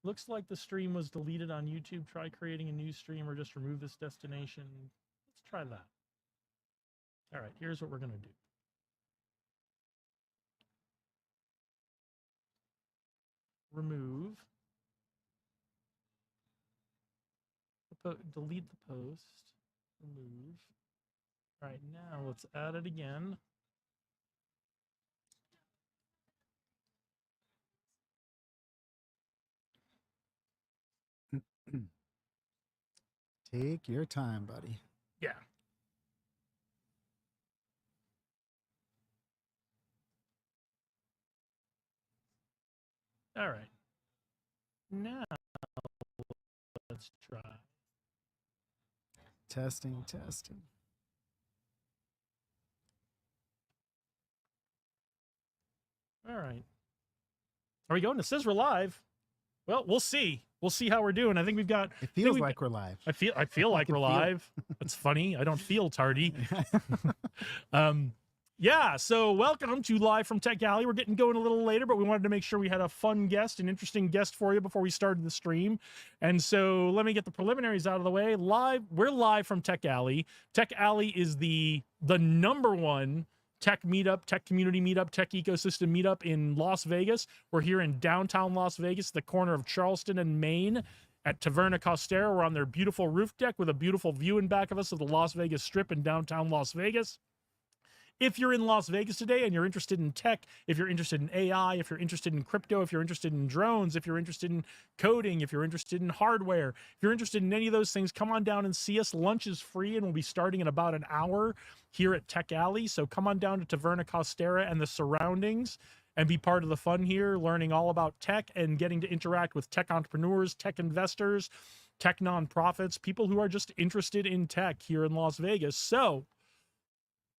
Looks like the stream was deleted on YouTube. Try creating a new stream or just remove this destination. Let's try that. All right, here's what we're going to do. Remove. Delete the post. Remove. All right, now let's add it again. Take your time, buddy. Yeah. All right. Now let's try. Testing. All right. Are we going? It says we're live. Well, we'll see. We'll see how we're doing. I think we've got. It feels like we're live. I feel like we're live. That's funny. I don't feel tardy. Yeah, so welcome to Live from Tech Alley. We're getting going a little later, but we wanted to make sure we had a fun guest, an interesting guest for you before we started the stream. And so let me get the preliminaries out of the way. We're live from Tech Alley. Tech Alley is the #1 tech meetup, tech community meetup, tech ecosystem meetup in Las Vegas. We're here in downtown Las Vegas, the corner of Charleston and Main at Taverna Costera. We're on their beautiful roof deck with a beautiful view in back of us of the Las Vegas Strip in downtown Las Vegas. If you're in Las Vegas today and you're interested in tech, if you're interested in AI, if you're interested in crypto, if you're interested in drones, if you're interested in coding, if you're interested in hardware, if you're interested in any of those things, come on down and see us. Lunch is free and we'll be starting in about an hour here at Tech Alley. So come on down to Taverna Costera and the surroundings and be part of the fun here, learning all about tech and getting to interact with tech entrepreneurs, tech investors, tech nonprofits, people who are just interested in tech here in Las Vegas. So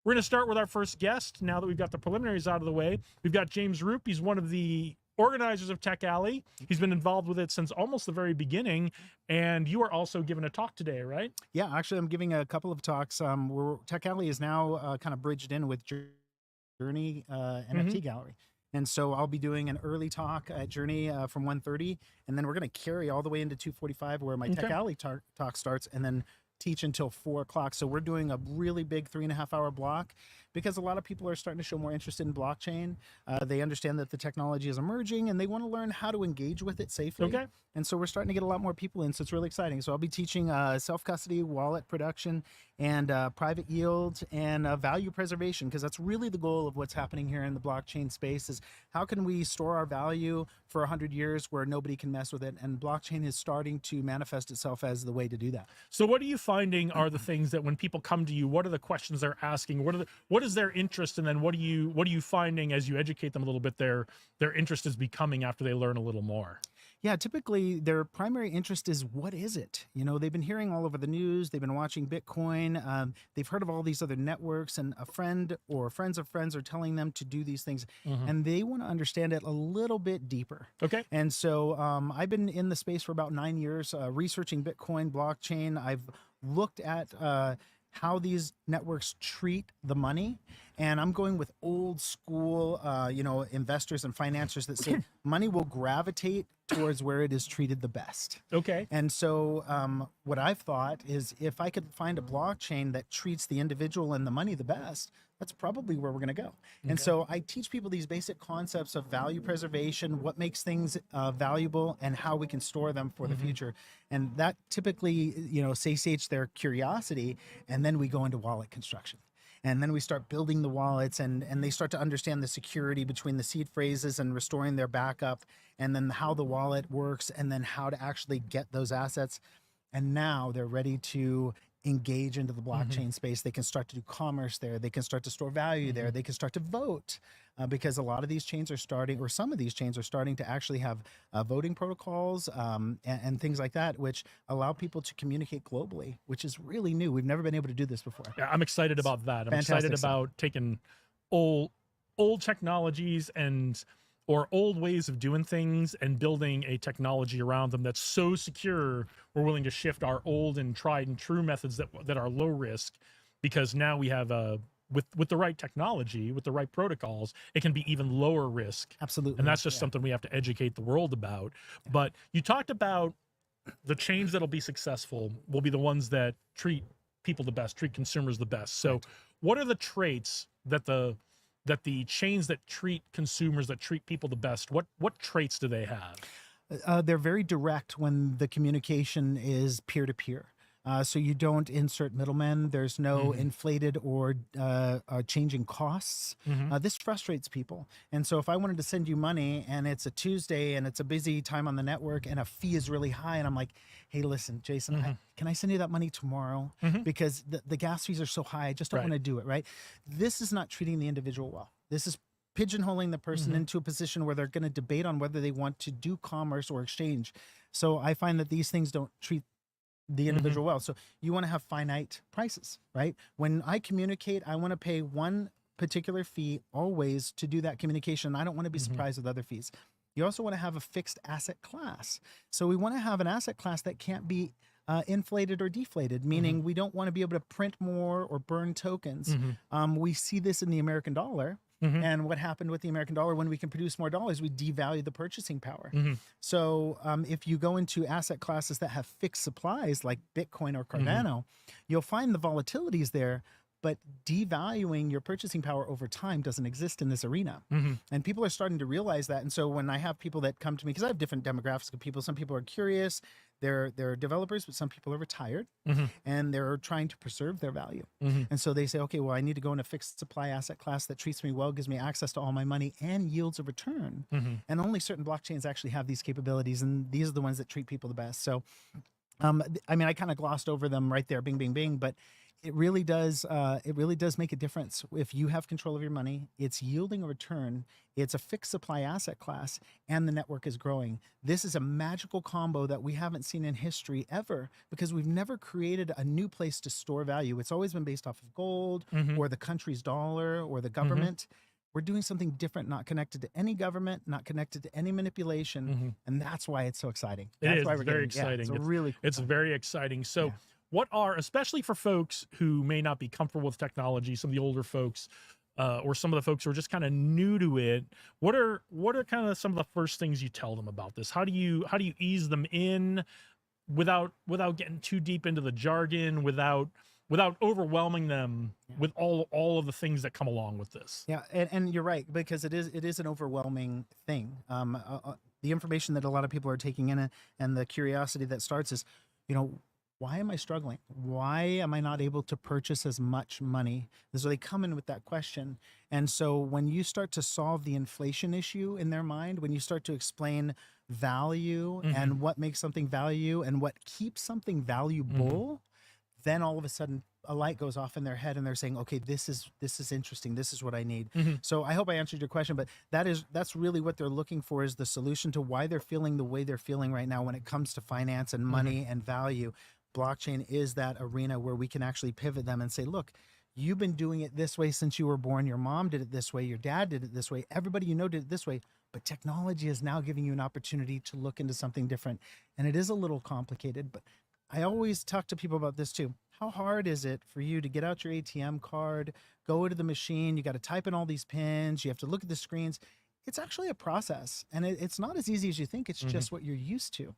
we're going to start with our first guest now that we've got the preliminaries out of the way. We've got James Roop. He's one of the organizers of Tech Alley. He's been involved with it since almost the very beginning. And you are also giving a talk today, right? Yeah, actually, I'm giving a couple of talks. Tech Alley is now kind of bridged in with Journey NFT Gallery. And so I'll be doing an early talk at Journey from 1:30. And then we're going to carry all the way into 2:45 where my Tech Alley talk starts. And then teach until 4 o'clock. So we're doing a really big 3.5 hour block because a lot of people are starting to show more interest in blockchain. They understand that the technology is emerging and they want to learn how to engage with it safely. Okay. And so we're starting to get a lot more people in. So it's really exciting. So I'll be teaching self-custody, wallet production, and private yield and value preservation, because that's really the goal of what's happening here in the blockchain space is how can we store our value for 100 years where nobody can mess with it? And blockchain is starting to manifest itself as the way to do that. So what are you finding are the things that when people come to you, what are the questions they're asking? What is their interest? And then what are you finding as you educate them a little bit, their interest is becoming after they learn a little more? Yeah, typically their primary interest is what is it? You know, they've been hearing all over the news. They've been watching Bitcoin. They've heard of all these other networks, and a friend or friends of friends are telling them to do these things, and they want to understand it a little bit deeper. Okay. And so I've been in the space for about 9 years, researching Bitcoin, blockchain. I've looked at how these networks treat the money. And I'm going with old school, investors and financiers that say money will gravitate towards where it is treated the best. Okay. And so what I've thought is if I could find a blockchain that treats the individual and the money the best, that's probably where we're going to go. Okay. And so I teach people these basic concepts of value preservation, what makes things valuable, and how we can store them for the future. And that typically, satiates their curiosity. And then we go into wallet construction. And then we start building the wallets, and they start to understand the security between the seed phrases and restoring their backup, and then how the wallet works, and then how to actually get those assets. And now they're ready to engage into the blockchain space. They can start to do commerce there. They can start to store value there. They can start to vote because a lot of these chains are starting, or some of these chains are starting to actually have voting protocols and things like that, which allow people to communicate globally, which is really new. We've never been able to do this before. Yeah, I'm excited about that. I'm excited about taking old technologies or old ways of doing things and building a technology around them that's so secure we're willing to shift our old and tried and true methods that are low risk, because now we have a with the right technology, with the right protocols, it can be even lower risk. Absolutely. And that's just something we have to educate the world about. But you talked about the chains that'll be successful will be the ones that treat people the best, treat consumers the best. So what are the traits that the chains that treat consumers, that treat people the best, what traits do they have? They're very direct when the communication is peer-to-peer. So you don't insert middlemen. There's no inflated or changing costs. This frustrates people. And so if I wanted to send you money and it's a Tuesday and it's a busy time on the network and a fee is really high, and I'm like, hey, listen, Jason, can I send you that money tomorrow? Because the gas fees are so high. I just don't want to do it, right? This is not treating the individual well. This is pigeonholing the person into a position where they're going to debate on whether they want to do commerce or exchange. So I find that these things don't treat the individual well. So you want to have finite prices, right? When I communicate, I want to pay one particular fee always to do that communication. I don't want to be surprised with other fees. You also want to have a fixed asset class. So we want to have an asset class that can't be inflated or deflated, meaning we don't want to be able to print more or burn tokens. We see this in the American dollar. And what happened with the American dollar, when we can produce more dollars, we devalue the purchasing power. So if you go into asset classes that have fixed supplies like Bitcoin or Cardano, you'll find the volatilities there, but devaluing your purchasing power over time doesn't exist in this arena. And people are starting to realize that. And so when I have people that come to me, because I have different demographics of people, some people are curious, they're developers, but some people are retired and they're trying to preserve their value. And so they say, okay, well, I need to go in a fixed supply asset class that treats me well, gives me access to all my money and yields a return. And only certain blockchains actually have these capabilities. And these are the ones that treat people the best. So, I mean, I kind of glossed over them right there, bing, bing, bing, but it really does make a difference. If you have control of your money, it's yielding a return, it's a fixed supply asset class, and the network is growing. This is a magical combo that we haven't seen in history ever, because we've never created a new place to store value. It's always been based off of gold or the country's dollar or the government. We're doing something different, not connected to any government, not connected to any manipulation. And that's why it's so exciting. That's why It's very exciting. it's really cool. It's very exciting. So what are, especially for folks who may not be comfortable with technology, some of the older folks, or some of the folks who are just kind of new to it, what are kind of some of the first things you tell them about this? How do you ease them in without getting too deep into the jargon, without overwhelming them with all of the things that come along with this? Yeah, and you're right, because it is an overwhelming thing. The information that a lot of people are taking in, and the curiosity that starts is, why am I struggling? Why am I not able to purchase as much money? And so they come in with that question. And so when you start to solve the inflation issue in their mind, when you start to explain value and what makes something value and what keeps something valuable, then all of a sudden a light goes off in their head and they're saying, okay, this is interesting. This is what I need. So I hope I answered your question, but that's really what they're looking for, is the solution to why they're feeling the way they're feeling right now when it comes to finance and money and value. Blockchain is that arena where we can actually pivot them and say, look, you've been doing it this way since you were born. Your mom did it this way. Your dad did it this way. Everybody did it this way. But technology is now giving you an opportunity to look into something different. And it is a little complicated, but I always talk to people about this too. How hard is it for you to get out your ATM card, go to the machine, you got to type in all these pins, you have to look at the screens. It's actually a process, and it's not as easy as you think. It's just what you're used to.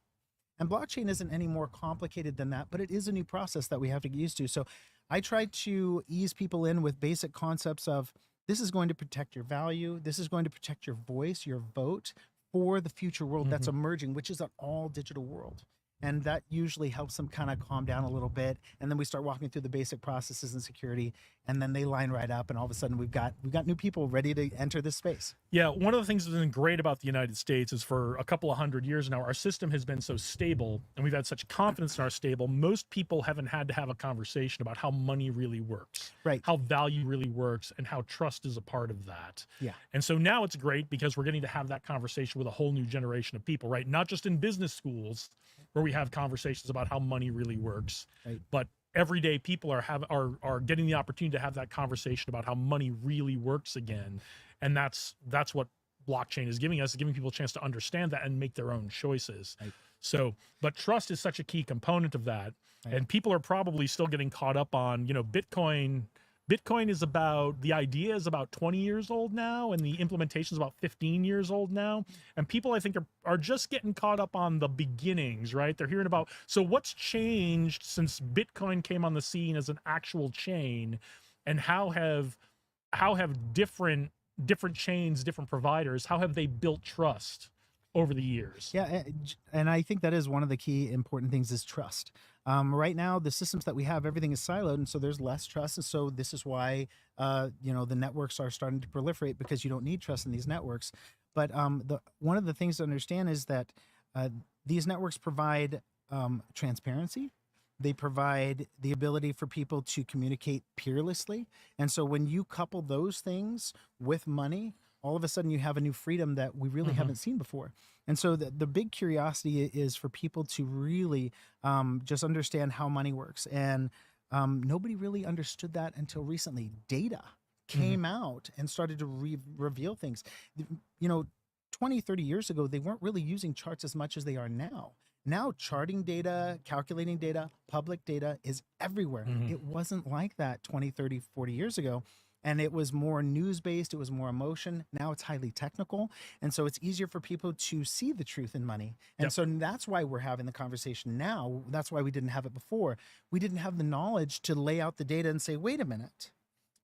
And blockchain isn't any more complicated than that, but it is a new process that we have to get used to. So I try to ease people in with basic concepts of, this is going to protect your value. This is going to protect your voice, your vote for the future world that's emerging, which is an all digital world. And that usually helps them kind of calm down a little bit. And then we start walking through the basic processes and security, and then they line right up, and all of a sudden we've got new people ready to enter this space. Yeah, one of the things that's been great about the United States is, for a couple of 100 years now, our system has been so stable, and we've had such confidence in our stable. Most people haven't had to have a conversation about how money really works, right? How value really works, and how trust is a part of that. Yeah. And so now it's great because we're getting to have that conversation with a whole new generation of people, right? Not just in business schools where we have conversations about how money really works, right, but everyday people are getting the opportunity to have that conversation about how money really works again. And that's what blockchain is giving us, giving people a chance to understand that and make their own choices. Right. So, but trust is such a key component of that. Right. And people are probably still getting caught up on, Bitcoin Bitcoin is about, the idea is about 20 years old now, and the implementation is about 15 years old now. And people, I think, are just getting caught up on the beginnings, right? They're hearing about, so what's changed since Bitcoin came on the scene as an actual chain, and how have different chains, different providers, how have they built trust over the years? Yeah, and I think that is one of the key important things is trust. Right now, the systems that we have, everything is siloed, and so there's less trust. And so this is why the networks are starting to proliferate, because you don't need trust in these networks. But one of the things to understand is that these networks provide transparency. They provide the ability for people to communicate peerlessly. And so when you couple those things with money, all of a sudden you have a new freedom that we really haven't seen before. And so the big curiosity is for people to really just understand how money works. And nobody really understood that until recently. Data came out and started to reveal things. 20, 30 years ago, they weren't really using charts as much as they are now. Now, charting data, calculating data, public data is everywhere. It wasn't like that 20, 30, 40 years ago. And it was more news-based, it was more emotion. Now it's highly technical. And so it's easier for people to see the truth in money. And so that's why we're having the conversation now. That's why we didn't have it before. We didn't have the knowledge to lay out the data and say, wait a minute,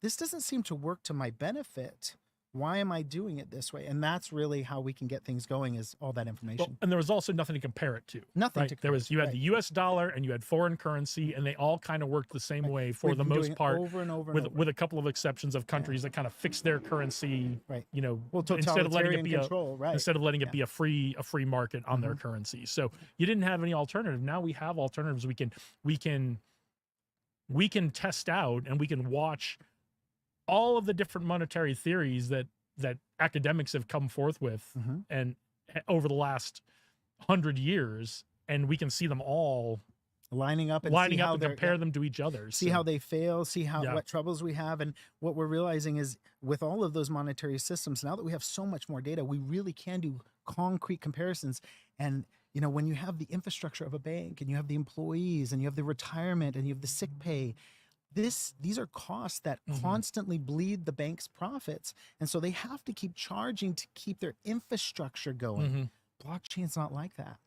this doesn't seem to work to my benefit. Why am I doing it this way? And that's really how we can get things going, is all that information. Well, and there was also nothing to compare it to. Nothing right? to There was, you had right. the US dollar and you had foreign currency, and they all kind of worked the same way for We've the been most doing it part, over and over and with over. with a couple of exceptions of countries that kind of fixed their currency, Right. Well, instead of letting it be control, right. instead of letting it be a free market on their currency. So you didn't have any alternative. Now we have alternatives. We can test out, and we can watch all of the different monetary theories that academics have come forth with and over the last 100 years, and we can see them all lining up and compare them to each other. See how they fail, see what troubles we have. And what we're realizing is, with all of those monetary systems, now that we have so much more data, we really can do concrete comparisons. And when you have the infrastructure of a bank, and you have the employees, and you have the retirement, and you have the sick pay, these are costs that constantly bleed the bank's profits. And so they have to keep charging to keep their infrastructure going. Blockchain's not like that.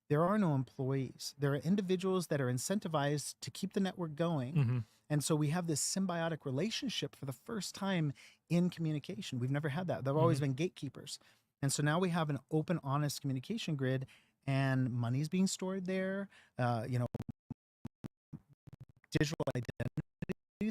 There are no employees. There are individuals that are incentivized to keep the network going. And so we have this symbiotic relationship for the first time in communication. We've never had that. There have always been gatekeepers. And so now we have an open, honest communication grid, and money's being stored there. Digital identities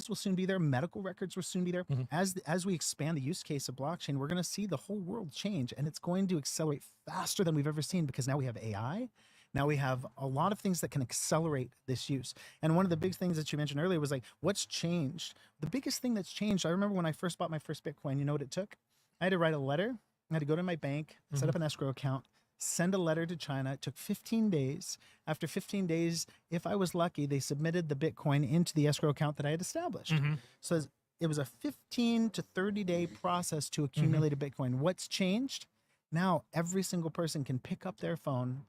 will soon be there. Medical records will soon be there. As we expand the use case of blockchain, we're going to see the whole world change, and it's going to accelerate faster than we've ever seen, because now we have AI. Now we have a lot of things that can accelerate this use. And one of the big things that you mentioned earlier was like, what's changed? The biggest thing that's changed, I remember when I first bought my first Bitcoin, you know what it took? I had to write a letter. I had to go to my bank, set up an escrow account, send a letter to China. It took 15 days. After 15 days, if I was lucky, they submitted the Bitcoin into the escrow account that I had established. So it was a 15 to 30-day process to accumulate a Bitcoin. What's changed? Now every single person can pick up their phone,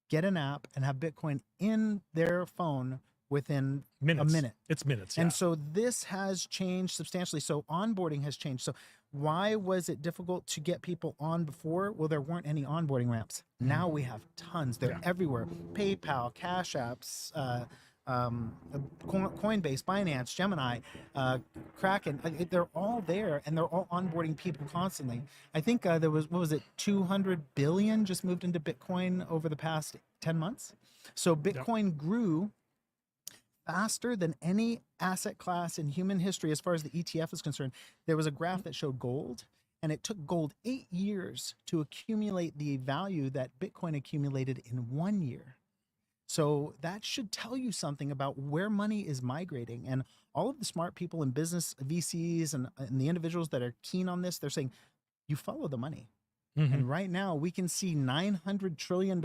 get an app, and have Bitcoin in their phone within a minute. It's minutes. And so this has changed substantially. So onboarding has changed. So why was it difficult to get people on before? Well, there weren't any onboarding ramps. Now we have tons. They're everywhere. PayPal, Cash Apps, Coinbase, Binance, Gemini, Kraken. They're all there, and they're all onboarding people constantly. I think there was, 200 billion just moved into Bitcoin over the past 10 months. So Bitcoin grew faster than any asset class in human history as far as the ETF is concerned. There was a graph that showed gold, and it took gold 8 years to accumulate the value that Bitcoin accumulated in 1 year. So that should tell you something about where money is migrating. And all of the smart people in business, VCs, and the individuals that are keen on this, they're saying, you follow the money. And right now we can see $900 trillion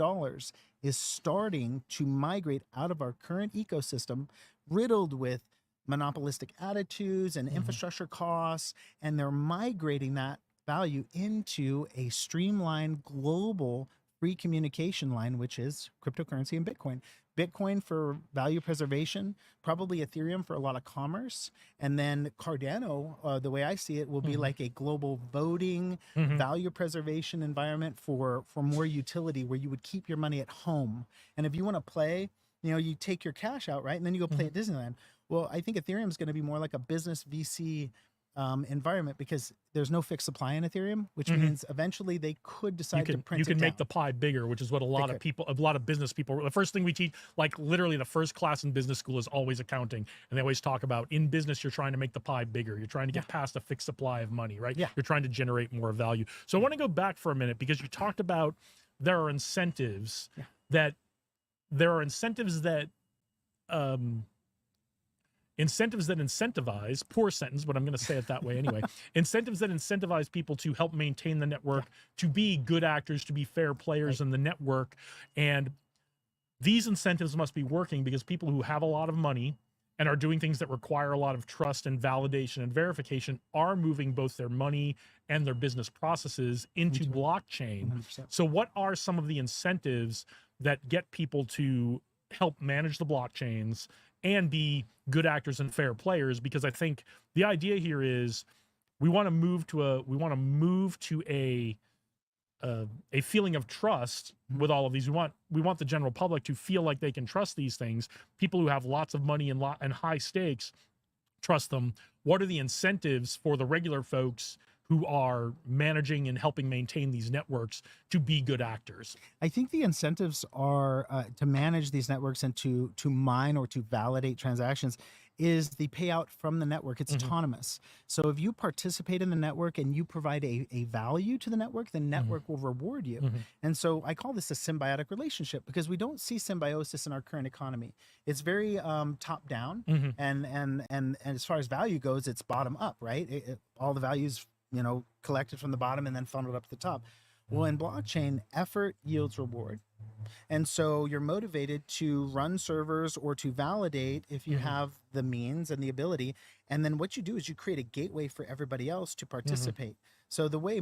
is starting to migrate out of our current ecosystem, riddled with monopolistic attitudes and infrastructure costs, and they're migrating that value into a streamlined global free communication line, which is cryptocurrency and Bitcoin. Bitcoin for value preservation, probably Ethereum for a lot of commerce, and then Cardano, the way I see it, will be like a global voting, value preservation environment for more utility, where you would keep your money at home. And if you want to play, you take your cash out, right, and then you go play at Disneyland. Well, I think Ethereum is going to be more like a business VC environment, because there's no fixed supply in Ethereum, which means eventually they could decide to print it You can make down. the pie bigger, which is what a lot of business people, the first thing we teach, like literally the first class in business school, is always accounting. And they always talk about, in business, you're trying to make the pie bigger. You're trying to get past a fixed supply of money, right? Yeah. You're trying to generate more value. So I want to go back for a minute, because you talked about there are incentives that incentivize, poor sentence, but I'm going to say it that way anyway. Incentives that incentivize people to help maintain the network, to be good actors, to be fair players in the network. And these incentives must be working, because people who have a lot of money and are doing things that require a lot of trust and validation and verification are moving both their money and their business processes into blockchain. 100%. So what are some of the incentives that get people to help manage the blockchains and be good actors and fair players? Because I think the idea here is we want to move to a feeling of trust with all of these. We want the general public to feel like they can trust these things. People who have lots of money and high stakes trust them. What are the incentives for the regular folks who are managing and helping maintain these networks to be good actors? I think the incentives are to manage these networks and to mine or to validate transactions is the payout from the network. It's autonomous. So if you participate in the network and you provide a value to the network, the network will reward you. And so I call this a symbiotic relationship, because we don't see symbiosis in our current economy. It's very top down, and as far as value goes, it's bottom up, right? All the values collected from the bottom and then funneled up to the top. Well, in blockchain, effort yields reward. And so you're motivated to run servers or to validate if you have the means and the ability. And then what you do is you create a gateway for everybody else to participate. So the way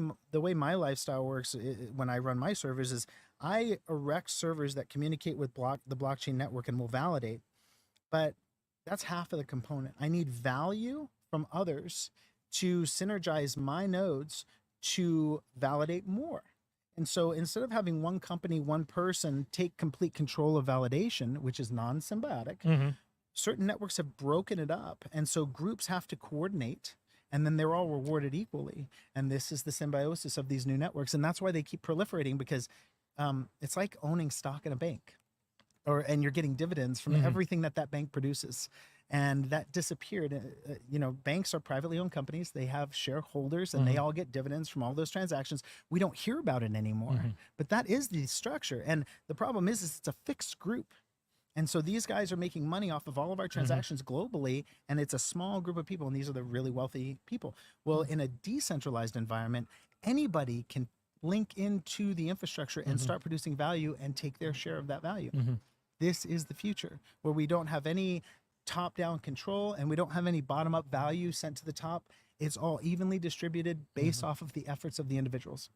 my lifestyle works when I run my servers is I erect servers that communicate with the blockchain network and will validate. But that's half of the component. I need value from others to synergize my nodes to validate more. And so instead of having one company, one person take complete control of validation, which is non-symbiotic, certain networks have broken it up. And so groups have to coordinate, and then they're all rewarded equally. And this is the symbiosis of these new networks. And that's why they keep proliferating, because it's like owning stock in a bank, and you're getting dividends from everything that bank produces. And that disappeared. Banks are privately owned companies. They have shareholders, and they all get dividends from all those transactions. We don't hear about it anymore, but that is the structure. And the problem is it's a fixed group. And so these guys are making money off of all of our transactions globally, and it's a small group of people, and these are the really wealthy people. Well, in a decentralized environment, anybody can link into the infrastructure and start producing value and take their share of that value. This is the future, where we don't have any top-down control and we don't have any bottom-up value sent to the top. It's all evenly distributed based off of the efforts of the individuals.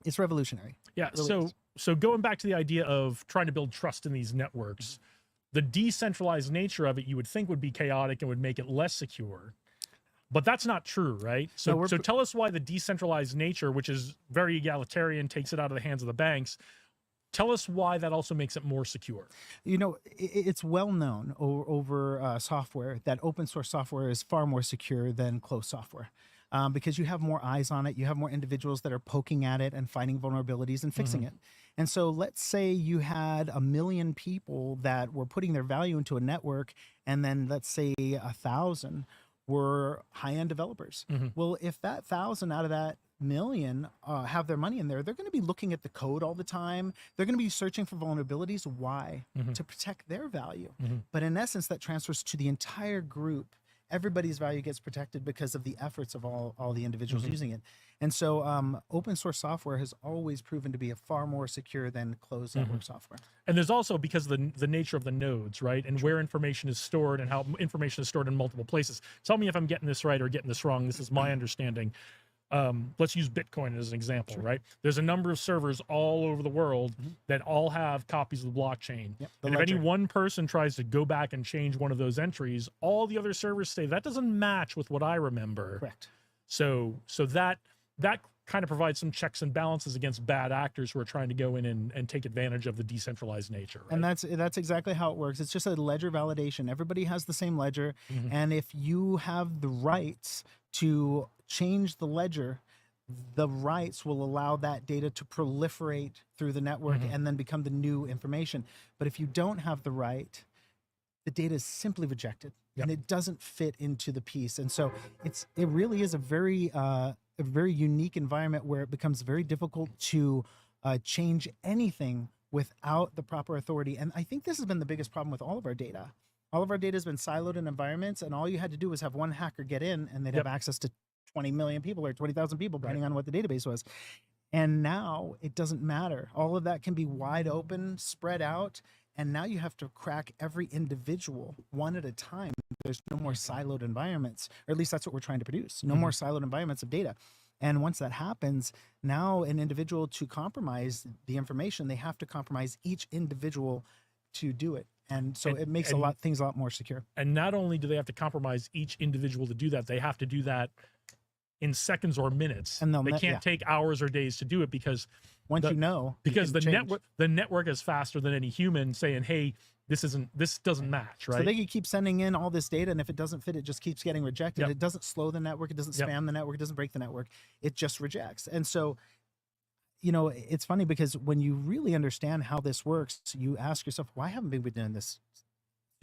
It's revolutionary. Yeah. It really is. So going back to the idea of trying to build trust in these networks, the decentralized nature of it, you would think, would be chaotic and would make it less secure. But that's not true, right? So, so tell us why the decentralized nature, which is very egalitarian, takes it out of the hands of the banks. Tell us why that also makes it more secure. It's well known over software that open source software is far more secure than closed software, because you have more eyes on it. You have more individuals that are poking at it and finding vulnerabilities and fixing it. And so let's say you had 1 million people that were putting their value into a network, and then let's say 1,000 were high-end developers. Well, if that 1,000 out of that million have their money in there, they're going to be looking at the code all the time. They're going to be searching for vulnerabilities. Why? To protect their value. But in essence, that transfers to the entire group. Everybody's value gets protected because of the efforts of all the individuals using it. And so open source software has always proven to be far more secure than closed network software. And there's also, because of the nature of the nodes, right? And where information is stored and how information is stored in multiple places. Tell me if I'm getting this right or getting this wrong. This is my understanding. let's use Bitcoin as an example, Sure. right? There's a number of servers all over the world Mhm. that all have copies of the blockchain. Yep, the And if any ledger. one person tries to go back and change one of those entries, all the other servers say that doesn't match with what I remember. Correct. So that kind of provides some checks and balances against bad actors who are trying to go in and take advantage of the decentralized nature. Right? And that's exactly how it works. It's just a ledger validation. Everybody has the same ledger, Mhm. and if you have the rights to change the ledger, the rights will allow that data to proliferate through the network Mhm. and then become the new information. But if you don't have the right, the data is simply rejected and it doesn't fit into the piece. And so it really is a very unique environment where it becomes very difficult to change anything without the proper authority. And I think this has been the biggest problem with all of our data. All of our data has been siloed in environments, and all you had to do was have one hacker get in, and they'd Yep. have access to 20 million people or 20,000 people, Right. depending on what the database was. And now it doesn't matter. All of that can be wide open, spread out. And now you have to crack every individual one at a time. There's no more siloed environments, or at least that's what we're trying to produce. No more siloed environments of data. And once that happens, now an individual to compromise the information, they have to compromise each individual to do it. And so And- it makes and- things a lot more secure. And not only do they have to compromise each individual to do that, they have to do that in seconds or minutes. And they they'll can't take hours or days to do it because Once the- you know, you because can change. the network is faster than any human saying, hey, this doesn't match, right? So they could keep sending in all this data, and if it doesn't fit, it just keeps getting rejected. Yep. It doesn't slow the network. It doesn't Yep. spam the network. It doesn't break the network. It just rejects. And so, it's funny because when you really understand how this works, you ask yourself, why haven't we been doing this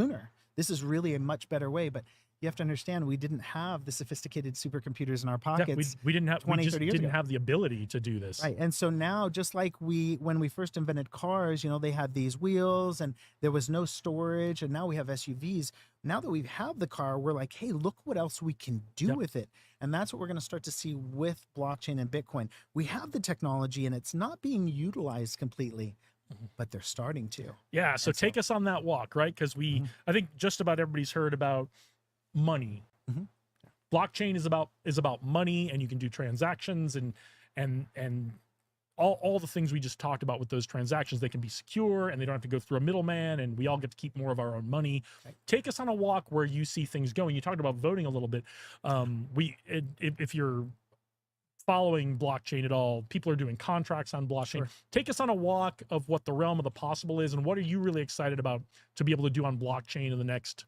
sooner? This is really a much better way. But you have to understand, we didn't have the sophisticated supercomputers in our Yeah, pockets. we didn't have 20, we just 30 years didn't ago. have the ability to do this. Right. And so now, just like when we first invented cars, they had these wheels and there was no storage, and now we have SUVs. Now that we have the car, we're like, hey, look what else we can do Yep. with it. And that's what we're going to start to see with blockchain and Bitcoin. We have the technology and it's not being utilized completely, but they're starting to. Yeah, so And so- take us on that walk, right? Because Mhm. I think just about everybody's heard about money. Mhm. Blockchain is about money, and you can do transactions and all the things we just talked about with those transactions. They can be secure, and they don't have to go through a middleman, and we all get to keep more of our own money. Right. Take us on a walk where you see things going. You talked about voting a little bit. If you're following blockchain at all, people are doing contracts on blockchain. Sure. Take us on a walk of what the realm of the possible is, and what are you really excited about to be able to do on blockchain in the next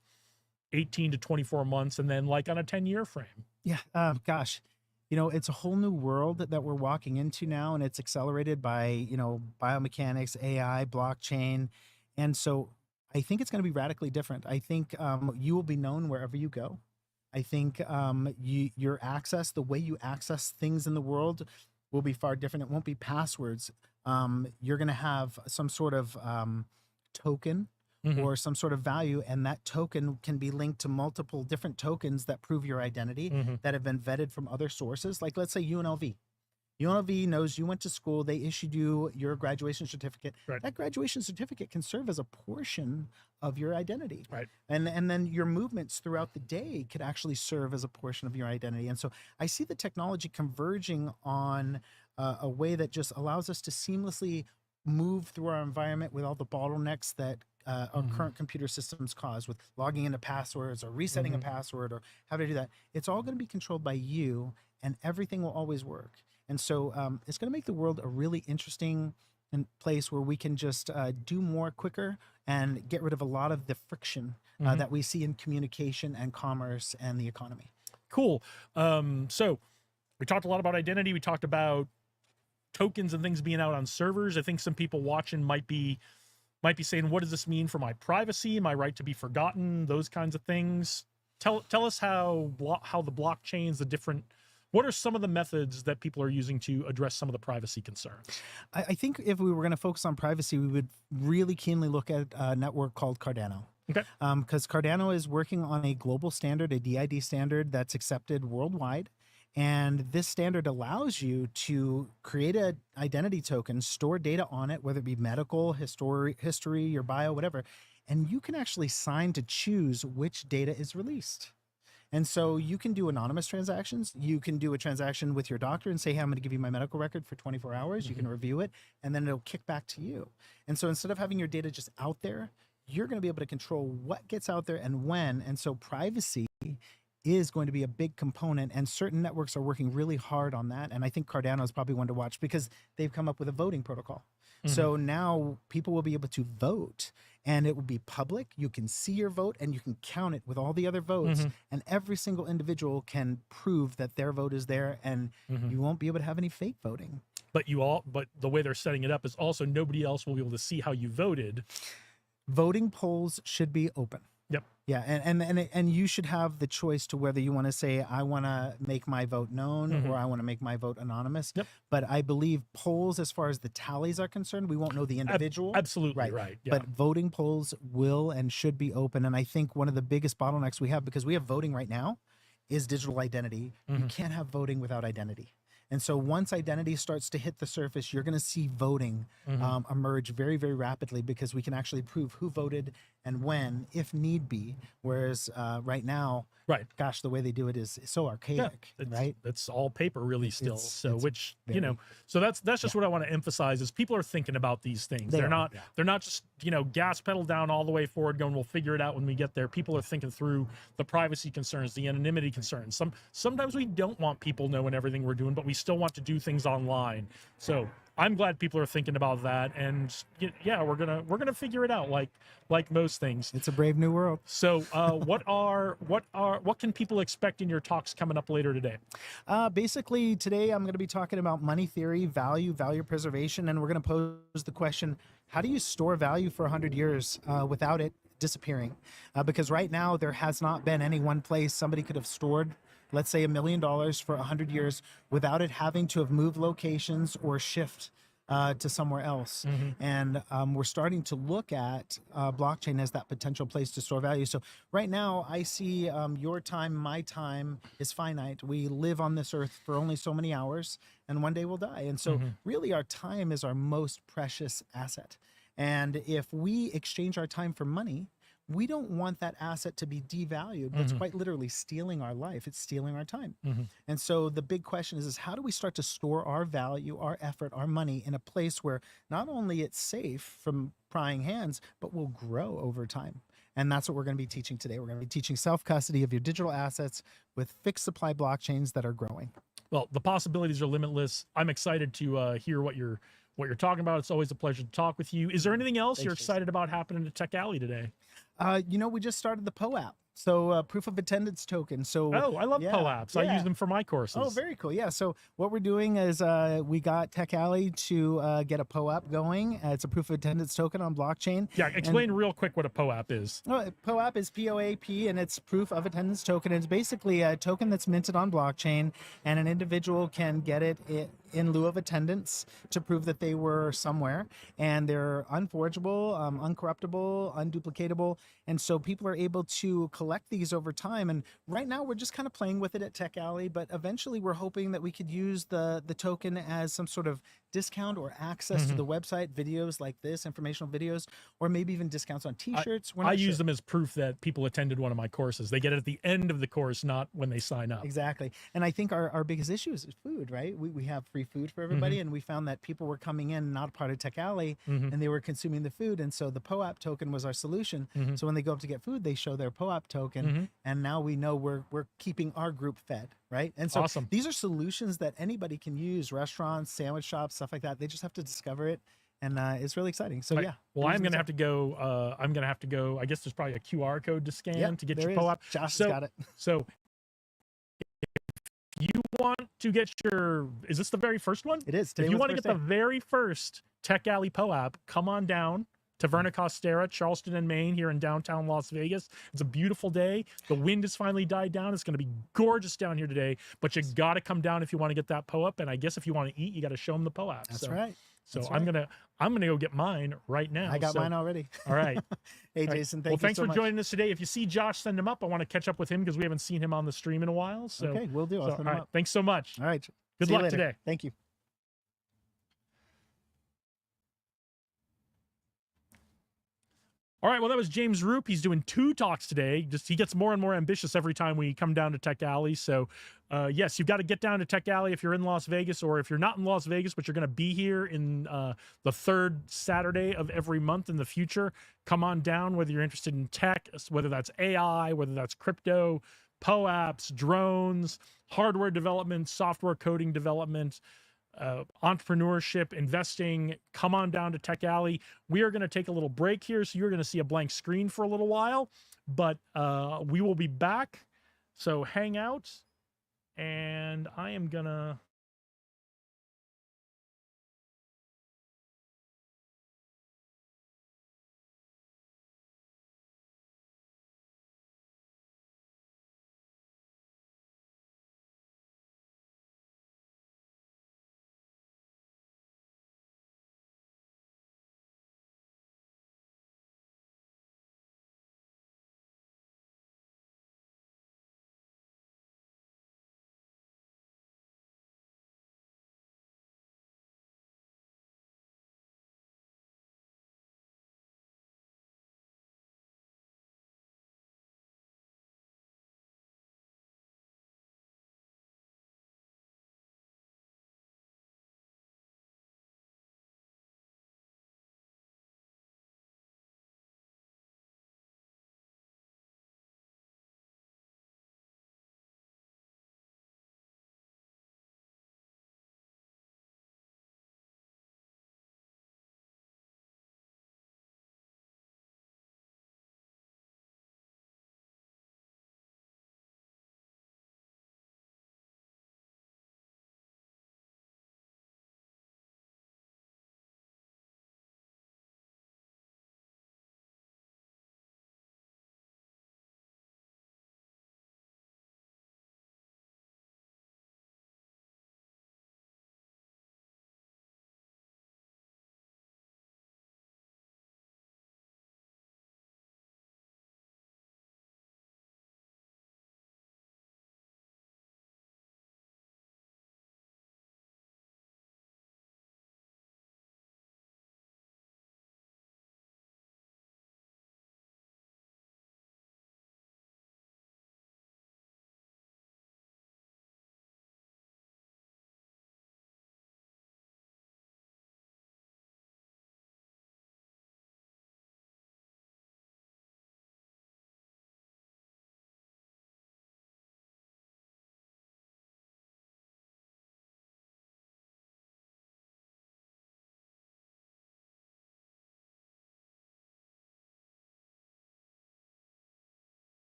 18 to 24 months, and then like on a 10-year frame. Yeah. Gosh, it's a whole new world that we're walking into now, and it's accelerated by, biomechanics, AI, blockchain. And so I think it's going to be radically different. I think you will be known wherever you go. I think your access, the way you access things in the world will be far different. It won't be passwords. You're going to have some sort of token Mhm. or some sort of value, and that token can be linked to multiple different tokens that prove your identity Mhm. that have been vetted from other sources. Like, let's say UNLV. UNLV knows you went to school, they issued you your graduation certificate. Right. That graduation certificate can serve as a portion of your identity. Right. And then your movements throughout the day could actually serve as a portion of your identity. And so I see the technology converging on a way that just allows us to seamlessly move through our environment with all the bottlenecks that our Mhm. current computer systems cause, with logging into passwords or resetting a Mhm. password or how to do that. It's all going to be controlled by you, and everything will always work. And so it's going to make the world a really interesting place where we can just do more quicker and get rid of a lot of the friction Mhm. that we see in communication and commerce and the economy. Cool. So we talked a lot about identity. We talked about tokens and things being out on servers. I think some people watching might be saying, what does this mean for my privacy, my right to be forgotten, those kinds of things. Tell us how the blockchains, what are some of the methods that people are using to address some of the privacy concerns? I think if we were going to focus on privacy, we would really keenly look at a network called Cardano. Okay. Because Cardano is working on a global standard, a DID standard that's accepted worldwide. And this standard allows you to create an identity token, store data on it, whether it be medical, history, your bio, whatever. And you can actually sign to choose which data is released. And so you can do anonymous transactions. You can do a transaction with your doctor and say, hey, I'm going to give you my medical record for 24 hours. You can review it, and then it'll kick back to you. And so instead of having your data just out there, you're going to be able to control what gets out there and when. And so privacy is going to be a big component, and certain networks are working really hard on that. And I think Cardano is probably one to watch because they've come up with a voting protocol. So now people will be able to vote, and it will be public. You can see your vote and you can count it with all the other votes, and every single individual can prove that their vote is there, and you won't be able to have any fake voting. But the way they're setting it up is also nobody else will be able to see how you voted. Voting polls should be open. Yep. Yeah, and you should have the choice to whether you want to say, I want to make my vote known or I want to make my vote anonymous. Yep. But I believe polls, as far as the tallies are concerned, we won't know the individual. Absolutely right. Yeah. But voting polls will and should be open. And I think one of the biggest bottlenecks we have, because we have voting right now, is digital identity. You can't have voting without identity. And so once identity starts to hit the surface, you're going to see voting emerge very, very rapidly, because we can actually prove who voted and when, if need be. Whereas right now, gosh, the way they do it is so archaic, right? It's all paper really still. It's Which, very, so that's just what I want to emphasize is people are thinking about these things. They're not just, gas pedal down all the way forward going, we'll figure it out when we get there. People are thinking through the privacy concerns, the anonymity concerns. Sometimes we don't want people knowing everything we're doing, but we still want to do things online. So I'm glad people are thinking about that, and we're gonna figure it out like most things. It's a brave new world. So what can people expect in your talks coming up later today? Basically today I'm going to be talking about money theory, value preservation, and we're going to pose the question, how do you store value for 100 years without it disappearing? Because right now there has not been any one place somebody could have stored, let's say, $1 million for 100 years without it having to have moved locations or shift to somewhere else. And we're starting to look at blockchain as that potential place to store value. So right now I see your time, my time is finite. We live on this earth for only so many hours, and one day we'll die. And so really our time is our most precious asset. And if we exchange our time for money, we don't want that asset to be devalued. That's quite literally stealing our life. It's stealing our time. And so the big question is how do we start to store our value, our effort, our money in a place where not only it's safe from prying hands, but will grow over time? And that's what we're going to be teaching today. We're going to be teaching self-custody of your digital assets with fixed supply blockchains that are growing. Well, the possibilities are limitless. I'm excited to hear what you're talking about. It's always a pleasure to talk with you. Is there anything else you're excited about happening to Tech Alley today? We just started the POAP. So proof of attendance token. So I love POAPs. I use them for my courses. Oh, very cool. Yeah. So what we're doing is we got Tech Alley to get a POAP going. It's a proof of attendance token on blockchain. Yeah. Explain real quick what a POAP is. POAP is POAP, and it's proof of attendance token. It's basically a token that's minted on blockchain, and an individual can get it in lieu of attendance to prove that they were somewhere, and they're unforgeable, uncorruptible, unduplicatable. And so people are able to collect these over time. And right now we're just kind of playing with it at Tech Alley, but eventually we're hoping that we could use the token as some sort of discount or access to the website, videos like this, informational videos, or maybe even discounts on t-shirts. I use them as proof that people attended one of my courses. They get it at the end of the course, not when they sign up. Exactly. And I think our biggest issue is food, right? We have free food for everybody, and we found that people were coming in not part of Tech Alley, and they were consuming the food. And so the POAP token was our solution. So when they go up to get food, they show their POAP token, and now we know we're keeping our group fed, right? And so these are solutions that anybody can use, restaurants, sandwich shops, stuff like that. They just have to discover it, and it's really exciting. So yeah. Well, I'm gonna have to go. I guess there's probably a QR code to scan to get your POAP. Josh has got it. So if you want to get is this the very first one? It is. If you want to get the very first Tech Alley POAP, come on down. Taverna Costera, Charleston and Maine, here in downtown Las Vegas. It's a beautiful day. The wind has finally died down. It's going to be gorgeous down here today, but you got to come down if you want to get that POAP. And I guess if you want to eat, you got to show them the POAP. That's right. So I'm gonna go get mine right now. I got mine already. All right. Hey, Jason, thank you so much. Well, thanks for joining us today. If you see Josh, send him up. I want to catch up with him because we haven't seen him on the stream in a while. So okay, we'll do. I'll send him up. Thanks so much. All right. Good luck today. Thank you. All right, well, that was James Roop. He's doing 2 talks today. Just he gets more and more ambitious every time we come down to Tech Alley. So, yes, you've got to get down to Tech Alley if you're in Las Vegas, or if you're not in Las Vegas, but you're going to be here in the 3rd Saturday of every month in the future. Come on down, whether you're interested in tech, whether that's AI, whether that's crypto, POAPs, drones, hardware development, software coding development, entrepreneurship, investing. Come on down to Tech Alley. We are going to take a little break here, so you're going to see a blank screen for a little while, but we will be back. So hang out, and I am going to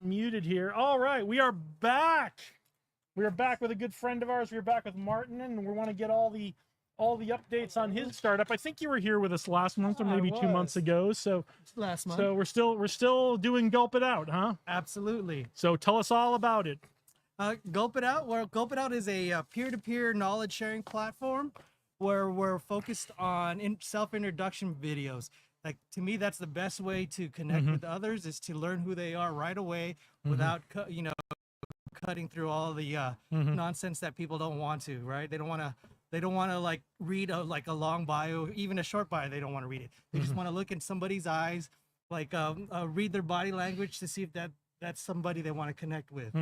muted here. All right, we are back. We are back with a good friend of ours. We are back with Martin, and we want to get all the updates on his startup. I think you were here with us last month or maybe 2 months ago. So last month. So we're still doing Gulp It Out, huh? Absolutely. So tell us all about it. Gulp It Out. Well, Gulp It Out is a peer-to-peer knowledge sharing platform where we're focused on self-introduction videos. Like, to me, that's the best way to connect with others, is to learn who they are right away without cutting through all the nonsense that people don't want to, right? They don't want to like read a long bio, even a short bio. They don't want to read it. They just want to look in somebody's eyes, like read their body language to see if that's somebody they want to connect with.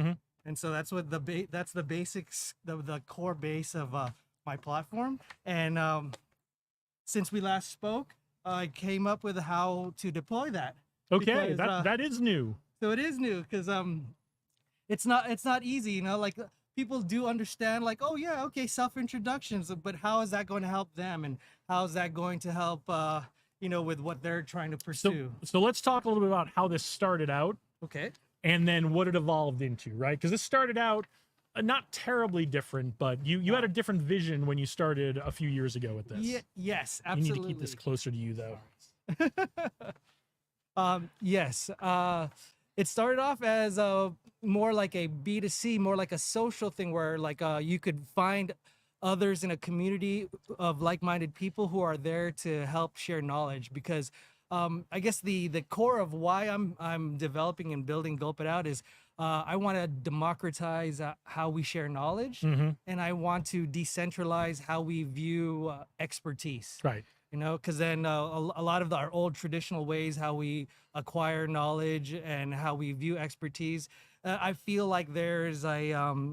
And so that's what that's the basics, the core base of my platform. And since we last spoke, I came up with how to deploy that. Okay, Because, that is new. so it is new, because it's not easy, you know, like people do understand, like, oh yeah, okay, self-introductions, but how is that going to help them, and how is that going to help with what they're trying to pursue? So let's talk a little bit about how this started out Okay. and then what it evolved into, right? Because this started out not terribly different, but you had a different vision when you started a few years ago with this. Yes, You absolutely. need to keep this closer to you, though. Yes. It started off as more like a B2C, more like a social thing, where like you could find others in a community of like-minded people who are there to help share knowledge. Because I guess the core of why I'm developing and building Gulp It Out is I want to democratize how we share knowledge, and I want to decentralize how we view expertise. Right. You know, because then a lot of our old traditional ways, how we acquire knowledge and how we view expertise, I feel like there's a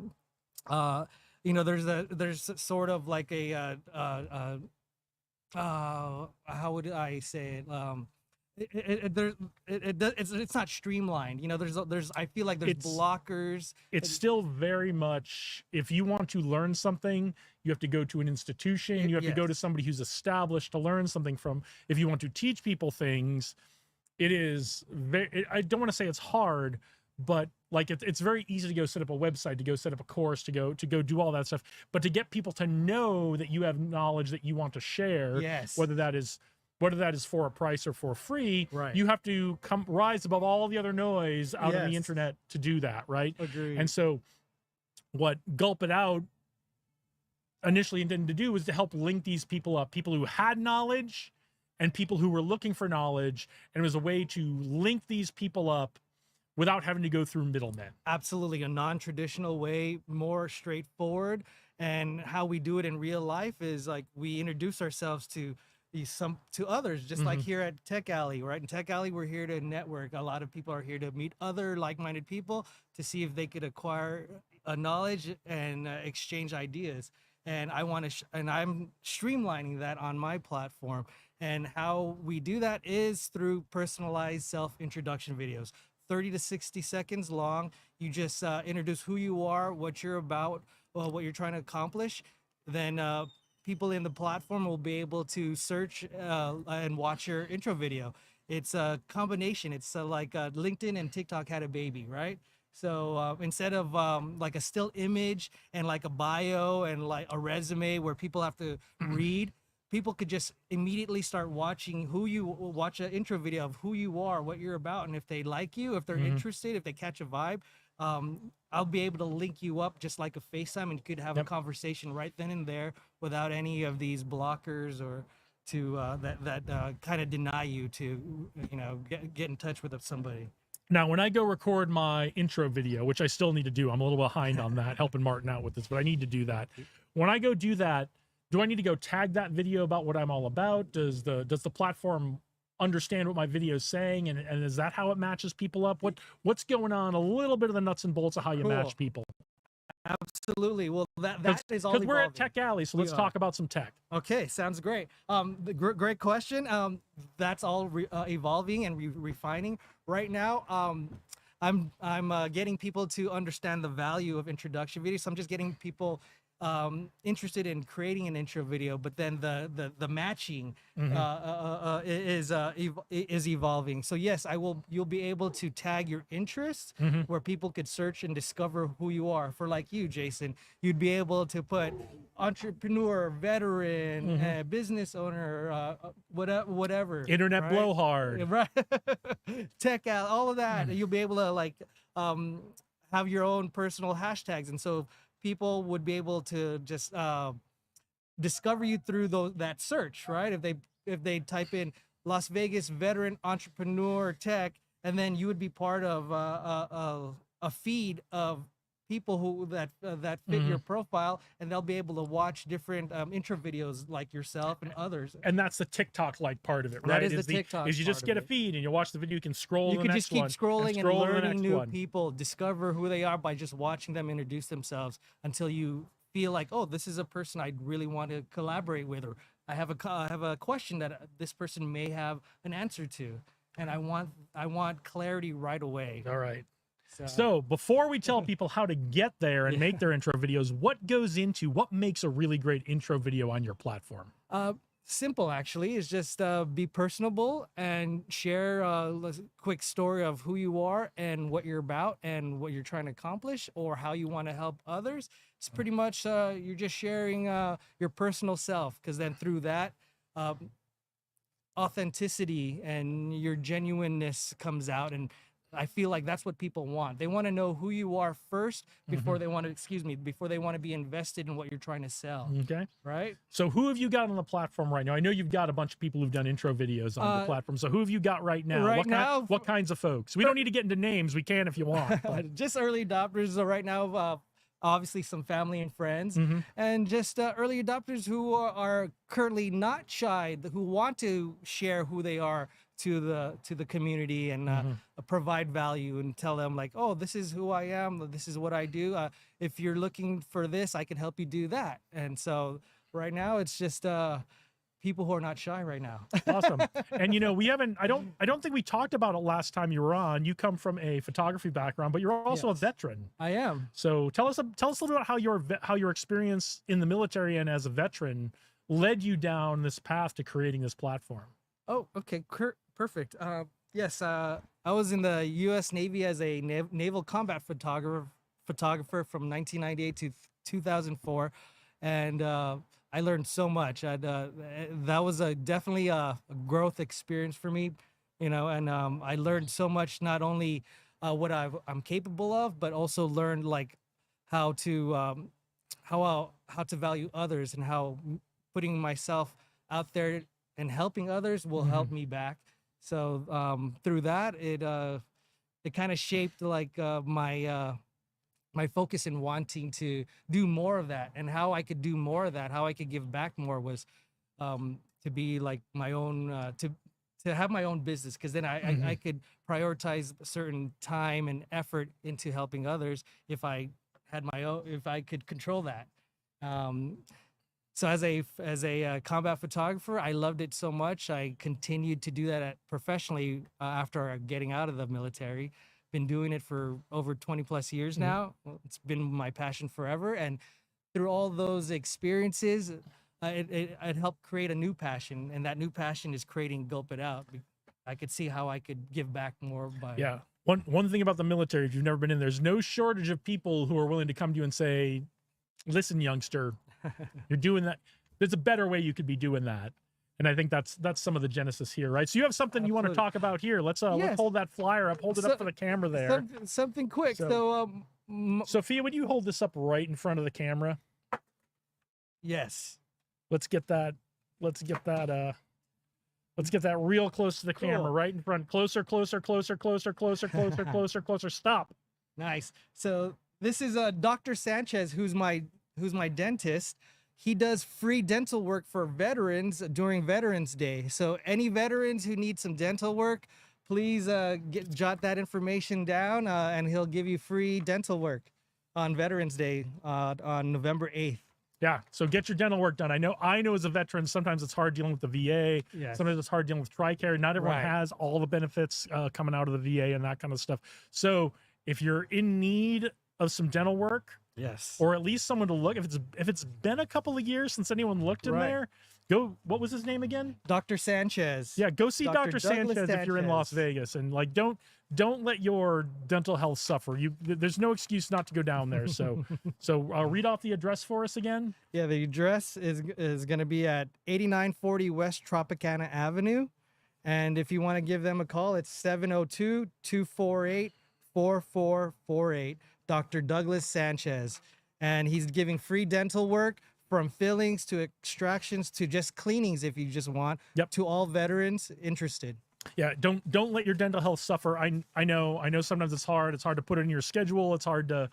there's sort of like a how would I say it? It's not streamlined. You know, there's I feel like there's blockers. It's still very much, if you want to learn something, you have to go to an institution. You have to go to somebody who's established to learn something from. If you want to teach people things, it is very, I don't want to say it's hard, but like it's very easy to go set up a website, to go set up a course, to go do all that stuff. But to get people to know that you have knowledge that you want to share, whether that is for a price or for free, Right. you have to rise above all the other noise out on the internet to do that, right? Agreed. And so what Gulp It Out initially intended to do was to help link these people up, people who had knowledge and people who were looking for knowledge. And it was a way to link these people up without having to go through middlemen. Absolutely, a non-traditional way, more straightforward. And how we do it in real life is like we introduce ourselves to others, just like here at Tech Alley, right? In Tech Alley, we're here to network. A lot of people are here to meet other like-minded people to see if they could acquire knowledge and exchange ideas. And I want to, and I'm streamlining that on my platform. And how we do that is through personalized self-introduction videos, 30 to 60 seconds long. You just introduce who you are, what you're about, what you're trying to accomplish. Then people in the platform will be able to search and watch your intro video. It's a combination. It's like LinkedIn and TikTok had a baby, right? So instead of like a still image and like a bio and like a resume where people have to read, people could just immediately start watching watch an intro video of who you are, what you're about, and if they like you, if they're interested, if they catch a vibe, I'll be able to link you up just like a FaceTime, and you could have a conversation right then and there without any of these blockers or to that kind of deny you to get in touch with somebody. Now, when I go record my intro video, which I still need to do, I'm a little behind on that, helping Martin out with this, but I need to do that. When I go do that, do I need to go tag that video about what I'm all about? Does the platform understand what my video is saying, and is that how it matches people up? What's going on? A little bit of the nuts and bolts of how you match people. Absolutely. Well, that is all because we're at evolving. Tech Alley, so let's talk about some tech. Okay, sounds great. Great question. That's all evolving and refining right now. I'm getting people to understand the value of introduction videos. So I'm just getting people interested in creating an intro video, but then the matching Mhm. is evolving. So yes, you'll be able to tag your interests Mhm. where people could search and discover who you are. For like you, Jason, you'd be able to put entrepreneur, veteran, business owner, whatever, Internet right? blowhard. Right. Tech out, all of that. You'll be able to like have your own personal hashtags, and so people would be able to just discover you through that search, right? If they type in Las Vegas veteran entrepreneur tech, and then you would be part of a feed of people that fit your profile, and they'll be able to watch different intro videos like yourself and others. And that's the TikTok like part of it, That right? is the TikTok is you just part get a of it. feed and you watch the video, you can scroll You to the could next just keep one, scrolling and scroll to the learning next new one. people, discover who they are by just watching them introduce themselves until you feel like, oh, this is a person I really want to collaborate with, or I have a question that this person may have an answer to, and I want clarity right away. All right. So before we tell people how to get there and make their intro videos, what makes a really great intro video on your platform? Simple, actually, is just be personable and share a quick story of who you are and what you're about and what you're trying to accomplish or how you want to help others. It's pretty much you're just sharing your personal self, because then through that authenticity and your genuineness comes out, and I feel like that's what people want. They want to know who you are first before they want to, before they want to be invested in what you're trying to sell. Okay. Right? So who have you got on the platform right now? I know you've got a bunch of people who've done intro videos on the platform. So who have you got right now? Right what kinds of folks? We don't need to get into names. We can if you want. But. Just early adopters right now. Obviously some family and friends, and just early adopters who are currently not shy, who want to share who they are to the community and provide value and tell them like, oh, this is who I am, this is what I do. If you're looking for this, I can help you do that. And so right now it's just people who are not shy right now. Awesome. And I don't think we talked about it last time you were on. You come from a photography background, but you're also a veteran. I am. So tell us a little bit about how your experience in the military and as a veteran led you down this path to creating this platform. Oh, okay. Perfect. Yes, I was in the U.S. Navy as a naval combat photographer from 1998 to 2004, and I learned so much. That was definitely a growth experience for me, and I learned so much, not only what I'm capable of, but also learned like how to value others, and how putting myself out there and helping others will help me back. So through that, it kind of shaped like my focus in wanting to do more of that, and how I could do more of that, how I could give back more was to be like my own, to have my own business, because then I could prioritize a certain time and effort into helping others if I had my own, if I could control that. So as a combat photographer, I loved it so much. I continued to do that professionally after getting out of the military. Been doing it for over 20 plus years now. It's been my passion forever. And through all those experiences, it helped create a new passion. And that new passion is creating Gulp It Out. I could see how I could give back more by... Yeah. One thing about the military, if you've never been in, there's no shortage of people who are willing to come to you and say, listen, youngster, you're doing that. There's a better way you could be doing that. And I think that's some of the genesis here, right? So you have something you want to talk about here. Let's hold that flyer up, hold it up for the camera there. Something quick. So Sophia, would you hold this up right in front of the camera? Yes. Let's get that real close to the camera, right in front. Closer. Stop. Nice. So this is Dr. Sanchez, who's my dentist. He does free dental work for veterans during Veterans Day. So any veterans who need some dental work, please jot that information down, and he'll give you free dental work on Veterans Day on November 8th. Yeah, so get your dental work done. I know as a veteran, sometimes it's hard dealing with the VA. Yes. Sometimes it's hard dealing with TRICARE. Not everyone has all the benefits coming out of the VA and that kind of stuff. So if you're in need of some dental work, Yes. or at least someone to look. If it's been a couple of years since anyone looked in Right. there, go. What was his name again? Dr. Sanchez. Yeah, go see Dr. Dr. Sanchez Douglas if you're in Las Sanchez. Vegas, and like don't let your dental health suffer. There's no excuse not to go down there. So read off the address for us again. Yeah, the address is going to be at 8940 West Tropicana Avenue. And if you want to give them a call, it's 702-248-4448. Dr. Douglas Sanchez. And he's giving free dental work from fillings to extractions to just cleanings if you just want. Yep. To all veterans interested. Yeah, don't let your dental health suffer. I know sometimes it's hard. It's hard to put it in your schedule. It's hard to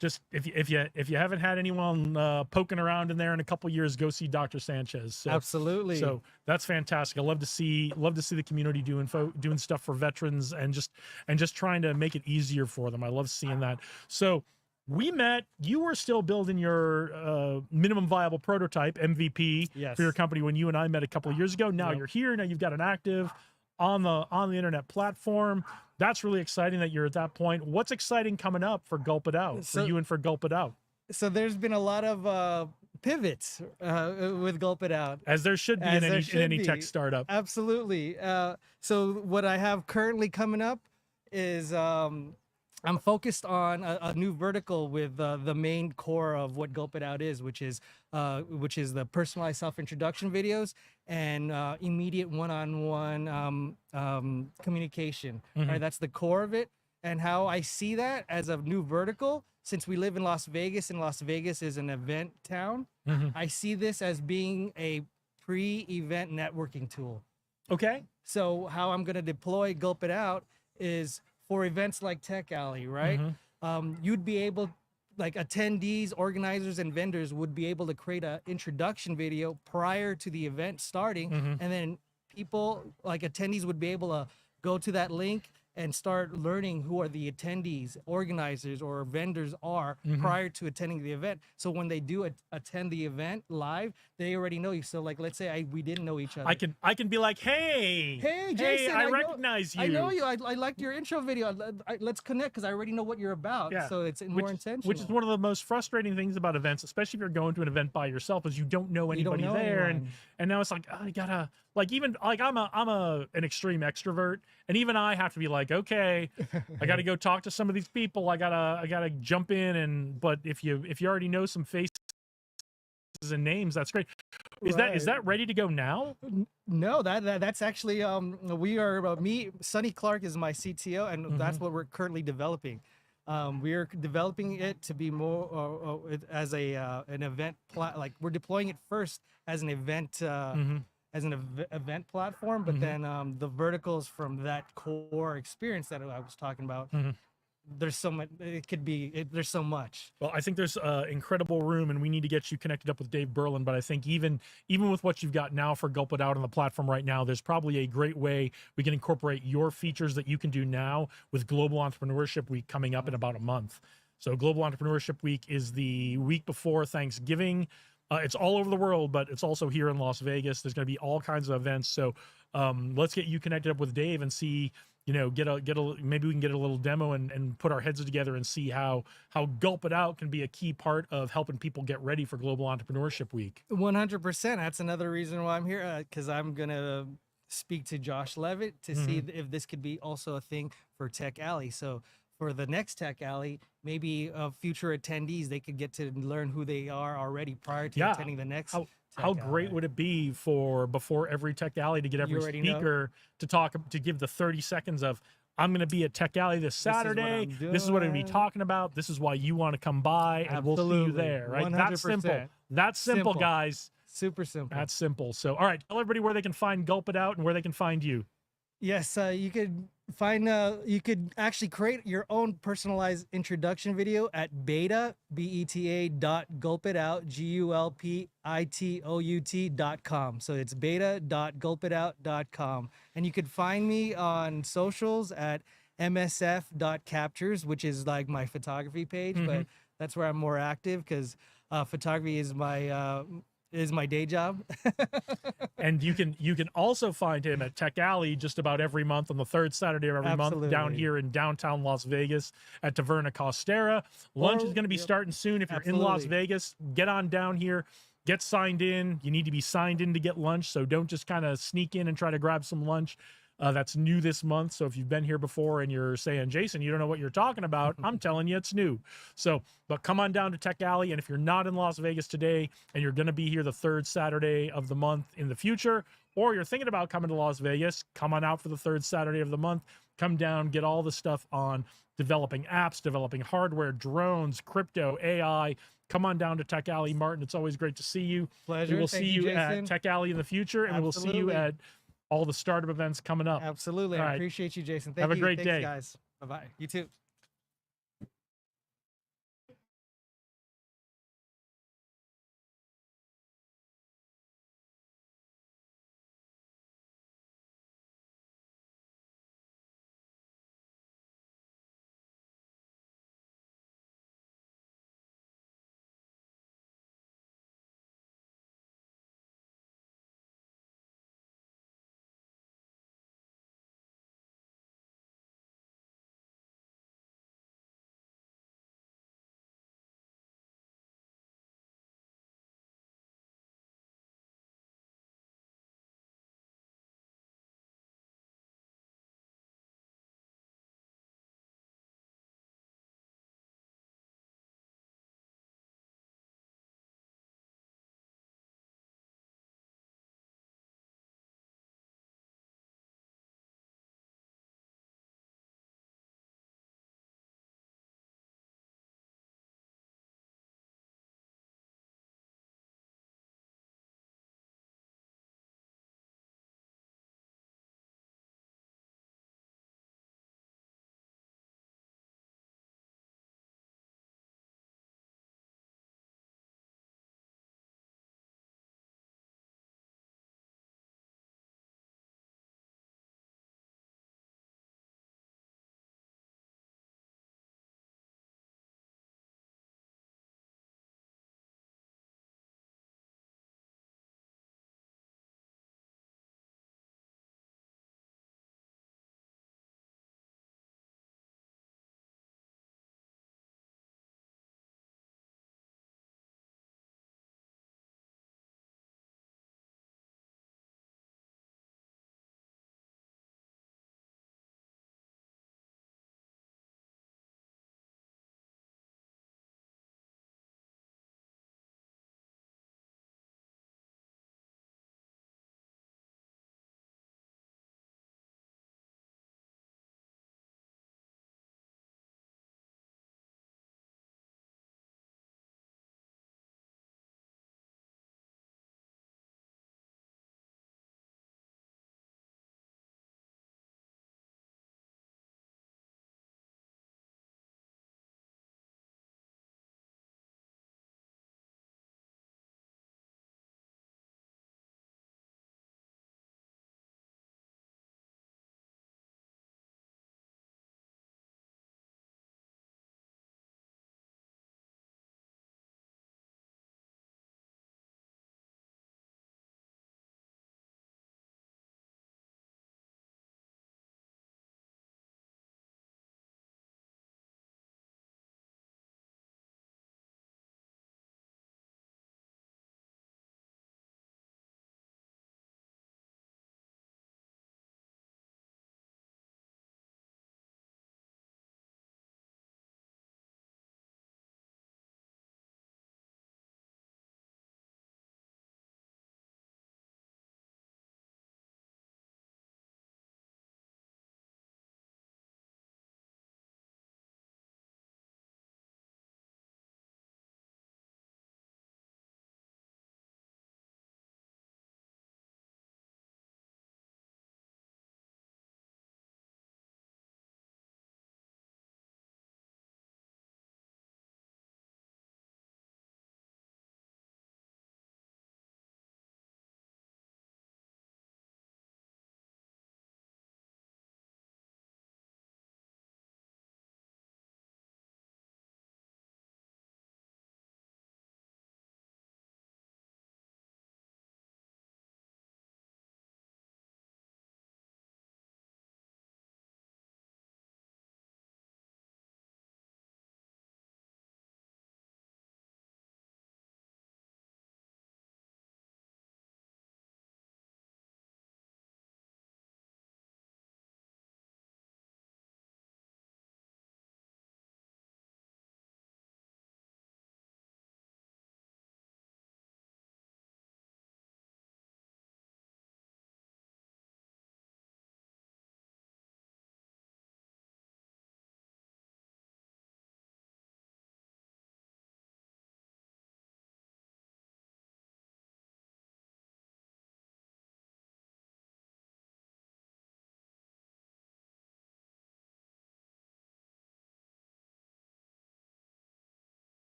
just if you haven't had anyone poking around in there in a couple years, go see Dr. Sanchez. So, Absolutely. So that's fantastic. I love to see the community doing stuff for veterans and just trying to make it easier for them. I love seeing that. So we met. You were still building your minimum viable prototype MVP Yes. for your company when you and I met a couple of years ago. Now Yep. you're here. Now you've got an active on the internet platform. That's really exciting that you're at that point. What's exciting coming up for Gulp It Out, for So- you and for Gulp It Out? So there's been a lot of pivots with Gulp It Out. As there should be As in there any should tech be. startup. Absolutely. So what I have currently coming up is I'm focused on a new vertical with the main core of what Gulp It Out is, which is the personalized self-introduction videos and immediate one-on-one communication. Mhm. Right, that's the core of it. And how I see that as a new vertical, since we live in Las Vegas and Las Vegas is an event town, Mhm. I see this as being a pre-event networking tool. Okay. So how I'm going to deploy Gulp It Out is for events like Tech Alley, right? Mhm. You'd be able, like attendees, organizers, and vendors would be able to create an introduction video prior to the event starting, Mhm. and then people like attendees would be able to go to that link and start learning who are the attendees, organizers, or vendors are Mhm. prior to attending the event. So when they do attend the event live, they already know you. So like, let's say we didn't know each other. I can be like, hey, Hey, Jason, I I know- recognize you. I know you. I liked your intro video. Let's connect because I already know what you're about. Yeah. So it's more intentional. Which is one of the most frustrating things about events, especially if you're going to an event by yourself, is you don't know You don't anybody know there, anyone. and now it's like, oh, you gotta like, even like I'm an extreme extrovert, and even I have to be like, okay, I gotta go talk to some of these people. I gotta jump in, but if you already know some faces and names, that's great. Is Right. that ready to go now? No, that's actually we are me. Sonny Clark is my CTO, and that's Mm-hmm. what we're currently developing. We are developing it to be more as an event like we're deploying it first as an event Mhm. as an event platform, but Mhm. then the verticals from that core experience that I was talking about. Mhm. There's so much. It could be. There's so much. Well, I think there's incredible room, and we need to get you connected up with Dave Berlin. But I think even with what you've got now for Gulp It Out on the platform right now, there's probably a great way we can incorporate your features that you can do now with Global Entrepreneurship Week coming up in about a month. So Global Entrepreneurship Week is the week before Thanksgiving. It's all over the world, but it's also here in Las Vegas. There's going to be all kinds of events. So let's get you connected up with Dave and see, get a maybe we can get a little demo and put our heads together and see how Gulp It Out can be a key part of helping people get ready for Global Entrepreneurship Week. 100%. That's another reason why I'm here, because I'm gonna speak to Josh Levitt to see if this could be also a thing for Tech Alley. So for the next Tech Alley, maybe future attendees, they could get to learn who they are already prior to Yeah. attending the next. How great would it be for before every Tech Alley to get every already know. speaker to give the 30 seconds of, I'm going to be at Tech Alley this is what Saturday. I'm This is what I'm going to be doing." talking about. This is why you want to come by, and we'll see you Absolutely. there. Right? That's simple. 100%. That's simple, Simple. guys. Super simple. That's simple. So, all right, tell everybody where they can find Gulp It Out and where they can find you. Yes, you could find you could actually create your own personalized introduction video at beta.gulpitout gulpitout.com. So it's beta.gulpitout.com, and you could find me on socials at msf.captures, which is like my photography page, but that's where I'm more active because photography is my is my day job. And you can also find him at Tech Alley just about every month on the third Saturday of every month down Absolutely. here in downtown Las Vegas at Taverna Costera. Lunch is Or- going to be yep. starting soon. If you're in Las Absolutely. Vegas, get on down here, get signed in. You need to be signed in to get lunch, so don't just kind of sneak in and try to grab some lunch. That's new this month. So if you've been here before and you're saying, Jason, you don't know what you're talking about, I'm telling you it's new. So, but come on down to Tech Alley. And if you're not in Las Vegas today and you're going to be here the third Saturday of the month in the future, or you're thinking about coming to Las Vegas, come on out for the third Saturday of the month. Come down, get all the stuff on developing apps, developing hardware, drones, crypto, AI. Come on down to Tech Alley, Martin. It's always great to see you. Pleasure. We will Thank see you, you at Jason. Tech Alley in the future, and we will see you Absolutely. at all the startup events coming up. Absolutely. All I right. appreciate you, Jason. Thank Have a you. great Thanks, day. guys. Bye-bye. You too.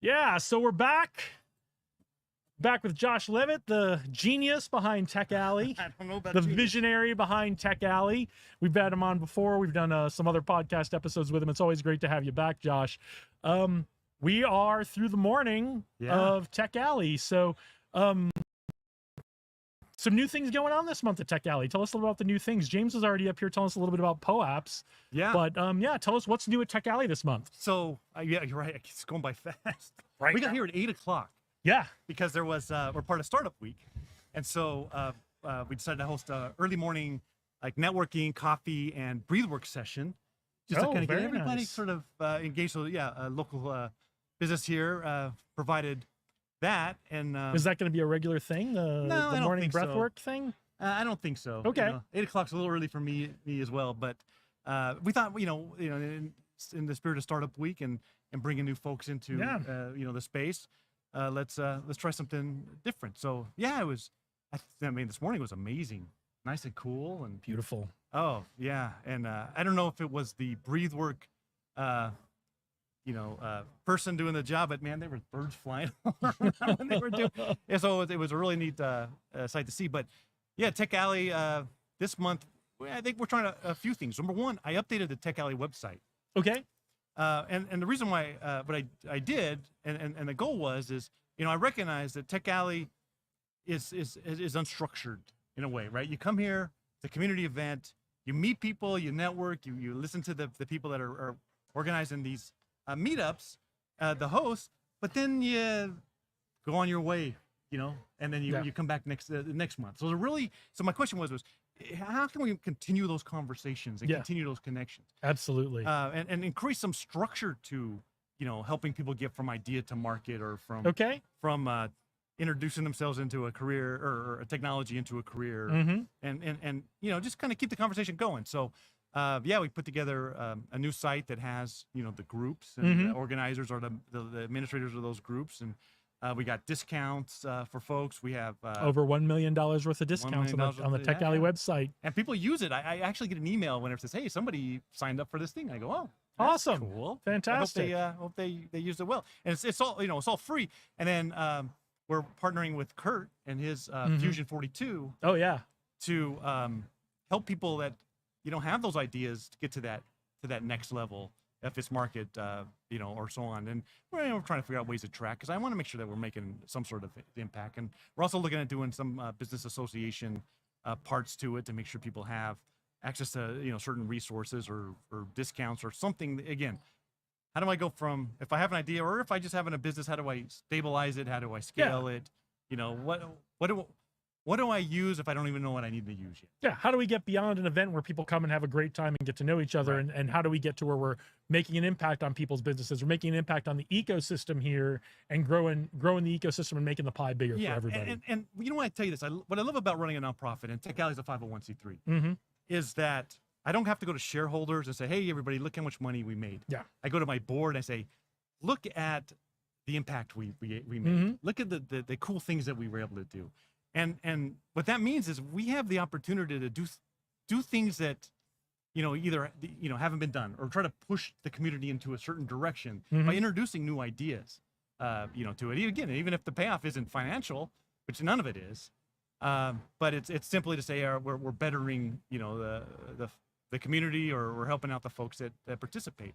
Yeah, so we're back with Josh Levitt, the genius behind Tech Alley, I don't know about the genius. visionary behind Tech Alley. We've had him on before. We've done some other podcast episodes with him. It's always great to have you back, Josh. We are through the morning Yeah. of Tech Alley, so some new things going on this month at Tech Alley. Tell us a little about the new things. James is already up here telling us a little bit about POAPs, Yeah. but yeah, tell us what's new at Tech Alley this month. So yeah, you're right. It's going by fast. Right. We got here at 8:00 Yeah. because there was we're part of Startup Week, and so we decided to host a early morning like networking, coffee, and breathwork session, just to Oh, kind of get very everybody nice. sort of engaged. So yeah, a local business here provided that, and Is that going to be a regular thing? No, The I don't morning think so. breathwork thing? I don't think so. Okay. 8:00's a little early for me as well, but we thought, in the spirit of Startup Week and bringing new folks into, Yeah. the space, let's try something different. So yeah, it was. I mean, this morning was amazing, nice and cool, and Beautiful. oh yeah, and I don't know if it was the breathwork, person doing the job, but man, there were birds flying around when they were doing. Yeah, so it was a really neat sight to see. But yeah, Tech Alley this month, I think we're trying a few things. Number one, I updated the Tech Alley website, Okay. and the reason why, but I did, and the goal is I recognize that Tech Alley is unstructured in a way, right? You come here, it's a community event, you meet people, you network, you listen to the people that are organizing these meetups, the hosts, but then you go on your way, and then you come back next month. So my question was how can we continue those conversations and Yeah. continue those connections, Absolutely. and increase some structure to helping people get from idea to market, or from Okay. introducing themselves into a career, or a technology into a career, Mm-hmm. and just kind of keep the conversation going. So yeah, we put together a new site that has the groups, and Mhm. the organizers are the administrators of those groups, and we got discounts for folks. We have Over $1 million worth of discounts million on the worth Tech of- Alley yeah. website. and people use it. I actually get an email whenever it says, "Hey, somebody signed up for this thing." I go, "Oh, that's Awesome. cool, Fantastic. I hope they used it well." And it's all it's all free. And then we're partnering with Kurt and his Mhm. Fusion 42 Oh, yeah. to help people that have those ideas to get to that next level, if it's market, or so on. And we're trying to figure out ways to track, because I want to make sure that we're making some sort of impact. And we're also looking at doing some business association parts to it, to make sure people have access to certain resources, or discounts, or something. Again, how do I go from, if I have an idea, or if I just have in a business, how do I stabilize it? How do I scale it? What do I use if I don't even know what I need to use yet? Yeah. How do we get beyond an event where people come and have a great time and get to know each other? Right. And how do we get to where we're making an impact on people's businesses? We're making an impact on the ecosystem here, and growing the ecosystem and making the pie bigger for everybody. And what I tell you this, what I love about running a nonprofit, and Tech Alley is a 501c3, Mm-hmm. is that I don't have to go to shareholders and say, "Hey, everybody, look how much money we made." Yeah. I go to my board and I say, "Look at the impact we made. Mhm. Look at the cool things that we were able to do." And what that means is we have the opportunity to do things that either haven't been done, or try to push the community into a certain direction by Mhm. introducing new ideas to it. Again, even if the payoff isn't financial, which none of it is, but it's simply to say we're bettering the community, or we're helping out the folks that participate.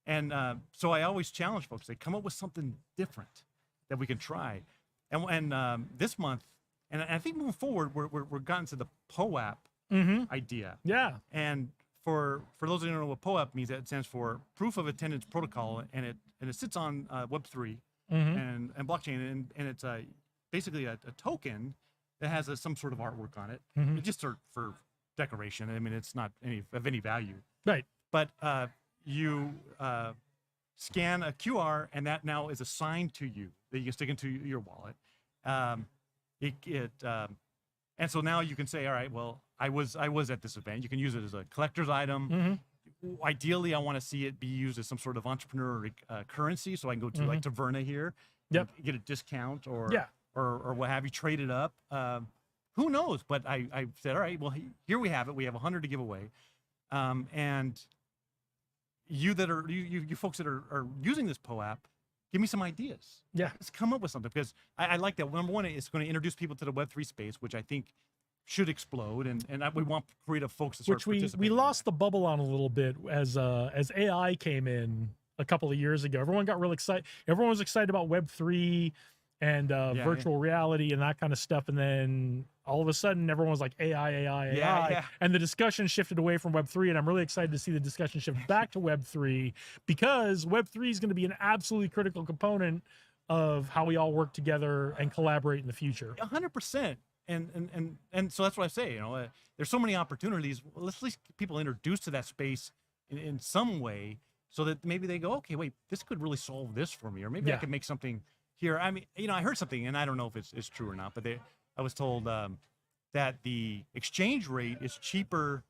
And so I always challenge folks, they come up with something different that we can try. And this month, and I think moving forward, we're gotten to the POAP Mm-hmm. idea. Yeah. And for those who don't know what POAP means, that stands for Proof of Attendance Protocol, and it sits on Web3 Mm-hmm. and blockchain, and it's basically a token that has some sort of artwork on it, Mhm. just for decoration. I mean, it's not of any value. Right. But you scan a QR, and that now is assigned to you, that you can stick into your wallet. And so now you can say, all right, well, I was at this event. You can use it as a collector's item. Mm-hmm. Ideally, I want to see it be used as some sort of entrepreneur currency, so I can go to like Taverna here, Yep. and get a discount, or Yeah. or what have you, trade it up. Who knows? But I said, all right, well, here we have it. We have 100 to give away, and you folks that are using this POAP, give me some ideas. Yeah. Let's come up with something, because I like that. Number one, it's going to introduce people to the Web3 space, which I think should explode, and we want creative folks to start Which we participating in lost that. the bubble on a little bit as AI came in a couple of years ago. Everyone got real excited. Everyone was excited about Web3 and virtual reality and that kind of stuff, and then all of a sudden everyone was like AI, Yeah. and the discussion shifted away from Web3, and I'm really excited to see the discussion shift back to Web3, because Web3 is going to be an absolutely critical component of how we all work together and collaborate in the future. 100%. And so that's what I say. There's so many opportunities. Well, let's at least get people introduced to that space in some way, so that maybe they go, okay, wait, this could really solve this for me, or maybe I Yeah. could make something here. I mean, I heard something, and I don't know if it's true or not, but I was told that the exchange rate is cheaper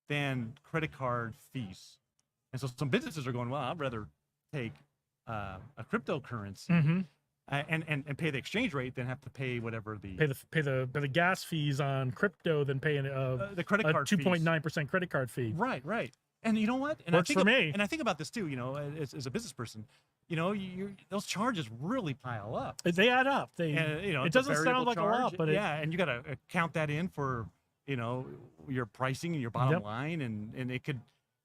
than credit card fees, and so some businesses are going, well, I'd rather take a cryptocurrency. Mm-hmm. And pay the exchange rate than have to pay whatever Pay the gas fees on crypto than paying the credit a card fees. 2.9% credit card fee. Right. And you know what? And Works I think for me. And I think about this too. As a business person, those charges really pile up. They add up. And It it's a doesn't sound variable like a lot, charge. but yeah, and you got to count that in for your pricing and your bottom Yep. line, and it could.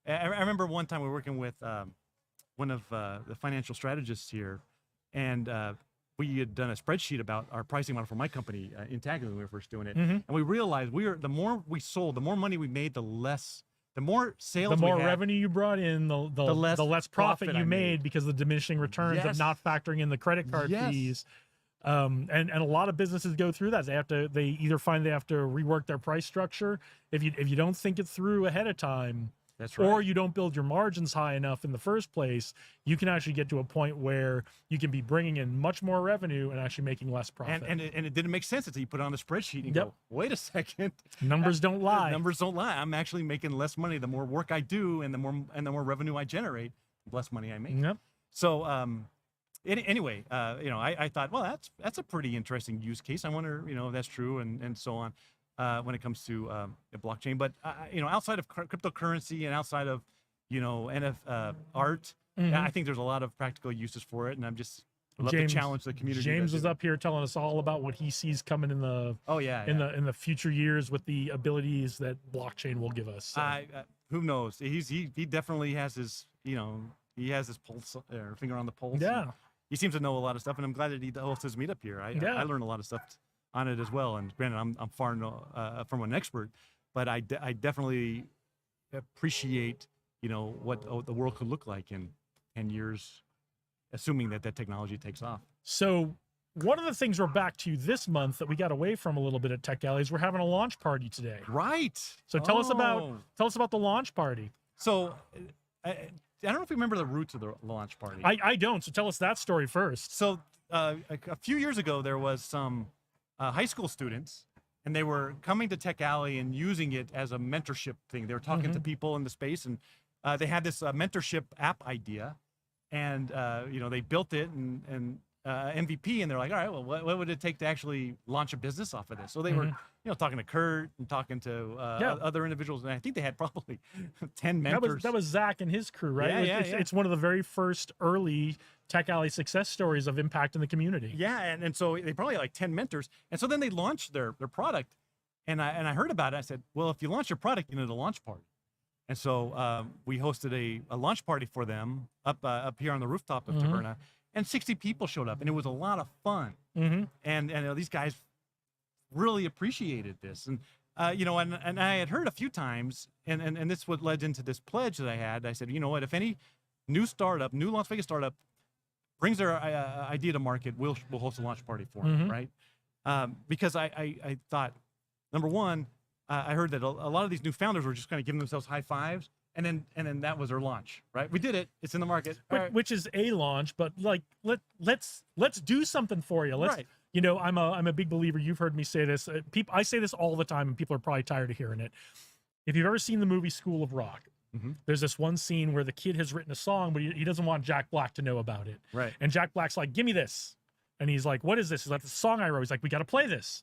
I remember one time we were working with one of the financial strategists here, and we had done a spreadsheet about our pricing model for my company in Tagging when we were first doing it, Mhm. and we realized the more we sold, the more money we made, the more sales, the more we had, revenue you brought in, the less profit profit you I made made. because of the diminishing returns of Yes. not factoring in the credit card Yes. fees. And a lot of businesses go through that. They either find they have to rework their price structure if you don't think it through ahead of time, That's right. or you don't build your margins high enough in the first place. You can actually get to a point where you can be bringing in much more revenue and actually making less profit. and it didn't make sense until you put it on the spreadsheet and Yep. go, wait a second. Numbers don't lie. Numbers don't lie. I'm actually making less money the more work I do, and the more revenue I generate, the less money I make. Yep. So anyway, I thought, well, that's a pretty interesting use case. I wonder, if that's true, and so on, when it comes to the blockchain. But outside of cryptocurrency and outside of art, Mhm. I think there's a lot of practical uses for it, and I love James- to challenge the community. James that's was in it. up here telling us all about what he sees coming in the Oh yeah, in the future years with the abilities that blockchain will give us. So. Who knows? He definitely has his he has his pulse or finger on the pulse. Yeah. He seems to know a lot of stuff, and I'm glad that he hosts his meetup here. Yeah. I learned a lot of stuff on it as well. And granted, I'm far from an expert, but I definitely appreciate what the world could look like in 10 years, assuming that technology takes off. So one of the things we're back to this month that we got away from a little bit at Tech Alley is we're having a launch party today. Right. So tell us about Oh. the launch party. So I don't know if you remember the roots of the launch party. I don't. So tell us that story first. So a few years ago, there was some high school students, and they were coming to Tech Alley and using it as a mentorship thing. They were talking to people in the space, and they had this mentorship app idea, and they built it and MVP, and they're like, all right, well, what would it take to actually launch a business off of this? So they were talking to Kurt and talking to other individuals, and I think they had probably 10 mentors. That was Zach and his crew, right? Yeah, It's one of the very first early Tech Alley success stories of impact in the community. Yeah, and so they probably had like 10 mentors, and so then they launched their product, and I heard about it. I said, well, if you launch your product, you need a launch party, and so we hosted a launch party for them up here on the rooftop of Taverna, and 60 people showed up, and it was a lot of fun, and these guys really appreciated this, and and I had heard a few times, and this what led into this pledge that I had. I said, you know what, if any new Las Vegas startup brings their idea to market, we'll host a launch party for it, right? Because I thought, number one, I heard that a lot of these new founders were just kind of giving themselves high fives, and then that was their launch, right? We did it; it's in the market, Which is a launch, but like let's do something for you. Let's, Right. I'm a big believer. You've heard me say this. I say this all the time, and people are probably tired of hearing it. If you've ever seen the movie School of Rock, there's this one scene where the kid has written a song, but he doesn't want Jack Black to know about it. Right. And Jack Black's like, "Give me this," and he's like, "What is this?" He's like, "The song I wrote." He's like, "We got to play this,"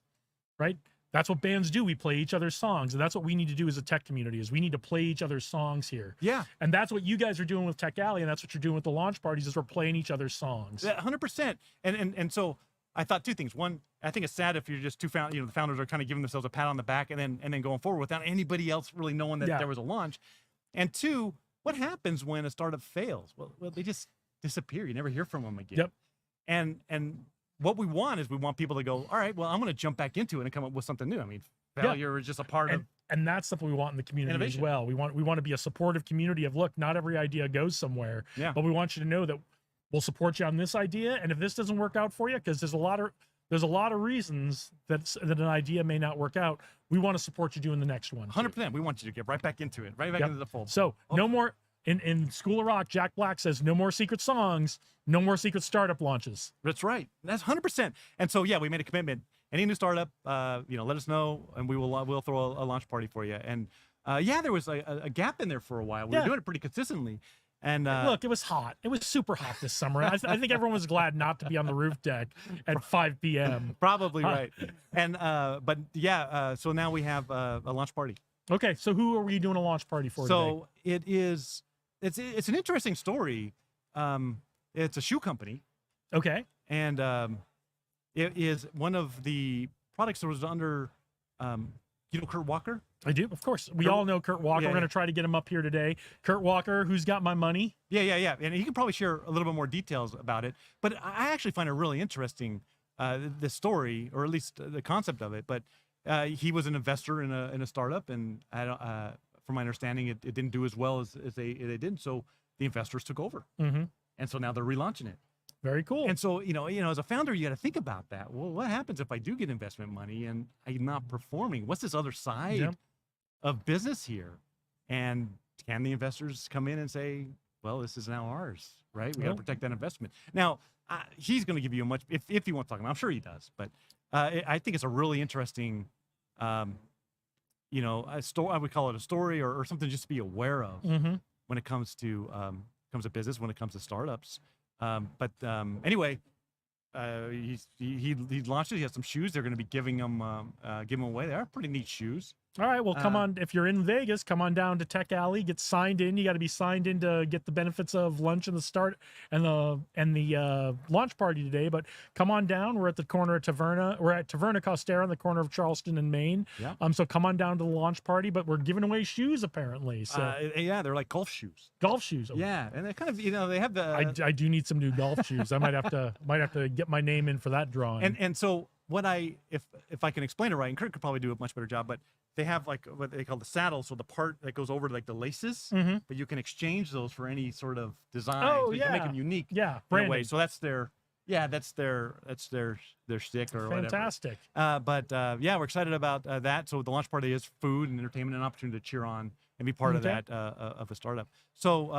right? That's what bands do. We play each other's songs, and that's what we need to do as a tech community. Is we need to play each other's songs here. Yeah. And that's what you guys are doing with Tech Alley, and that's what you're doing with the launch parties. Is we're playing each other's songs. Yeah, 100%. And so I thought two things. One, I think it's sad if you're just the founders are kind of giving themselves a pat on the back and then going forward without anybody else really knowing that Yeah. there was a launch. And two, what happens when a startup fails? Well, they just disappear. You never hear from them again. Yep. And what we want is we want people to go, all right, well, I'm going to jump back into it and come up with something new. I mean, Yeah. failure is just a part of. And that's something we want in the community Innovation. as well. We want to be a supportive community of, look, not every idea goes somewhere, Yeah. but we want you to know that we'll support you on this idea. And if this doesn't work out for you, because there's a lot of reasons that an idea may not work out, we want to support you doing the next one. too. 100%. We want you to get right back into it, right back Yep. into the fold. So no more in School of Rock. Jack Black says no more secret songs, no more secret startup launches. That's right. That's 100%. And so, yeah, we made a commitment. Any new startup, let us know, and we'll throw a launch party for you. And yeah, there was a gap in there for a while. We Yeah. were doing it pretty consistently. And Look, it was hot. It was super hot this summer. I think everyone was glad not to be on the roof deck at 5 p.m. probably right. And but yeah, so now we have a launch party. Okay, so who are we doing a launch party for today? So it's an interesting story. It's a shoe company. Okay. And it is one of the products that was under, Kurt Walker. I do, of course. We Kurt- all know Kurt Walker. Yeah, We're going yeah. to try to get him up here today. Kurt Walker, who's got my money. Yeah. And he can probably share a little bit more details about it. But I actually find it really interesting, the story, or at least the concept of it. But he was an investor in a startup, and from my understanding, it didn't do as well as they did. So the investors took over, Mm-hmm. and so now they're relaunching it. Very cool. And so, as a founder, you got to think about that. Well, what happens if I do get investment money and I'm not performing? What's this other side Yeah. of business here? And can the investors come in and say, well, this is now ours, right? We got Well- to protect that investment. Now, he's going to give you a much, if he wants to talk about it, I'm sure he does, but I think it's a really interesting, a story. I would call it a story or something just to be aware of Mm-hmm. when it comes to business, when it comes to startups. Anyway, he launched it. He has some shoes. They're going to be giving them away. They are pretty neat shoes. All right. Well, come Uh, on. If you're in Vegas, come on down to Tech Alley. Get signed in. You got to be signed in to get the benefits of lunch and the start and the launch party today. But come on down. We're at the corner of Taverna. We're at Taverna Costera on the corner of Charleston and Maine. Yeah. So come on down to the launch party. But we're giving away shoes apparently. So Yeah, they're like golf shoes. golf shoes. Yeah, and they kind of they have the I do need some new golf shoes. I might have to get my name in for that drawing. and so what if I can explain it right, and Kurt could probably do a much better job, but they have like what they call the saddle, so the part that goes over like the laces, Mhm. but you can exchange those for any sort of design. Oh, so you can make yeah. them unique. yeah, In a branding. way. So that's their stick or whatever. Fantastic. But we're excited about that. So the launch party is food and entertainment, and an opportunity to cheer on and be part of Okay. that of a startup. So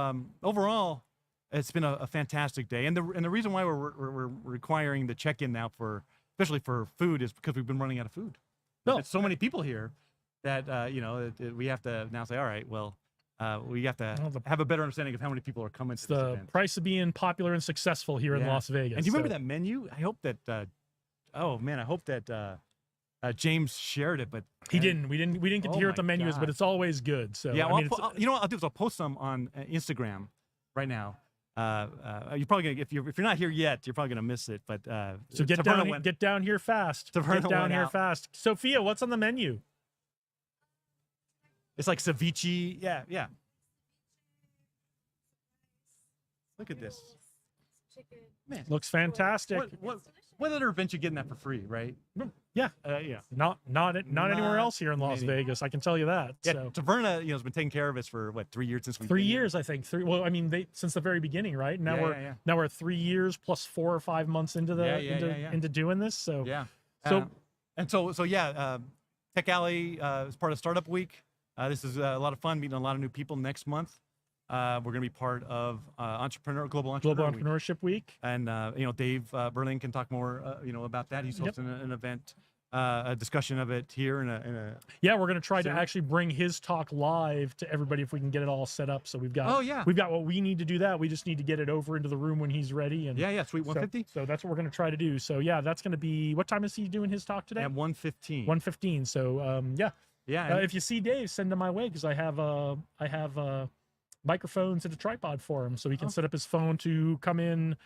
overall, it's been a fantastic day. And the reason why we're requiring the check-in now especially for food is because we've been running out of food. No. There's so many people here that we have to now say, all right, well. We have to Well, the- have a better understanding of how many people are coming It's to this the event. price of being popular and successful here in Yeah. Las Vegas. And do you remember So- that menu? I hope that. I hope that James shared it, but He didn't. We didn't get to Oh hear my what the menu is, but God. it's always good. So yeah. I Well, mean, it's- you know what I'll do is I'll post some on Instagram right now. You're probably gonna if you're not here yet, you're probably gonna miss it. But so get Taverna down, went- get down here fast. Taverna Get down went here out. fast. Sophia, what's on the menu? It's like ceviche. Yeah. Look at this, man. Looks fantastic. What other event you getting that for free, right? Yeah. Yeah. Not anywhere Not else here in Las many. Vegas. I can tell you that. Yeah, So Taverna, has been taking care of us for what 3 years since we 3 years, I think. Well, I mean, they since the very beginning, right? Now Yeah, we're yeah. 3 years plus 4 or 5 months into the Yeah. into doing this. So Yeah. So- Tech Alley is part of Startup Week. This is a lot of fun, meeting a lot of new people next month. We're going to be part of Global Entrepreneur Global Week. Entrepreneurship Week. And Dave Berlin can talk more, about that. He's Yep. hosting an event a discussion of it here in a Yeah, we're gonna try to Soon. actually bring his talk live to everybody if we can get it all set up. So we've got Oh, yeah. we've got what we need to do that. We just need to get it over into the room when he's ready. And yeah, sweet so, 150 so that's what we're gonna try to do. So yeah, that's gonna be what time is he doing his talk today? at 115. 1:15. So yeah, Yeah, if you see Dave, send him my way because I have microphones and a tripod for him, so he can set up his phone to come in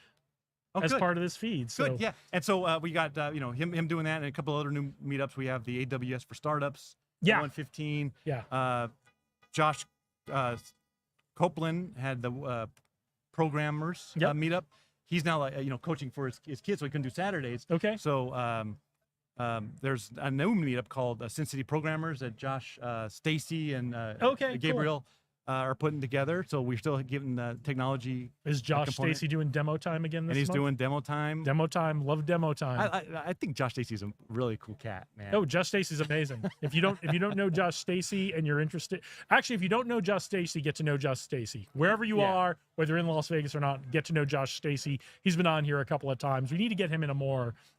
as good. part of this feed. So Good, yeah. And so we got him doing that, and a couple other new meetups. We have the AWS for startups. at Yeah. 115. Yeah. Josh Copeland had the programmers Yep. meetup. He's now coaching for his kids, so he couldn't do Saturdays. Okay. So there's a new meetup called Sin City Programmers that Josh, Stacy, and Okay, cool. Gabriel are putting together. So we're still giving the technology, Is Josh component. Stacy doing demo time again this and he's month? doing demo time. Demo time. Love demo time. I think Josh Stacy's a really cool cat, man. Oh, Josh Stacy's amazing. if you don't know Josh Stacy and you're interested, actually, if you don't know Josh Stacy, get to know Josh Stacy. Wherever you Yeah. are, whether you're in Las Vegas or not, get to know Josh Stacy. He's been on here a couple of times. We need to get him in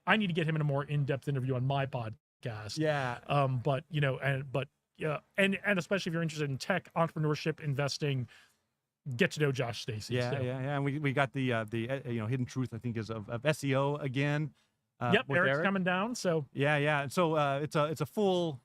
I need to get him in a more in-depth interview on my podcast. Yeah. But and especially if you're interested in tech, entrepreneurship, investing, get to know Josh Stacy. Yeah, So, yeah. And we got the hidden truth, I think, is of SEO again. Yep, with Eric's Eric. coming down. So Yeah, yeah. And so it's a full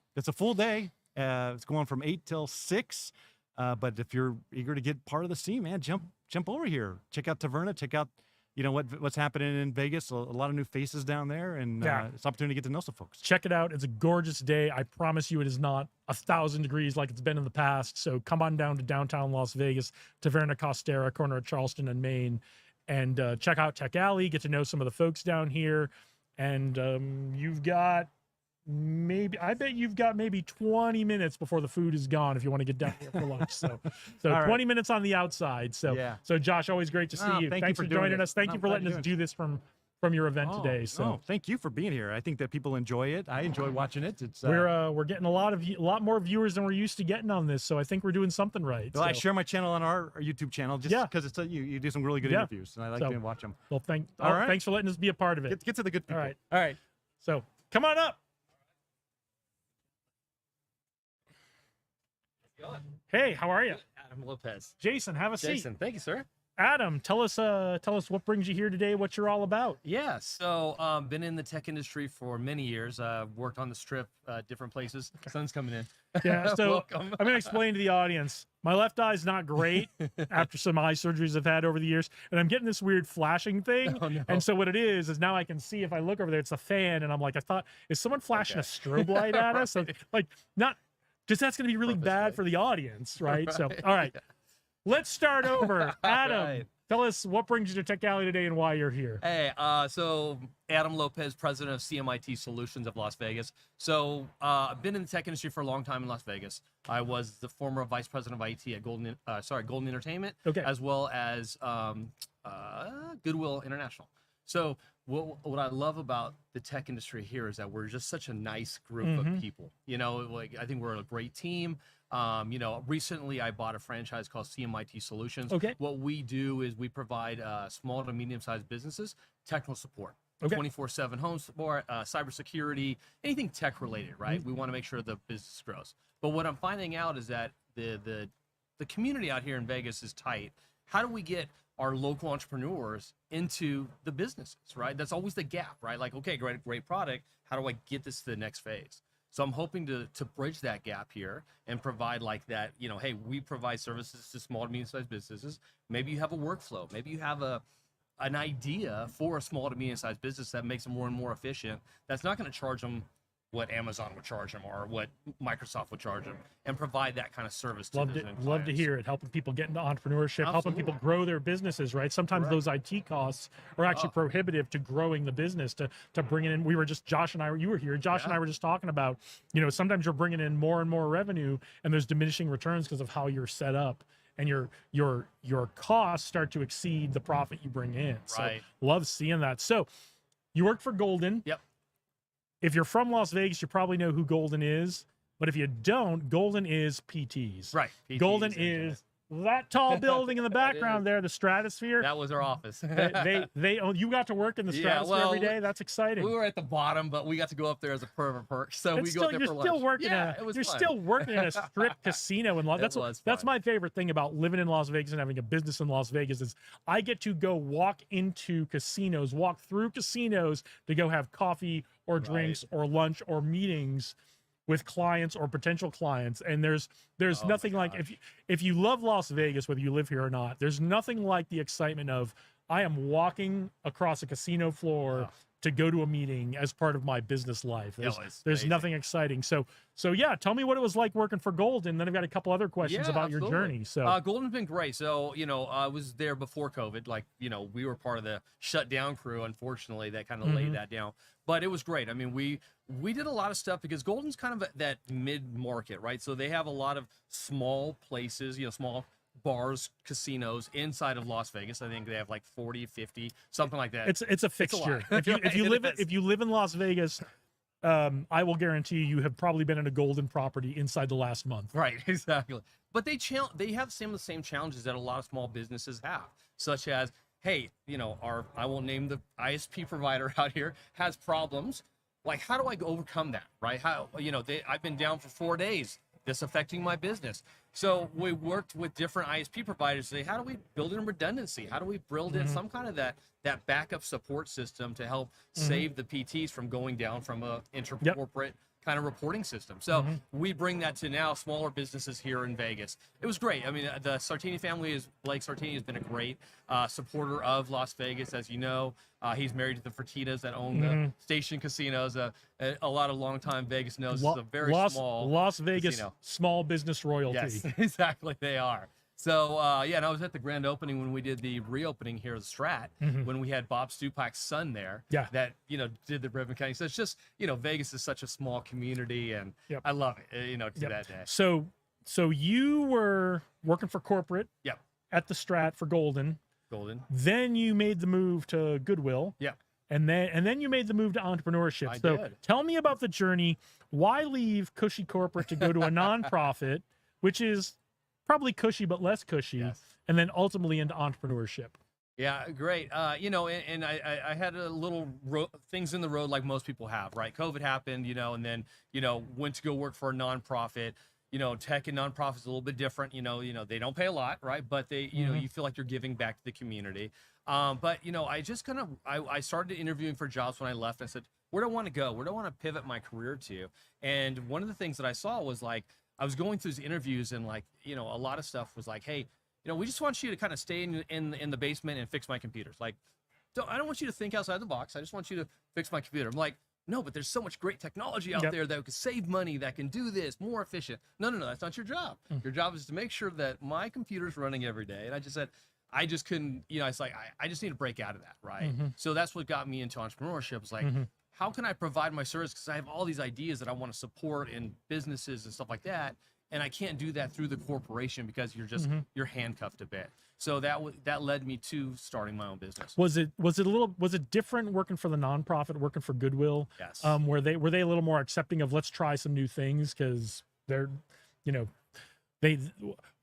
day. It's going from 8 till 6. But if you're eager to get part of the scene, man, jump over here. Check out Taverna. Check out what's happening in Vegas. A lot of new faces down there, and Yeah. it's an opportunity to get to know some folks. check it out. It's a gorgeous day. I promise you, it is not 1,000 degrees like it's been in the past. So come on down to downtown Las Vegas, Taverna Costera, corner of Charleston and Main, and check out Tech Alley. Get to know some of the folks down here. And I bet you've got maybe 20 minutes before the food is gone if you want to get down here for lunch. So All right. 20 minutes on the outside. So Yeah. so Josh, always great to see Oh, you. thank you Thanks for for doing joining it. us. Thank I'm you for glad letting you're us doing do this from your event today. So thank you for being here. I think that people enjoy it. I enjoy watching it. It's we're getting a lot more viewers than we're used to getting on this. So I think we're doing something right. well, I So- share my channel on our YouTube channel just Yeah. because it's you do some really good Yeah. interviews, and I like So- to watch them. Well, All right. thanks for letting us be a part of it. Get to the good people. right. All right. So come on up. Hey, how are you? Adam Lopez. Jason, have a Jason, seat. thank you, sir. Adam, tell us what brings you here today, what you're all about. Yeah, so been in the tech industry for many years. Worked on the strip, different places. Sun's coming in. Yeah, so Welcome. I'm gonna explain to the audience. My left eye's not great after some eye surgeries I've had over the years, and I'm getting this weird flashing thing. Oh, no. And so what it is now I can see if I look over there, it's a fan, and I'm like, I thought, is someone flashing a strobe light at us? So, like, not just that's gonna be really bad Purposely. for the audience, right? So, Right. all right, let's start over. Adam, right. tell us what brings you to Tech Alley today and why you're here. Hey, so Adam Lopez, president of CMIT Solutions of Las Vegas. So I've been in the tech industry for a long time in Las Vegas. I was the former vice president of IT at Golden Entertainment, Okay. as well as Goodwill International. So what I love about the tech industry here is that we're just such a nice group Mhm. of people. Like I think we're a great team. Recently I bought a franchise called CMIT Solutions. Okay. What we do is we provide small to medium-sized businesses technical support. Okay. 24/7 home support, cybersecurity, anything tech related, right? We want to make sure the business grows. But what I'm finding out is that the community out here in Vegas is tight. How do we get our local entrepreneurs into the businesses, right? That's always the gap, right? Like, okay, great product. How do I get this to the next phase? So I'm hoping to bridge that gap here and provide like that, hey, we provide services to small to medium-sized businesses. Maybe you have a workflow. Maybe you have an idea for a small to medium-sized business that makes them more and more efficient. That's not going to charge them what Amazon would charge them or what Microsoft would charge them, and provide that kind of service to Love those to end love to clients. hear it. Helping people get into entrepreneurship, helping people Absolutely. grow their businesses. Right. Sometimes Correct. those IT costs are actually Oh. prohibitive to growing the business. To bringing in. We were just Josh and I. You were here. Josh and I Yeah. were just talking about. Sometimes you're bringing in more and more revenue, and there's diminishing returns because of how you're set up, and your costs start to exceed the profit you bring in. So Right. love seeing that. So you work for Golden. Yep. If you're from Las Vegas, you probably know who Golden is. But if you don't, Golden is PTs. Right. PTs Golden and is that tall building in the background there, the Stratosphere. That was our office. They oh, you got to work in the Yeah, Stratosphere well, every day. That's exciting. We were at the bottom, but we got to go up there as a perk. So It's we still, go up there you're for still lunch. working. Yeah, at, it was you're fun. still working in a strip casino in Las. That's fun. my favorite thing about living in Las Vegas and having a business in Las Vegas is I get to go walk into casinos, walk through casinos to go have coffee or drinks or lunch or meetings with clients or potential clients. And there's Oh my nothing like gosh. if you love Las Vegas, whether you live here or not, there's nothing like the excitement of I am walking across a casino floor to go to a meeting as part of my business life. it's There's amazing. nothing exciting. So yeah, tell me what it was like working for Golden. Then I've got a couple other questions Yeah, about your absolutely. journey. So Golden's been great. So, I was there before COVID. Like, we were part of the shutdown crew, unfortunately, that kind of Mm-hmm. laid that down. But it was great. I mean, we did a lot of stuff because Golden's kind of that mid-market, right? So they have a lot of small places, small bars, casinos inside of Las Vegas. I think they have like 40, 50, something like that. it's a It's a fixture. lot. If you live in Las Vegas, I will guarantee you have probably been in a Golden property inside the last month. Right, exactly. But they have some of the same challenges that a lot of small businesses have, such as, hey, I won't name the ISP provider out here has problems. Like, how do I overcome that? Right? How I've been down for 4 days. This affecting my business. So we worked with different ISP providers to say, how do we build in redundancy? How do we build in some kind of that backup support system to help save the PTs from going down from a intercorporate kind of reporting system? So we bring that to now smaller businesses here in Vegas. It was great. I mean, the Sartini family Blake Sartini has been a great supporter of Las Vegas, as you know. He's married to the Fertitas that own the Station casinos. A lot of longtime Vegas knows it's a very small Las Vegas casino. small business royalty. Yes, exactly. They are. So, and I was at the grand opening when we did the reopening here at the Strat, when we had Bob Stupak's son there Yeah. that, did the ribbon cutting. So it's just, Vegas is such a small community, and Yep. I love it, to Yep. that day. So you were working for corporate Yep. at the Strat for Golden. Golden. Then you made the move to Goodwill. Yep. And then you made the move to entrepreneurship. I So did. tell me about the journey. Why leave cushy corporate to go to a nonprofit, which is probably cushy but less cushy, Yes. and then ultimately into entrepreneurship? Yeah, great. And I had a little things in the road like most people have, right? COVID happened, and then, went to go work for a nonprofit. Tech and nonprofits is a little bit different. They don't pay a lot, right? But they, you feel like you're giving back to the community. But I just I started interviewing for jobs when I left. I said, where do I want to go? Where do I want to pivot my career to? And one of the things that I saw was like, I was going through these interviews and like, a lot of stuff was like, hey, we just want you to kind of stay in the basement and fix my computers. Like, I don't want you to think outside the box. I just want you to fix my computer. I'm like, no, but there's so much great technology out Yep. there that could save money, that can do this more efficient. No, that's not your job. Your job is to make sure that my computer's running every day. And I just said, I just couldn't, it's like, I just need to break out of that, right? So that's what got me into entrepreneurship. It's like, how can I provide my service? Because I have all these ideas that I want to support in businesses and stuff like that. And I can't do that through the corporation because you're handcuffed a bit. So that led me to starting my own business. Was it different working for the nonprofit, working for Goodwill? Yes. Were they a little more accepting of let's try some new things because they're,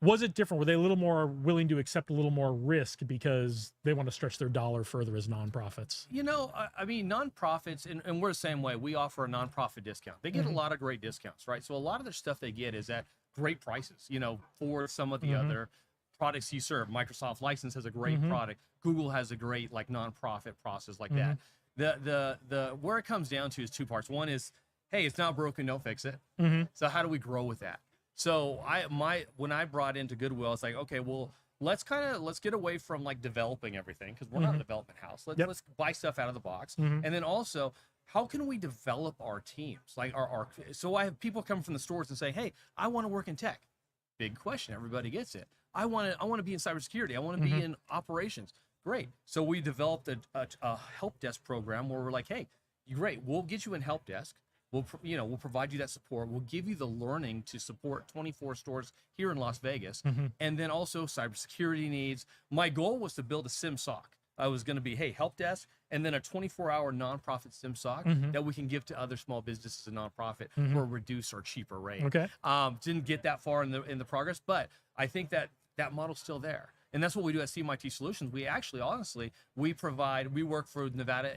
was it different? Were they a little more willing to accept a little more risk because they want to stretch their dollar further as nonprofits? I mean, nonprofits, and we're the same way. We offer a nonprofit discount. They get a lot of great discounts, right? So a lot of their stuff they get is at great prices, for some of the other products you serve. Microsoft License has a great product. Google has a great like nonprofit process like that. The where it comes down to is two parts. One is, hey, it's not broken, don't fix it. So how do we grow with that? So when I brought into Goodwill, it's like, okay, well, let's get away from like developing everything because we're not a development house. Let's buy stuff out of the box. And then also, how can we develop our teams? Like so I have people come from the stores and say, hey, I want to work in tech. Big question. Everybody gets it. I want to be in cybersecurity. I want to be in operations. Great. So we developed a help desk program where we're like, hey, great. We'll get you in help desk. We'll provide you that support. We'll give you the learning to support 24 stores here in Las Vegas, and then also cybersecurity needs. My goal was to build a SIMSOC. I was going to be, hey, help desk, and then a 24-hour nonprofit SIMSOC that we can give to other small businesses and nonprofit for a reduced or cheaper rate. Okay. Didn't get that far in the progress, but I think that that model's still there. And that's what we do at CMIT Solutions. We actually, honestly, we work for Nevada,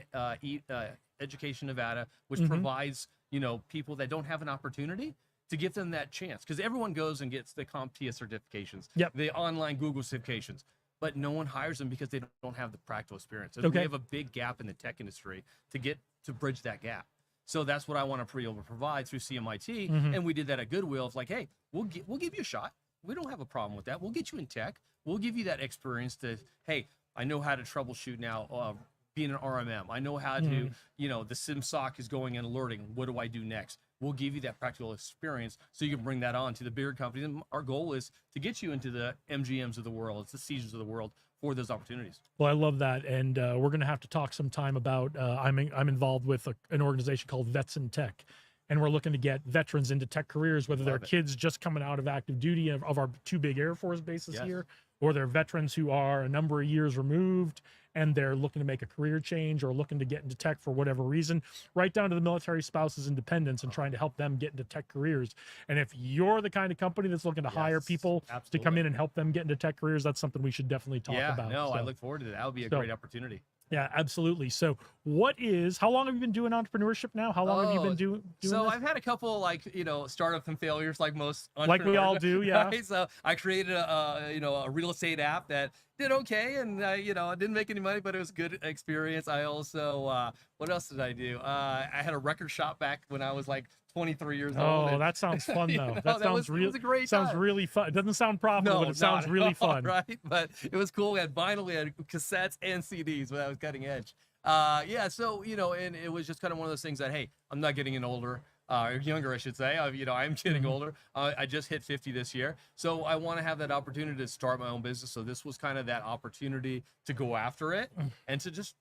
Education Nevada, which provides, you know, people that don't have an opportunity to give them that chance. Because everyone goes and gets the CompTIA certifications, the online Google certifications, but no one hires them because they don't have the practical experience. And we have a big gap in the tech industry to bridge that gap. So that's what I want to be able to provide through CMIT. And we did that at Goodwill. It's like, hey, we'll give you a shot. We don't have a problem with that. We'll get you in tech. We'll give you that experience to, hey, I know how to troubleshoot now, being an RMM. I know how to, you know, the SimSock is going and alerting. What do I do next? We'll give you that practical experience so you can bring that on to the bigger companies. And our goal is to get you into the MGMs of the world, it's the Caesars of the world for those opportunities. Well, I love that, and we're going to have to talk sometime about. I'm involved with an organization called Vets in Tech, and we're looking to get veterans into tech careers, whether they're kids just coming out of active duty of our 2 big Air Force bases here, or they're veterans who are a number of years removed and they're looking to make a career change or looking to get into tech for whatever reason, right down to the military spouses and dependents, and trying to help them get into tech careers. And if you're the kind of company that's looking to hire people to come in and help them get into tech careers, that's something we should definitely talk about. No, I look forward to that. That would be a great opportunity. Yeah, absolutely. So how long have you been doing entrepreneurship now? How long have you been doing So this? I've had a couple, like, you know, startups and failures like most Like we all do, yeah. Right? So I created a real estate app that did okay, and you know, I didn't make any money, but it was a good experience. I also what else did I do? I had a record shop back when I was like 23 years old. Oh, that sounds fun though. That sounds it was a great sounds time. really fun. It doesn't sound profitable, but it sounds really fun. Right? But it was cool. We had vinyl, we had cassettes and CDs, but that was cutting edge. Yeah, so, you know, and it was just kind of one of those things that, hey, I'm not getting any older, or younger, I should say. You know, I'm getting older. I just hit 50 this year. So I want to have that opportunity to start my own business. So this was kind of that opportunity to go after it and to just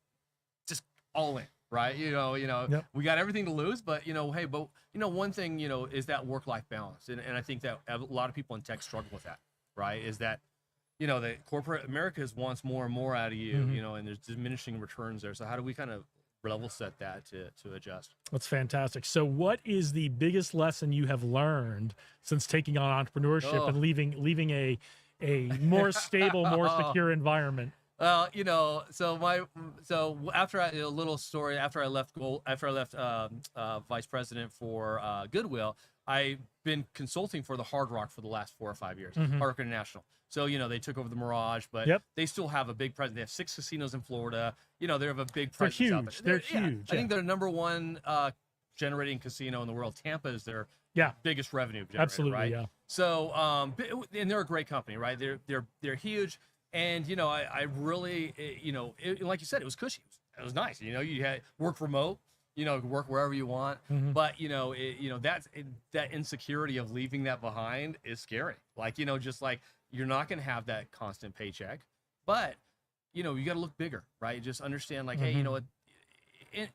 all in. Right. You know, we got everything to lose, but, you know, hey, but, you know, one thing, you know, is that work-life balance. And I think that a lot of people in tech struggle with that, right? Is that, you know, the corporate America wants more and more out of you, you know, and there's diminishing returns there. So how do we kind of level set that to adjust? That's fantastic. So what is the biggest lesson you have learned since taking on entrepreneurship and leaving a more stable, more secure environment? Well, you know, so after a little story, after I left vice president for Goodwill, I've been consulting for the Hard Rock for the last 4 or 5 years, Hard Rock International. So, you know, they took over the Mirage, but they still have a big presence. They have 6 casinos in Florida. You know, they have a big presence out there. They're huge. I think they're number 1 generating casino in the world. Tampa is their biggest revenue generator, absolutely, right? yeah. So, and they're a great company, right? They're huge. And, you know, I really, you know, like you said, it was cushy. It was nice. You know, you had work remote, you know, work wherever you want. But, you know, that insecurity of leaving that behind is scary. Like, you know, just like you're not going to have that constant paycheck. But, you know, you got to look bigger, right? Just understand, like, hey, you know what?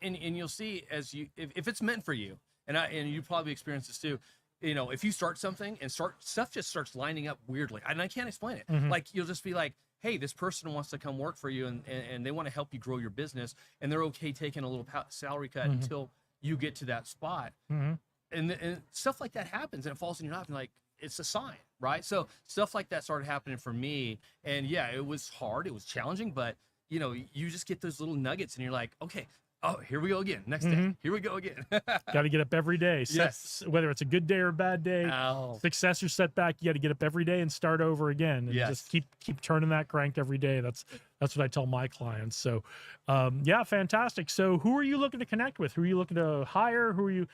And you'll see if it's meant for you, and you probably experienced this too. You know, if you start something and stuff just starts lining up weirdly, and I can't explain it. Like, you'll just be like, hey, this person wants to come work for you, and they want to help you grow your business, and they're okay taking a little salary cut until you get to that spot. And stuff like that happens, and it falls in your lap, and like, it's a sign, right? So stuff like that started happening for me, and yeah, it was hard, it was challenging, but, you know, you just get those little nuggets, and you're like, okay, oh, here we go again. Next day, here we go again. Got to get up every day. Whether it's a good day or a bad day, success or setback, you got to get up every day and start over again, and just keep turning that crank every day. That's what I tell my clients. So, yeah, fantastic. So, who are you looking to connect with? Who are you looking to hire? Who are you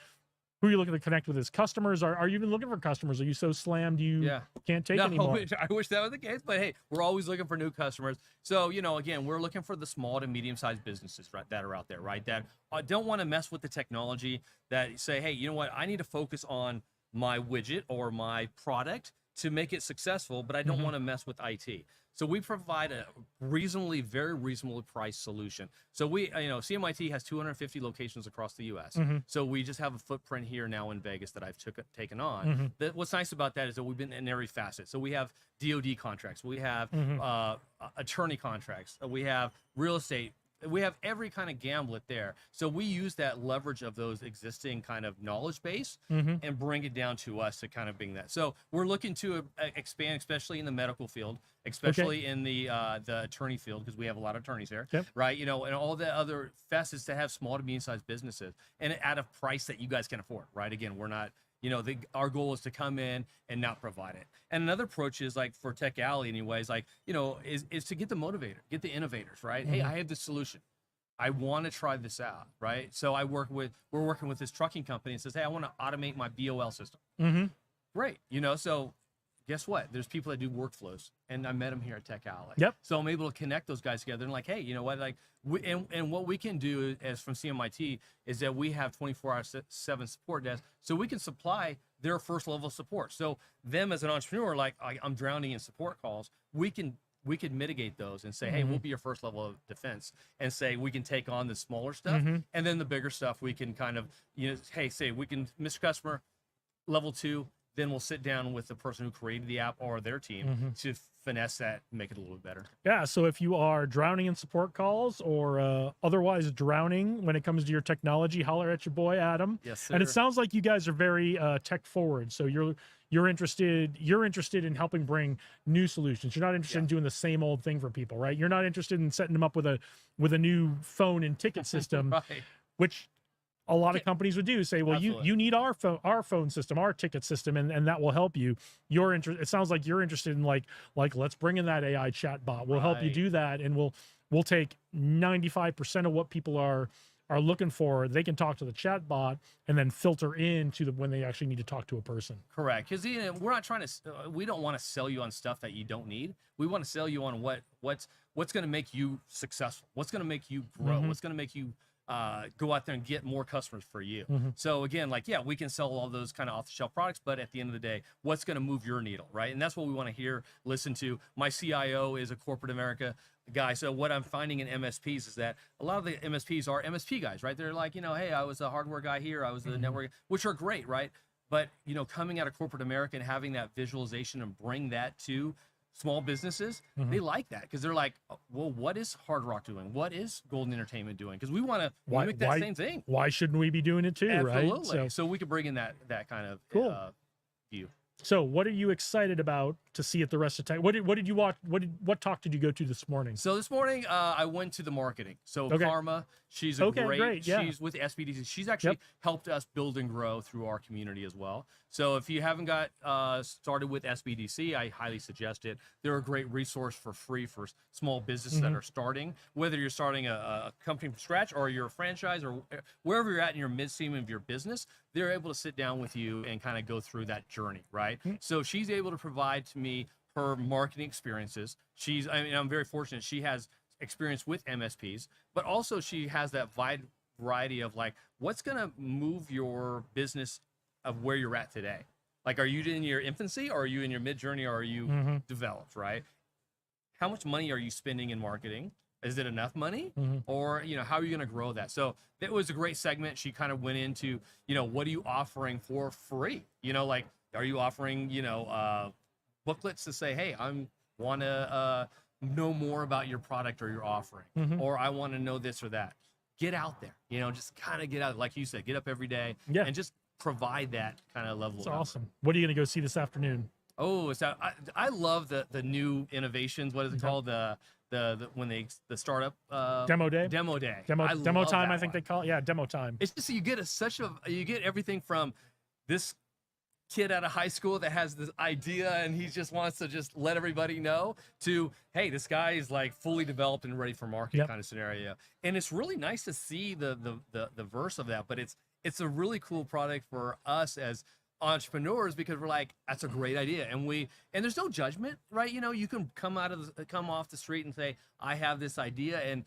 looking to connect with as customers? Are you even looking for customers? Are you so slammed you can't take anymore? I wish that was the case, but hey, we're always looking for new customers. So, you know, again, we're looking for the small to medium-sized businesses, right, that are out there, right, that don't want to mess with the technology, that say, hey, you know what, I need to focus on my widget or my product to make it successful, but I don't want to mess with IT. So we provide a very reasonably priced solution. So we, you know, CMIT has 250 locations across the U.S. So we just have a footprint here now in Vegas that I've taken on. What's nice about that is that we've been in every facet. So we have DoD contracts, we have attorney contracts, we have real estate we have every kind of gamblet there. So we use that leverage of those existing kind of knowledge base Mhm. and bring it down to us to kind of bring that. So we're looking to expand, especially in the medical field, especially in the attorney field, because we have a lot of attorneys here, Yep. right? You know, and all the other facets to have small to medium-sized businesses and at a price that you guys can afford, right? Again, we're not, you know, our goal is to come in and not provide it. And another approach is like for Tech Alley anyways, like, you know, is to get the motivator, get the innovators, right? Hey, I have this solution. I want to try this out, right? So we're working with this trucking company and says, hey, I want to automate my BOL system. Mhm. Great. You know, so guess what? There's people that do workflows, and I met them here at Tech Alley. Yep. So I'm able to connect those guys together and like, hey, you know what? Like, and what we can do as from CMIT is that we have 24/7 support desk, so we can supply their first level support. So them as an entrepreneur, like I'm drowning in support calls, we can mitigate those and say, hey, we'll be your first level of defense, and say we can take on the smaller stuff, and then the bigger stuff we can kind of, you know, hey, say we can, Mr. Customer, level 2. Then we'll sit down with the person who created the app or their team to finesse that, make it a little bit better. Yeah, so if you are drowning in support calls or otherwise drowning when it comes to your technology, holler at your boy Adam. Yes, sir. And it sounds like you guys are very tech forward. So you're interested in helping bring new solutions. You're not interested in doing the same old thing for people, right? You're not interested in setting them up with a new phone and ticket system, Right. which a lot of companies would do. Say, well, Absolutely. you need our phone system, our ticket system, and that will help you. It sounds like you're interested in like let's bring in that AI chat bot. We'll help you Right. do that, and we'll take 95% of what people are looking for. They can talk to the chat bot and then filter into when they actually need to talk to a person. Correct, because you know, we're not trying to. We don't want to sell you on stuff that you don't need. We want to sell you on what's going to make you successful. What's going to make you grow. What's going to make you go out there and get more customers for you. So again, like, yeah, we can sell all those kind of off-the-shelf products, but at the end of the day, what's going to move your needle, right? And that's what we want to hear, listen to. My CIO is a corporate America guy. So what I'm finding in MSPs is that a lot of the MSPs are MSP guys, right? They're like, you know, hey, I was a hardware guy here, I was the network, which are great, right? But, you know, coming out of corporate America and having that visualization and bring that to small businesses, they like that because they're like, well, what is Hard Rock doing? What is Golden Entertainment doing? Because we want to mimic that same thing. Why shouldn't we be doing it too, Absolutely. right? So we could bring in that kind of Cool. view. So what are you excited about to see at the rest of tech? What did you watch? What talk did you go to this morning? So this morning, I went to the marketing. So Okay. Karma, she's a Okay, great, yeah. she's with SBDC. She's actually helped us build and grow through our community as well. So if you haven't got started with SBDC, I highly suggest it. They're a great resource for free for small businesses that are starting, whether you're starting a company from scratch or you're a franchise or wherever you're at in your midstream of your business, they're able to sit down with you and kind of go through that journey, right? So she's able to provide to me her marketing experiences. I'm very fortunate. She has experience with MSPs, but also she has that wide variety of like, what's going to move your business of where you're at today? Like, are you in your infancy or are you in your mid journey or are you developed, right? How much money are you spending in marketing? Is it enough money? Or, you know, how are you going to grow that? So it was a great segment. She kind of went into, you know, what are you offering for free? You know, like, are you offering, you know, booklets to say, hey, I want to know more about your product or your offering, or I want to know this or that. Get out there, you know, just kind of get out. Like you said, get up every day and just provide that kind of level. That's of number. awesome. What are you going to go see this afternoon? Oh, so I love the new innovations. What is it called? The startup Demo day? Demo day. Demo love time, that I think one. they call it. Yeah, demo time. It's just you get you get everything from this kid out of high school that has this idea and he just wants to just let everybody know to, hey, this guy is like fully developed and ready for market kind of scenario. And it's really nice to see the verse of that, but it's a really cool product for us as entrepreneurs because we're like, that's a great idea. And there's no judgment, right? You know, you can come off the street and say, I have this idea, and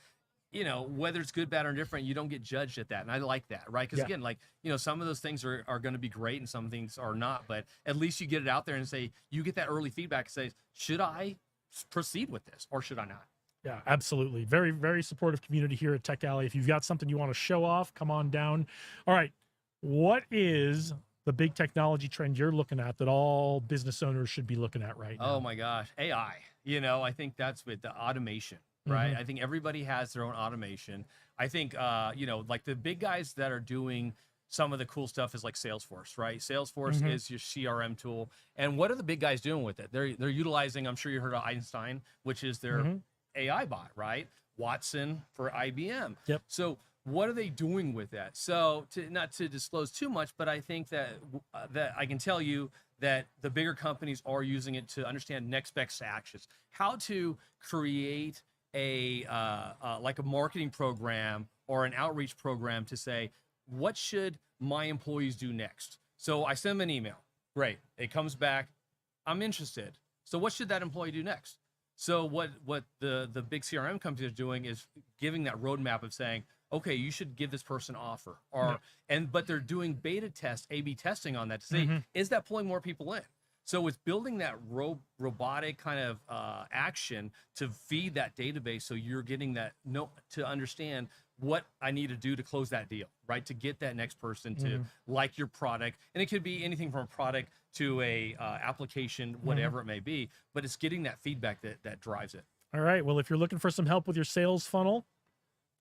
you know, whether it's good, bad, or different, you don't get judged at that. And I like that, right? Because again, like, you know, some of those things are going to be great and some things are not, but at least you get it out there and say, you get that early feedback and say, should I proceed with this or should I not? Yeah, absolutely. Very, very supportive community here at Tech Alley. If you've got something you want to show off, come on down. All right. What is the big technology trend you're looking at that all business owners should be looking at right now? Oh my gosh, AI. You know, I think that's with the automation. right? I think everybody has their own automation. I think, like the big guys that are doing some of the cool stuff is like Salesforce, right? Salesforce is your CRM tool. And what are the big guys doing with it? They're utilizing, I'm sure you heard of Einstein, which is their AI bot, right? Watson for IBM. Yep. So what are they doing with that? So not to disclose too much, but I think that that I can tell you that the bigger companies are using it to understand next best actions, how to create a like a marketing program or an outreach program to say, what should my employees do next? So I send them an email. Great. It comes back. I'm interested. So what should that employee do next? So what the big CRM companies are doing is giving that roadmap of saying, okay, you should give this person an offer, but they're doing beta test, A/B testing on that to see is that pulling more people in. So it's building that robotic kind of action to feed that database, so you're getting that to understand what I need to do to close that deal, right? To get that next person to like your product, and it could be anything from a product to a application, whatever it may be. But it's getting that feedback that drives it. All right. Well, if you're looking for some help with your sales funnel,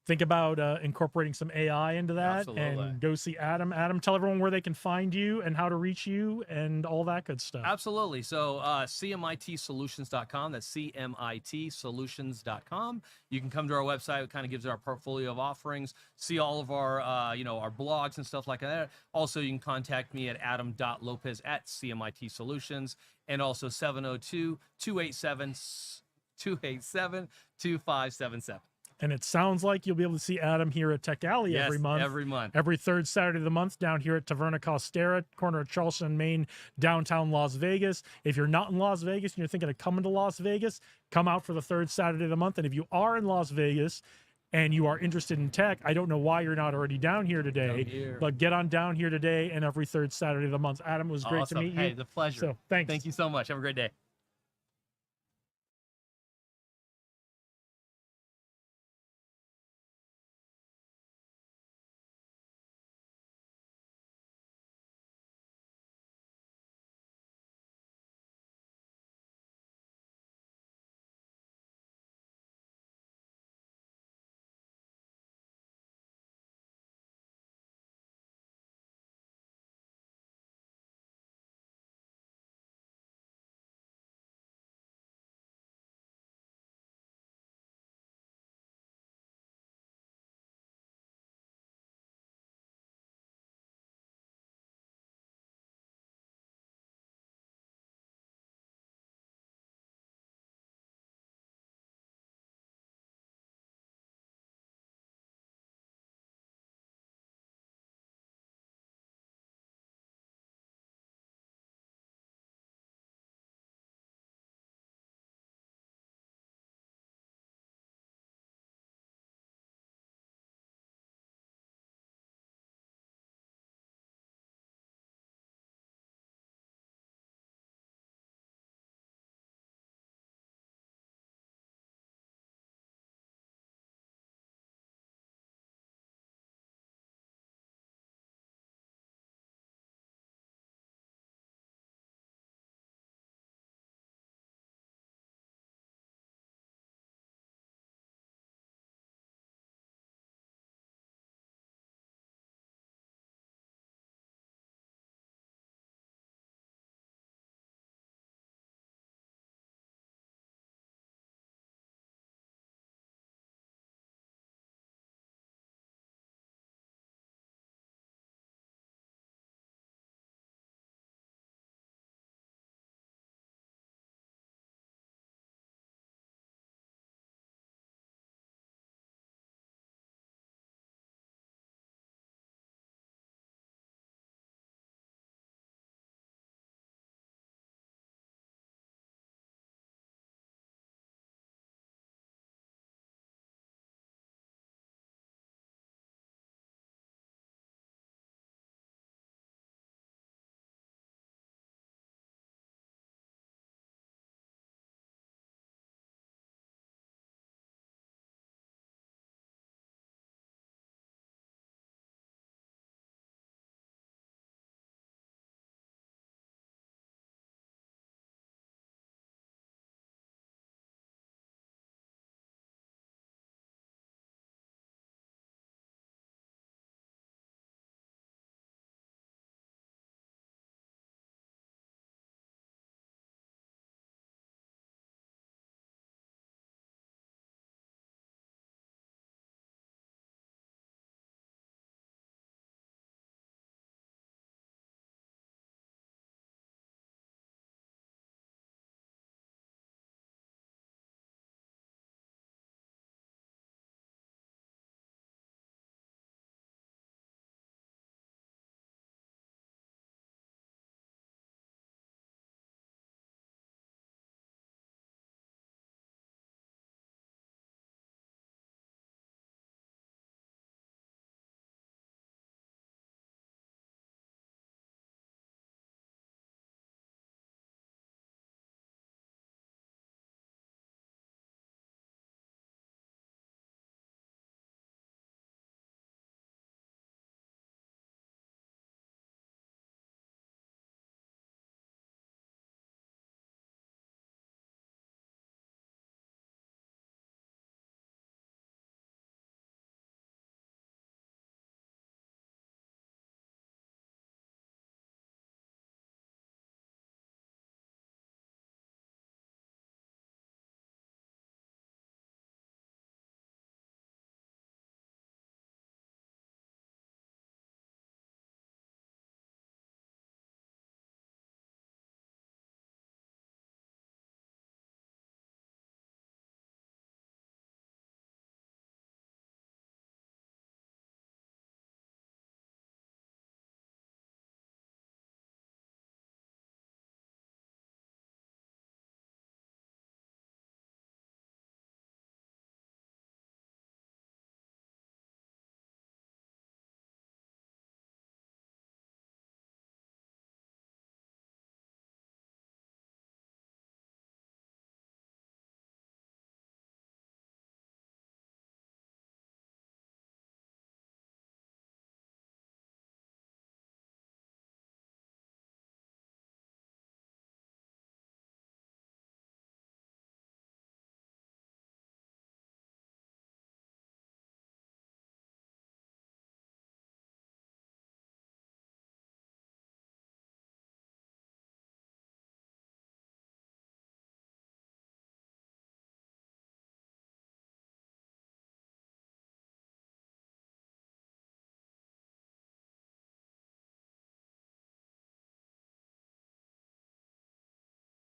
think about incorporating some AI into that. Absolutely. And go see Adam. Adam, tell everyone where they can find you and how to reach you and all that good stuff. Absolutely. So cmitsolutions.com. That's cmitsolutions.com. You can come to our website. It kind of gives our portfolio of offerings, see all of our, our blogs and stuff like that. Also, you can contact me at adam.lopez@cmitsolutions, and also 702-287-2577. And it sounds like you'll be able to see Adam here at Tech Alley every month. Every month. Every third Saturday of the month down here at Taverna Costera, corner of Charleston and Main, downtown Las Vegas. If you're not in Las Vegas and you're thinking of coming to Las Vegas, come out for the third Saturday of the month. And if you are in Las Vegas and you are interested in tech, I don't know why you're not already down here today, but get on down here today and every third Saturday of the month. Adam, it was great to meet you. Hey, the pleasure. So thanks. Thank you so much. Have a great day.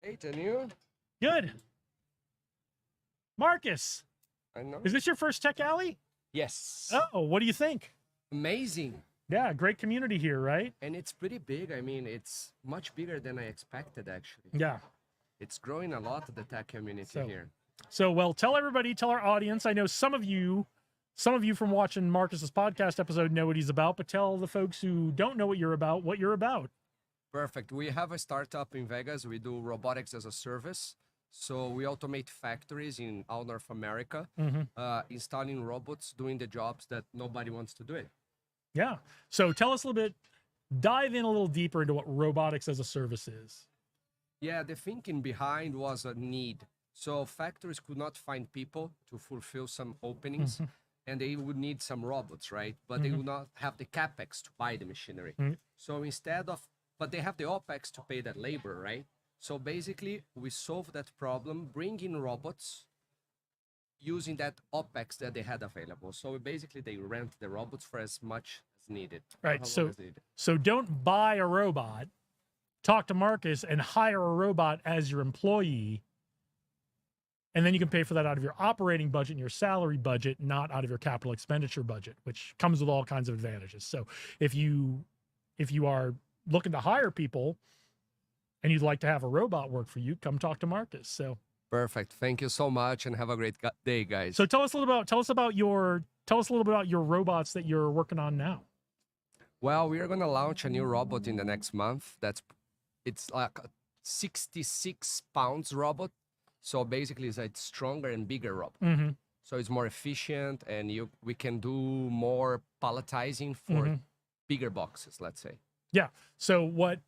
Great, and you? Good. Marcus, I know. is this your first Tech Alley? Yes. Oh, what do you think? Amazing. Yeah, great community here, right? And it's pretty big. I mean, it's much bigger than I expected, actually. Yeah. It's growing a lot, the tech community So- here. So, well, tell everybody, tell our audience. I know some of you from watching Marcus's podcast episode know what he's about, but tell the folks who don't know what you're about. Perfect. We have a startup in Vegas. We do robotics as a service. So we automate factories in all North America, installing robots, doing the jobs that nobody wants to do it. Yeah. So tell us a little bit, dive in a little deeper into what robotics as a service is. Yeah, the thinking behind was a need. So factories could not find people to fulfill some openings, and they would need some robots, right? But they would not have the capex to buy the machinery. So instead of, but they have the opex to pay that labor, right? So basically, we solve that problem, bringing robots, using that opex that they had available. So basically, they rent the robots for as much as needed. Right. How So, long as needed. so don't buy a robot, talk to Marcus and hire a robot as your employee. And then you can pay for that out of your operating budget and your salary budget, not out of your capital expenditure budget, which comes with all kinds of advantages. So if you are looking to hire people and you'd like to have a robot work for you, come talk to Marcus. So Perfect. Thank you so much, and have a great day, guys. so tell us a little about your robots that you're working on now. Well, we are gonna launch a new robot in the next month. It's like a 66 pounds robot. So basically, it's a stronger and bigger robot. Mm-hmm. So it's more efficient, and we can do more palletizing for bigger boxes, let's say. Yeah. So what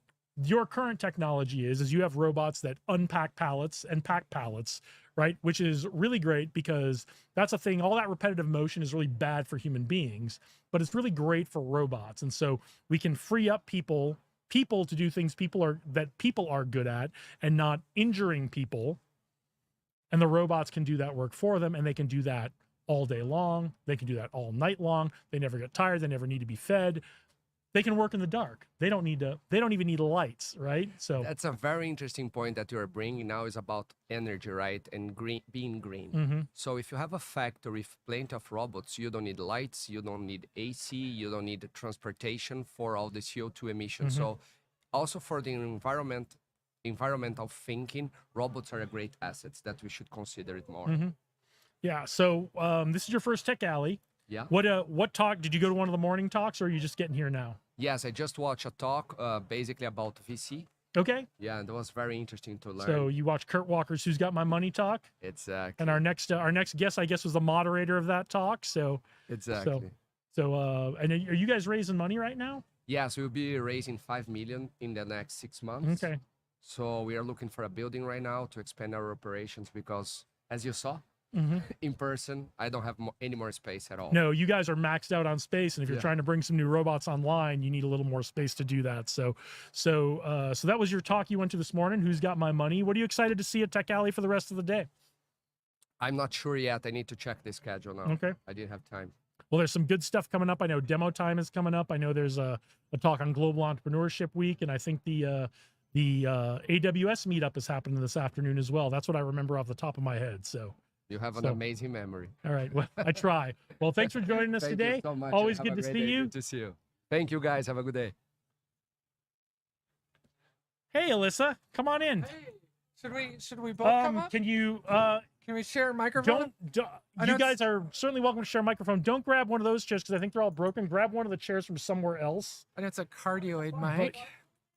your current technology is you have robots that unpack pallets and pack pallets, right? Which is really great because that's a thing. All that repetitive motion is really bad for human beings, but it's really great for robots. And so we can free up people to do things people are good at and not injuring people. And the robots can do that work for them, and they can do that all day long. They can do that all night long. They never get tired. They never need to be fed. They can work in the dark. They don't even need lights, right? So That's a very interesting point that you are bringing now is about energy, right? And being green. So if you have a factory with plenty of robots, you don't need lights, you don't need AC, you don't need transportation for all the CO2 emissions. So also for the environmental thinking, robots are a great assets that we should consider it more. yeah. So this is your first Tech Alley. Yeah. What talk did you go to one of the morning talks, or are you just getting here now? Yes, I just watched a talk basically about VC. Okay. Yeah, and it was very interesting to learn. So you watched Kurt Walker's "Who's Got My Money" talk, Exactly. and our next guest, I guess, was the moderator of that talk. So Exactly. and are you guys raising money right now? Yes, we'll be raising 5 million in the next 6 months. Okay. So we are looking for a building right now to expand our operations because, as you saw, Mm-hmm. in person, I don't have any more space at all. No, you guys are maxed out on space, and if you're Yeah. trying to bring some new robots online, you need a little more space to do that. So that was your talk you went to this morning. Who's Got My Money? What are you excited to see at Tech Alley for the rest of the day? I'm not sure yet. I need to check the schedule now. Okay. I didn't have time. Well, there's some good stuff coming up. I know Demo Time is coming up. I know there's a talk on Global Entrepreneurship Week, and I think the AWS meetup is happening this afternoon as well. That's what I remember off the top of my head. So, You have an So- amazing memory. all right. Well, I try. Well, thanks for joining us Thank today. you so much. Always Have good a to great see day. you. Good to see you. Thank you, guys. Have a good day. Hey, Alyssa, come on in. Should we both come up? Can you Can we share a microphone? I know you it's- guys are certainly welcome to share a microphone. Don't grab one of those chairs because I think they're all broken. Grab one of the chairs from somewhere else. And it's a cardioid mic.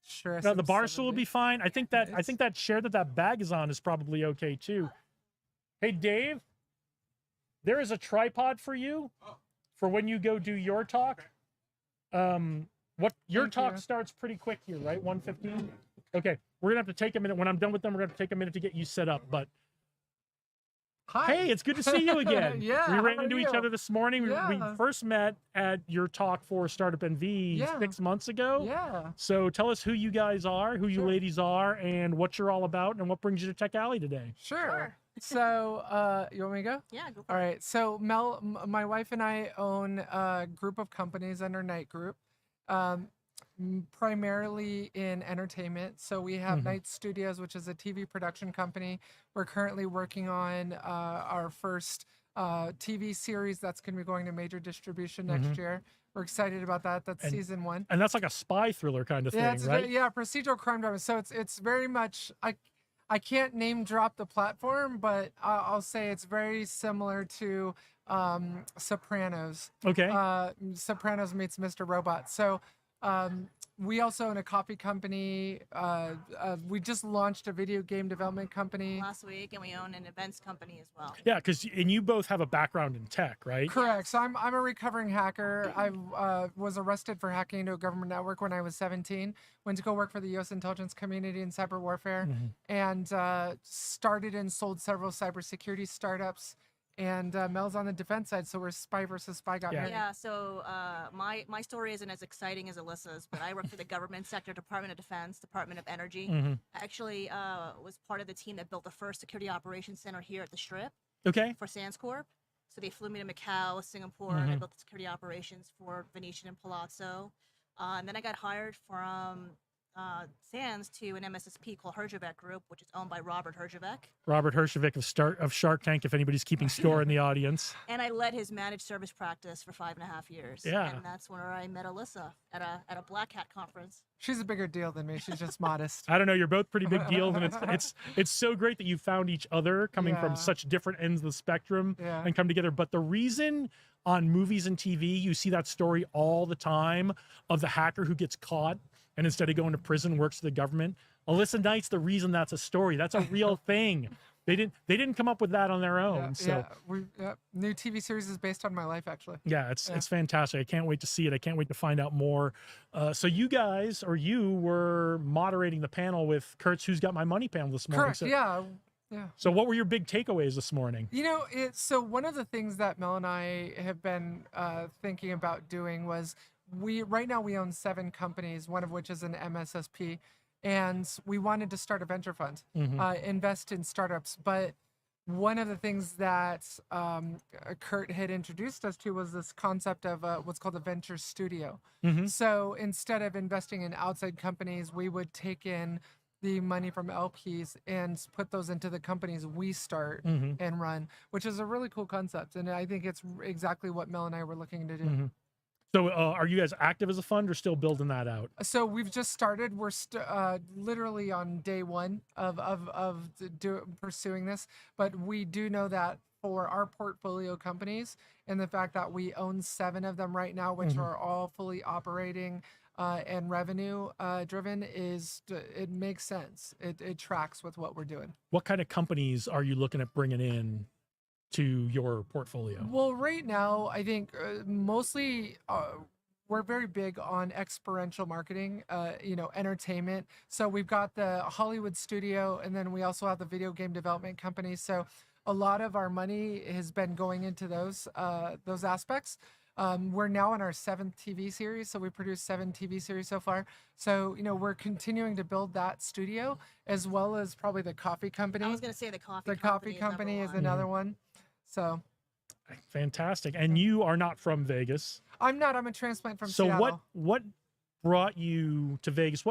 Sure. No, the bar stool will be fine. I think that chair that bag is on is probably okay too. Hey, Dave, there is a tripod for you for when you go do your talk. What your Thank talk you. starts pretty quick here, right? 1:15. Okay, we're gonna have to take a minute. When I'm done with them, we're gonna have to take a minute to get you set up. But Hi. hey, it's good to see you again. Yeah, we how ran are into each you? other this morning. We Yeah. first met at your talk for Startup NV Yeah. 6 months ago. Yeah. So tell us who you guys are, who you Sure. ladies are, and what you're all about, and what brings you to Tech Alley today. Sure. So, you want me to go? Yeah, go for All it. right. So my wife and I own a group of companies under Knight Group. primarily in entertainment. So we have Night Studios, which is a TV production company. We're currently working on our first TV series that's going to be going to major distribution next year. We're excited about that. That's season 1. And that's like a spy thriller kind of Yeah, thing, right? yeah, procedural crime drama. So it's very much I can't name drop the platform, but I'll say it's very similar to Sopranos. Okay. Sopranos meets Mr. Robot. So we also own a coffee company. We just launched a video game development company. last week, and we own an events company as well. Yeah, and you both have a background in tech, right? Correct. So I'm a recovering hacker. I was arrested for hacking into a government network when I was 17. Went to go work for the U.S. intelligence community in cyber warfare, and started and sold several cybersecurity startups. And Mel's on the defense side, so we're spy versus spy got married. Yeah, so my story isn't as exciting as Alyssa's, but I work for the government sector, Department of Defense, Department of Energy. I actually was part of the team that built the first security operations center here at the Strip Okay. for Sands Corp. So they flew me to Macau, Singapore, and I built the security operations for Venetian and Palazzo. And then I got hired from Sands to an MSSP called Herjavec Group, which is owned by Robert Herjavec. Robert Herjavec of Shark Tank, if anybody's keeping score in the audience. And I led his managed service practice for 5.5 years. Yeah. And that's where I met Alyssa at a Black Hat conference. She's a bigger deal than me. She's just modest. I don't know. You're both pretty big deals, and it's so great that you found each other coming from Yeah. such different ends of the spectrum Yeah. and come together. But the reason on movies and TV you see that story all the time of the hacker who gets caught and instead of going to prison works for the government. Alyssa Knight's the reason that's a story. That's a real thing. They didn't come up with that on their own. New TV series is based on my life, actually. Yeah, it's fantastic. I can't wait to see it. I can't wait to find out more. So you guys, or you, were moderating the panel with Kurt's Who's Got My Money panel this morning. Correct. So, Yeah. So what were your big takeaways this morning? You know, so one of the things that Mel and I have been thinking about doing was right now we own 7 companies, one of which is an MSSP, and we wanted to start a venture fund, invest in startups. But one of the things that Kurt had introduced us to was this concept of what's called a venture studio. So instead of investing in outside companies, we would take in the money from LPs and put those into the companies we start and run, which is a really cool concept. And I think it's exactly what Mel and I were looking to do. So are you guys active as a fund or still building that out? So we've just started. We're literally on day 1 of pursuing this, but we do know that for our portfolio companies and the fact that we own 7 of them right now, which are all fully operating and revenue driven, it makes sense. It tracks with what we're doing. What kind of companies are you looking at bringing in to your portfolio? Well, right now, I think mostly we're very big on experiential marketing, entertainment. So we've got the Hollywood studio, and then we also have the video game development company. So a lot of our money has been going into those aspects. We're now on our 7th TV series, so we produced 7 TV series so far. So, we're continuing to build that studio, as well as probably the coffee company. I was going to say the coffee company is number 1. another one. So Fantastic. And you are not from Vegas. I'm not. I'm a transplant from So Seattle. what brought you to Vegas?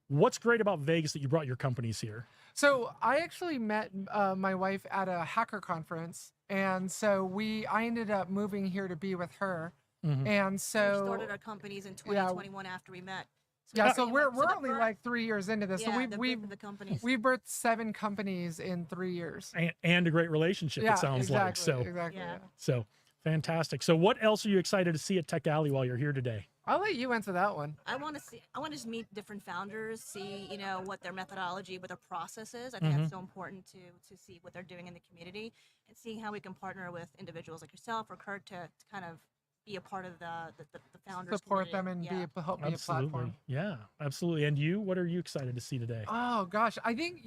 What's great about Vegas that you brought your companies here? So I actually met my wife at a hacker conference, and so I ended up moving here to be with her. And We so started our companies in 2021 after we met. so we we're went- the only birth- like 3 years into this. yeah, So the we've birth of the companies. we've birthed 7 companies in 3 years. And a great relationship, it sounds like. So exactly. Yeah. so fantastic. So what else are you excited to see at Tech Alley while you're here today? I'll let you answer that one. I want to just meet different founders, see, what their methodology, what their process is. I think that's so important to see what they're doing in the community, and seeing how we can partner with individuals like yourself or Kurt to kind of be a part of the founders. Support them and community. help be a Absolutely. platform. Yeah, absolutely. And you, what are you excited to see today? Oh gosh, I think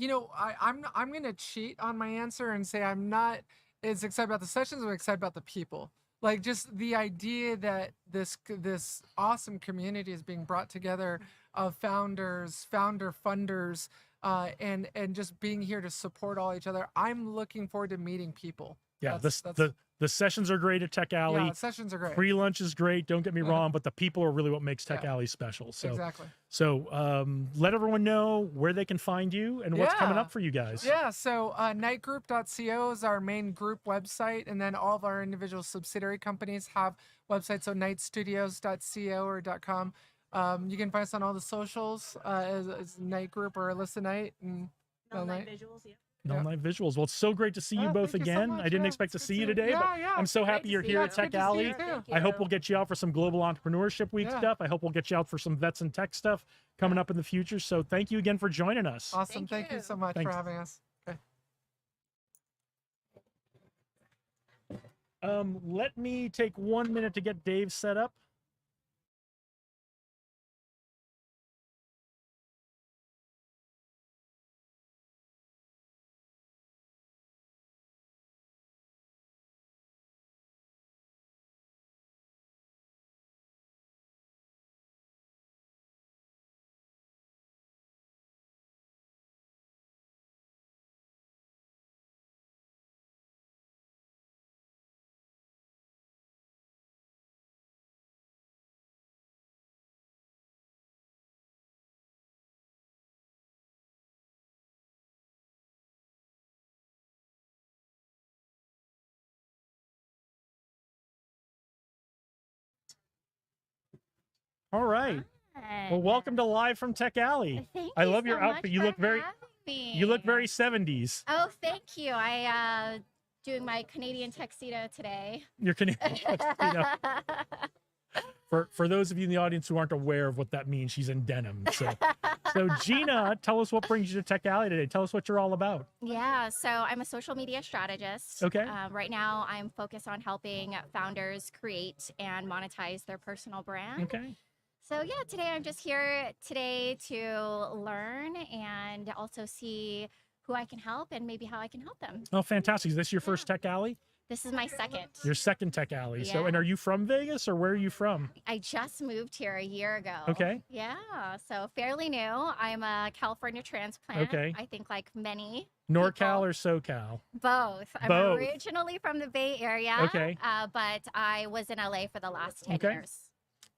I'm gonna cheat on my answer and say I'm not as excited about the sessions. I'm excited about the people. Like just the idea that this awesome community is being brought together of founders, funders, and just being here to support all each other. I'm looking forward to meeting people. Yeah, That's- the sessions are great at Tech Alley. yeah, sessions are great. Free lunch is great. Don't get me Yeah. wrong, but the people are really what makes Tech Yeah. Alley special. So, Exactly. let everyone know where they can find you and what's coming Yeah. up for you guys. Yeah, so nightgroup.co is our main group website, and then all of our individual subsidiary companies have websites, so nightstudios.co or .com. You can find us on all the socials as Night Group or Alyssa Night. And No Night. night visuals. Yeah. No Yeah. Night Visuals. Well, it's so great to see you Yeah, both thank you so again. much. I didn't Yeah, expect to it's see good you to- today, but yeah, I'm so Great happy to you're see here you. at It's good Tech to see you Alley. too. Thank I hope you. we'll get you out for some Global Entrepreneurship Week Yeah. stuff. I hope we'll get you out for some Vets and Tech stuff coming up in the future. So thank you again for joining us. Awesome. Thank Thank you you. so much Thanks. for having us. Okay. Let me take 1 minute to get Dave set up. All right. Well, welcome to Live from Tech Alley. Thank I you love your so much outfit. You for look very having me. you look very 70s. Oh, thank you. I doing my Canadian tuxedo today. You're Canadian. For those of you in the audience who aren't aware of what that means, she's in denim. So Gina, tell us what brings you to Tech Alley today. Tell us what you're all about. Yeah, so I'm a social media strategist. Okay. Right now, I'm focused on helping founders create and monetize their personal brand. Okay. So yeah, today I'm just here today to learn and also see who I can help and maybe how I can help them. Oh, fantastic. Is this your first Tech Alley? This is my second. Your second Tech Alley. So, Yeah. and are you from Vegas or where are you from? I just moved here a year ago. Okay. Yeah, so fairly new. I'm a California transplant. Okay. I think like many. NorCal people. or SoCal? Both. I'm Both. originally from the Bay Area. Okay. But I was in LA for the last 10 Okay. years.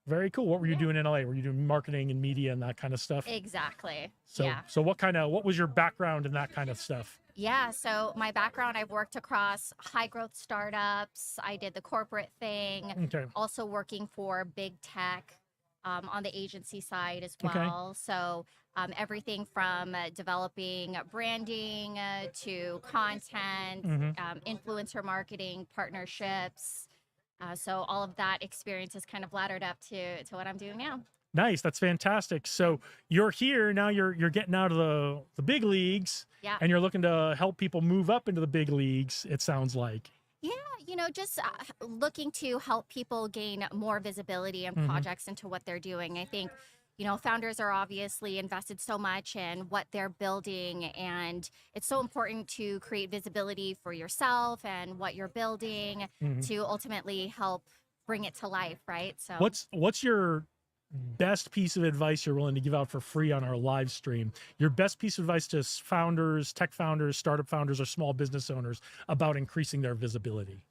Very cool. What were you Yeah. doing in LA? Were you doing marketing and media and that kind of stuff? Exactly. So, yeah. so what was your background in that kind of stuff? Yeah. So my background, I've worked across high growth startups. I did the corporate thing, Okay. also working for big tech on the agency side as Okay. well. So everything from developing branding to content, Mhm. influencer marketing, partnerships. So all of that experience has kind of laddered up to what I'm doing now. Nice. That's fantastic. So you're here now. You're getting out of the big leagues, Yeah. and you're looking to help people move up into the big leagues. It sounds like. Yeah, just looking to help people gain more visibility and Mhm. projects into what they're doing. I think, founders are obviously invested so much in what they're building, and it's so important to create visibility for yourself and what you're building Mhm. to ultimately help bring it to life, right? So What's your best piece of advice you're willing to give out for free on our live stream? Your best piece of advice to founders, tech founders, startup founders, or small business owners about increasing their visibility.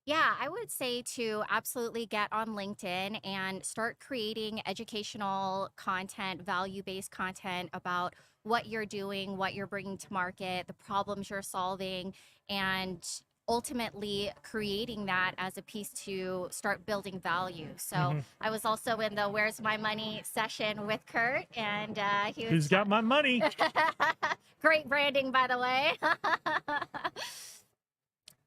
Yeah, I would say to absolutely get on LinkedIn and start creating educational content, value based content about what you're doing, what you're bringing to market, the problems you're solving, and ultimately creating that as a piece to start building value. So Mhm. I was also in the Where's My Money session with Kurt, and he was Who's got my money? great branding, by the way.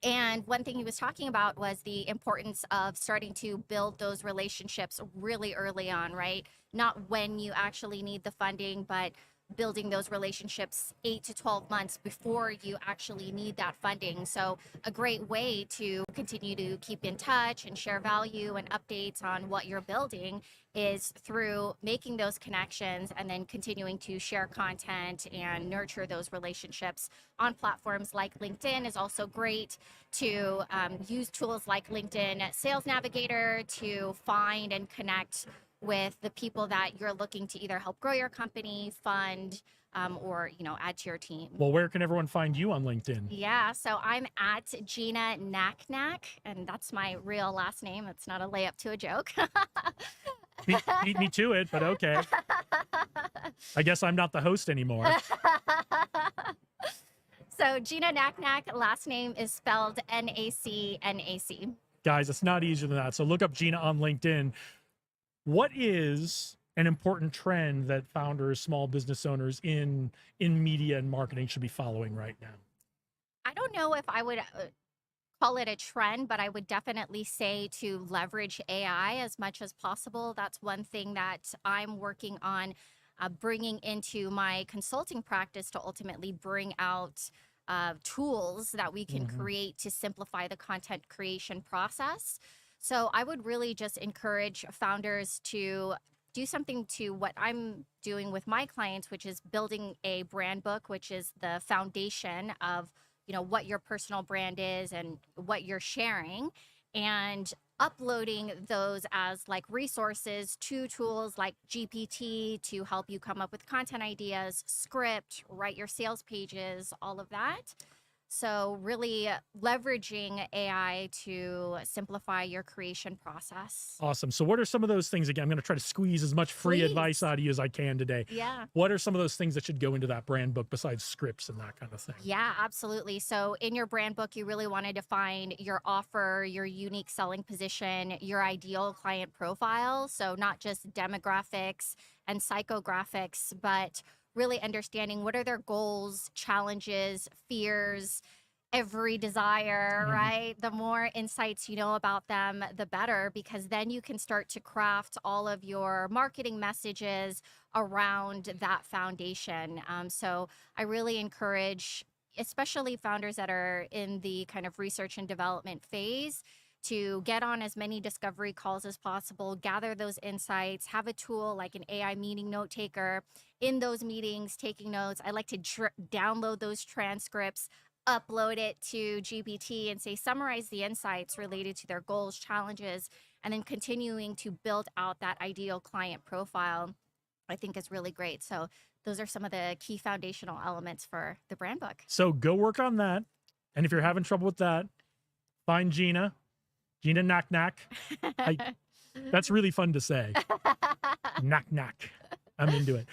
And one thing he was talking about was the importance of starting to build those relationships really early on, right? Not when you actually need the funding, but building those relationships 8 to 12 months before you actually need that funding. So a great way to continue to keep in touch and share value and updates on what you're building is through making those connections and then continuing to share content and nurture those relationships on platforms like LinkedIn. Is also great to use tools like LinkedIn Sales Navigator to find and connect with the people that you're looking to either help grow your company, fund, or add to your team. Well, where can everyone find you on LinkedIn? Yeah, so I'm at Gina Naknak, and that's my real last name. It's not a layup to a joke. Beat me to it, but okay. I guess I'm not the host anymore. So Gina Naknak, last name is spelled Nacnac. Guys, it's not easier than that. So look up Gina on LinkedIn. What is an important trend that founders, small business owners in media and marketing should be following right now? I don't know if I would call it a trend, but I would definitely say to leverage AI as much as possible. That's one thing that I'm working on bringing into my consulting practice to ultimately bring out tools that we can create to simplify the content creation process. So I would really just encourage founders to do something to what I'm doing with my clients, which is building a brand book, which is the foundation of what your personal brand is and what you're sharing, and uploading those as like resources to tools like GPT to help you come up with content ideas, script, write your sales pages, all of that. So really leveraging AI to simplify your creation process. Awesome. So what are some of those things? Again, I'm going to try to squeeze as much free Please. advice out of you as I can today. Yeah. What are some of those things that should go into that brand book besides scripts and that kind of thing? Yeah, absolutely. So in your brand book, you really want to define your offer, your unique selling position, your ideal client profile. So not just demographics and psychographics, but really understanding what are their goals, challenges, fears, every desire, right? The more insights you know about them, the better, because then you can start to craft all of your marketing messages around that foundation. So I really encourage, especially founders that are in the kind of research and development phase, to get on as many discovery calls as possible, gather those insights, have a tool like an AI meeting note taker in those meetings, taking notes. I like to download those transcripts, upload it to GPT and say, summarize the insights related to their goals, challenges, and then continuing to build out that ideal client profile, I think is really great. So those are some of the key foundational elements for the brand book. So go work on that. And if you're having trouble with that, find Gina Naknak. That's really fun to say. Naknak. I'm into it.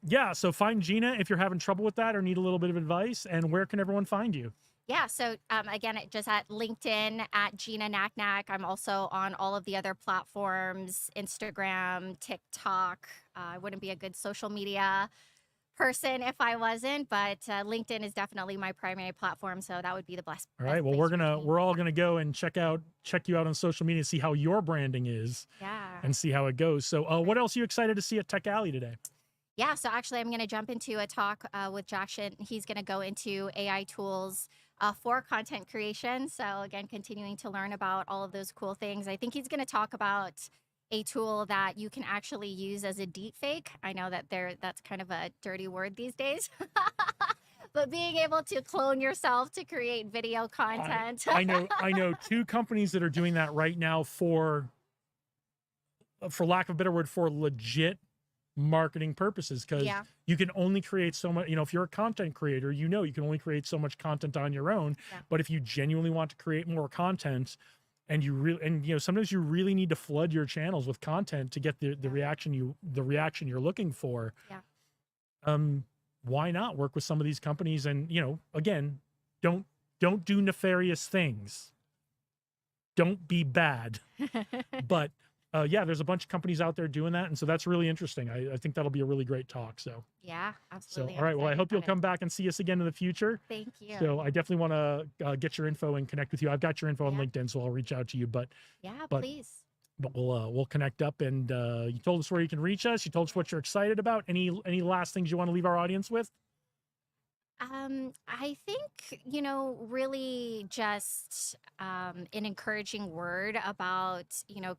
Yeah, so find Gina if you're having trouble with that or need a little bit of advice. And where can everyone find you? Yeah, so again, just at LinkedIn at Gina Naknak. I'm also on all of the other platforms, Instagram, TikTok. I wouldn't be a good social media person if I wasn't, but LinkedIn is definitely my primary platform, so that would be the best. All right, well, we're all gonna go and check you out on social media, see how your branding is, and see how it goes. So what else are you excited to see at Tech Alley today? Yeah, so actually I'm going to jump into a talk with Jackson. He's going to go into AI tools for content creation. So again, continuing to learn about all of those cool things. I think he's going to talk about a tool that you can actually use as a deep fake. I know that that's kind of a dirty word these days. But being able to clone yourself to create video content. I know two companies that are doing that right now for lack of a better word, for legit marketing purposes, because you can only create so much. If you're a content creator, you can only create so much content on your own. But if you genuinely want to create more content, and sometimes you really need to flood your channels with content to get the reaction you're looking for. Why not work with some of these companies? And again, don't do nefarious things. Don't be bad. But there's a bunch of companies out there doing that, and so that's really interesting. I think that'll be a really great talk. So yeah, absolutely. So all right, well, I hope you'll come back and see us again in the future. Thank you. So I definitely want to get your info and connect with you. I've got your info on LinkedIn, so I'll reach out to you. But please. But we'll connect up. And you told us where you can reach us. You told us what you're excited about. Any last things you want to leave our audience with? I think, really just an encouraging word about,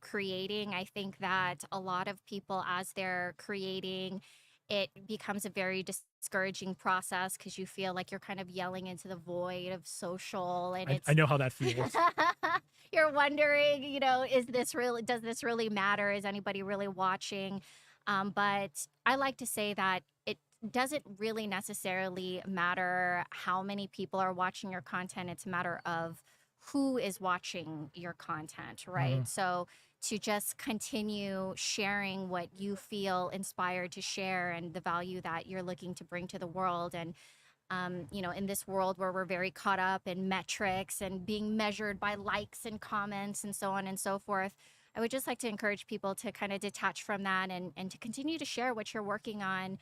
creating. I think that a lot of people, as they're creating it becomes a very discouraging process because you feel like you're kind of yelling into the void of social, and I know how that feels. you're wondering, does this really matter? Is anybody really watching? But I like to say that it doesn't really necessarily matter how many people are watching your content. It's a matter of who is watching your content, right? So to just continue sharing what you feel inspired to share and the value that you're looking to bring to the world. And, in this world where we're very caught up in metrics and being measured by likes and comments and so on and so forth, I would just like to encourage people to kind of detach from that and to continue to share what you're working on,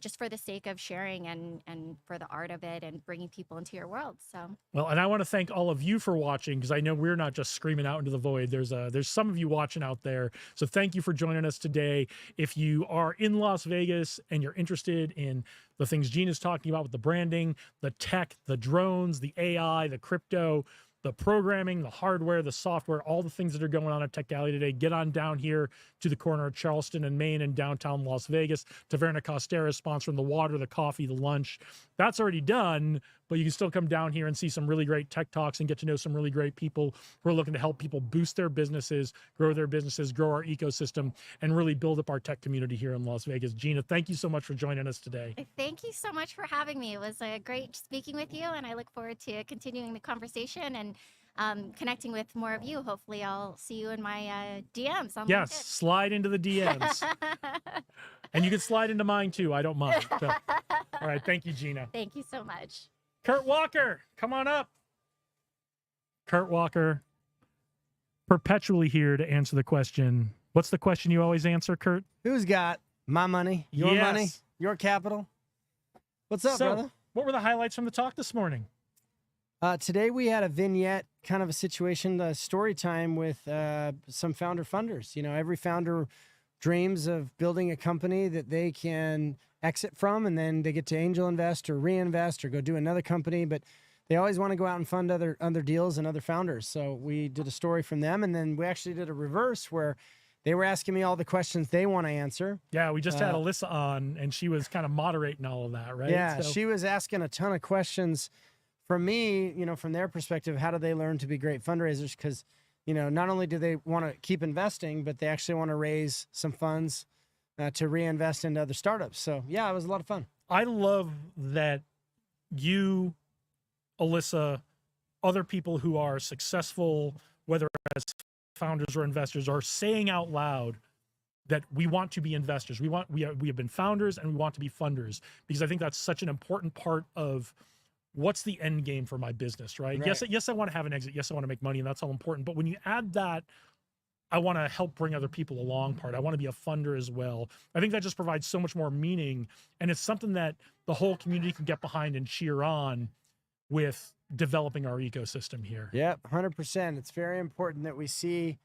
just for the sake of sharing and for the art of it and bringing people into your world. So, Well, and I want to thank all of you for watching, because I know we're not just screaming out into the void. There's some of you watching out there. So thank you for joining us today. If you are in Las Vegas and you're interested in the things Gina's talking about with the branding, the tech, the drones, the AI, the crypto, the programming, the hardware, the software, all the things that are going on at Tech Alley today, get on down here to the corner of Charleston and Main in downtown Las Vegas. Taverna Costera is sponsoring the water, the coffee, the lunch. That's already done, but you can still come down here and see some really great tech talks and get to know some really great people who are looking to help people boost their businesses, grow our ecosystem, and really build up our tech community here in Las Vegas. Gina, thank you so much for joining us today. thank you so much for having me. It was great speaking with you, and I look forward to continuing the conversation and connecting with more of you. Hopefully, I'll see you in my DMs on Yes, LinkedIn. slide into the DMs. And you can slide into mine too. I don't mind. So, all right. Thank you, Gina. Thank you so much. Kurt Walker, come on up. Kurt Walker, perpetually here to answer the question. What's the question you always answer, Kurt? Who's got my money, your money, Yes. your capital? What's up, So, brother? what were the highlights from the talk this morning? Today we had a vignette, kind of a situation, a story time with some founder funders. Every founder dreams of building a company that they can exit from, and then they get to angel invest or reinvest or go do another company, but they always want to go out and fund other deals and other founders. So we did a story from them, and then we actually did a reverse where they were asking me all the questions they want to answer. Yeah, we just had Alyssa on, and she was kind of moderating all of that, right? Yeah, So- she was asking a ton of questions from me, from their perspective. How do they learn to be great fundraisers? Because, not only do they want to keep investing, but they actually want to raise some funds to reinvest into other startups. So, yeah, it was a lot of fun. I love that you, Alyssa, other people who are successful, whether as founders or investors, are saying out loud that we want to be investors. We have been founders and we want to be funders, because I think that's such an important part of what's the end game for my business, right? Right. Yes, I want to have an exit. Yes, I want to make money, and that's all important. But when you add that, I want to help bring other people along part. I want to be a funder as well. I think that just provides so much more meaning, and it's something that the whole community can get behind and cheer on with developing our ecosystem here. Yep, 100%. It's very important that we see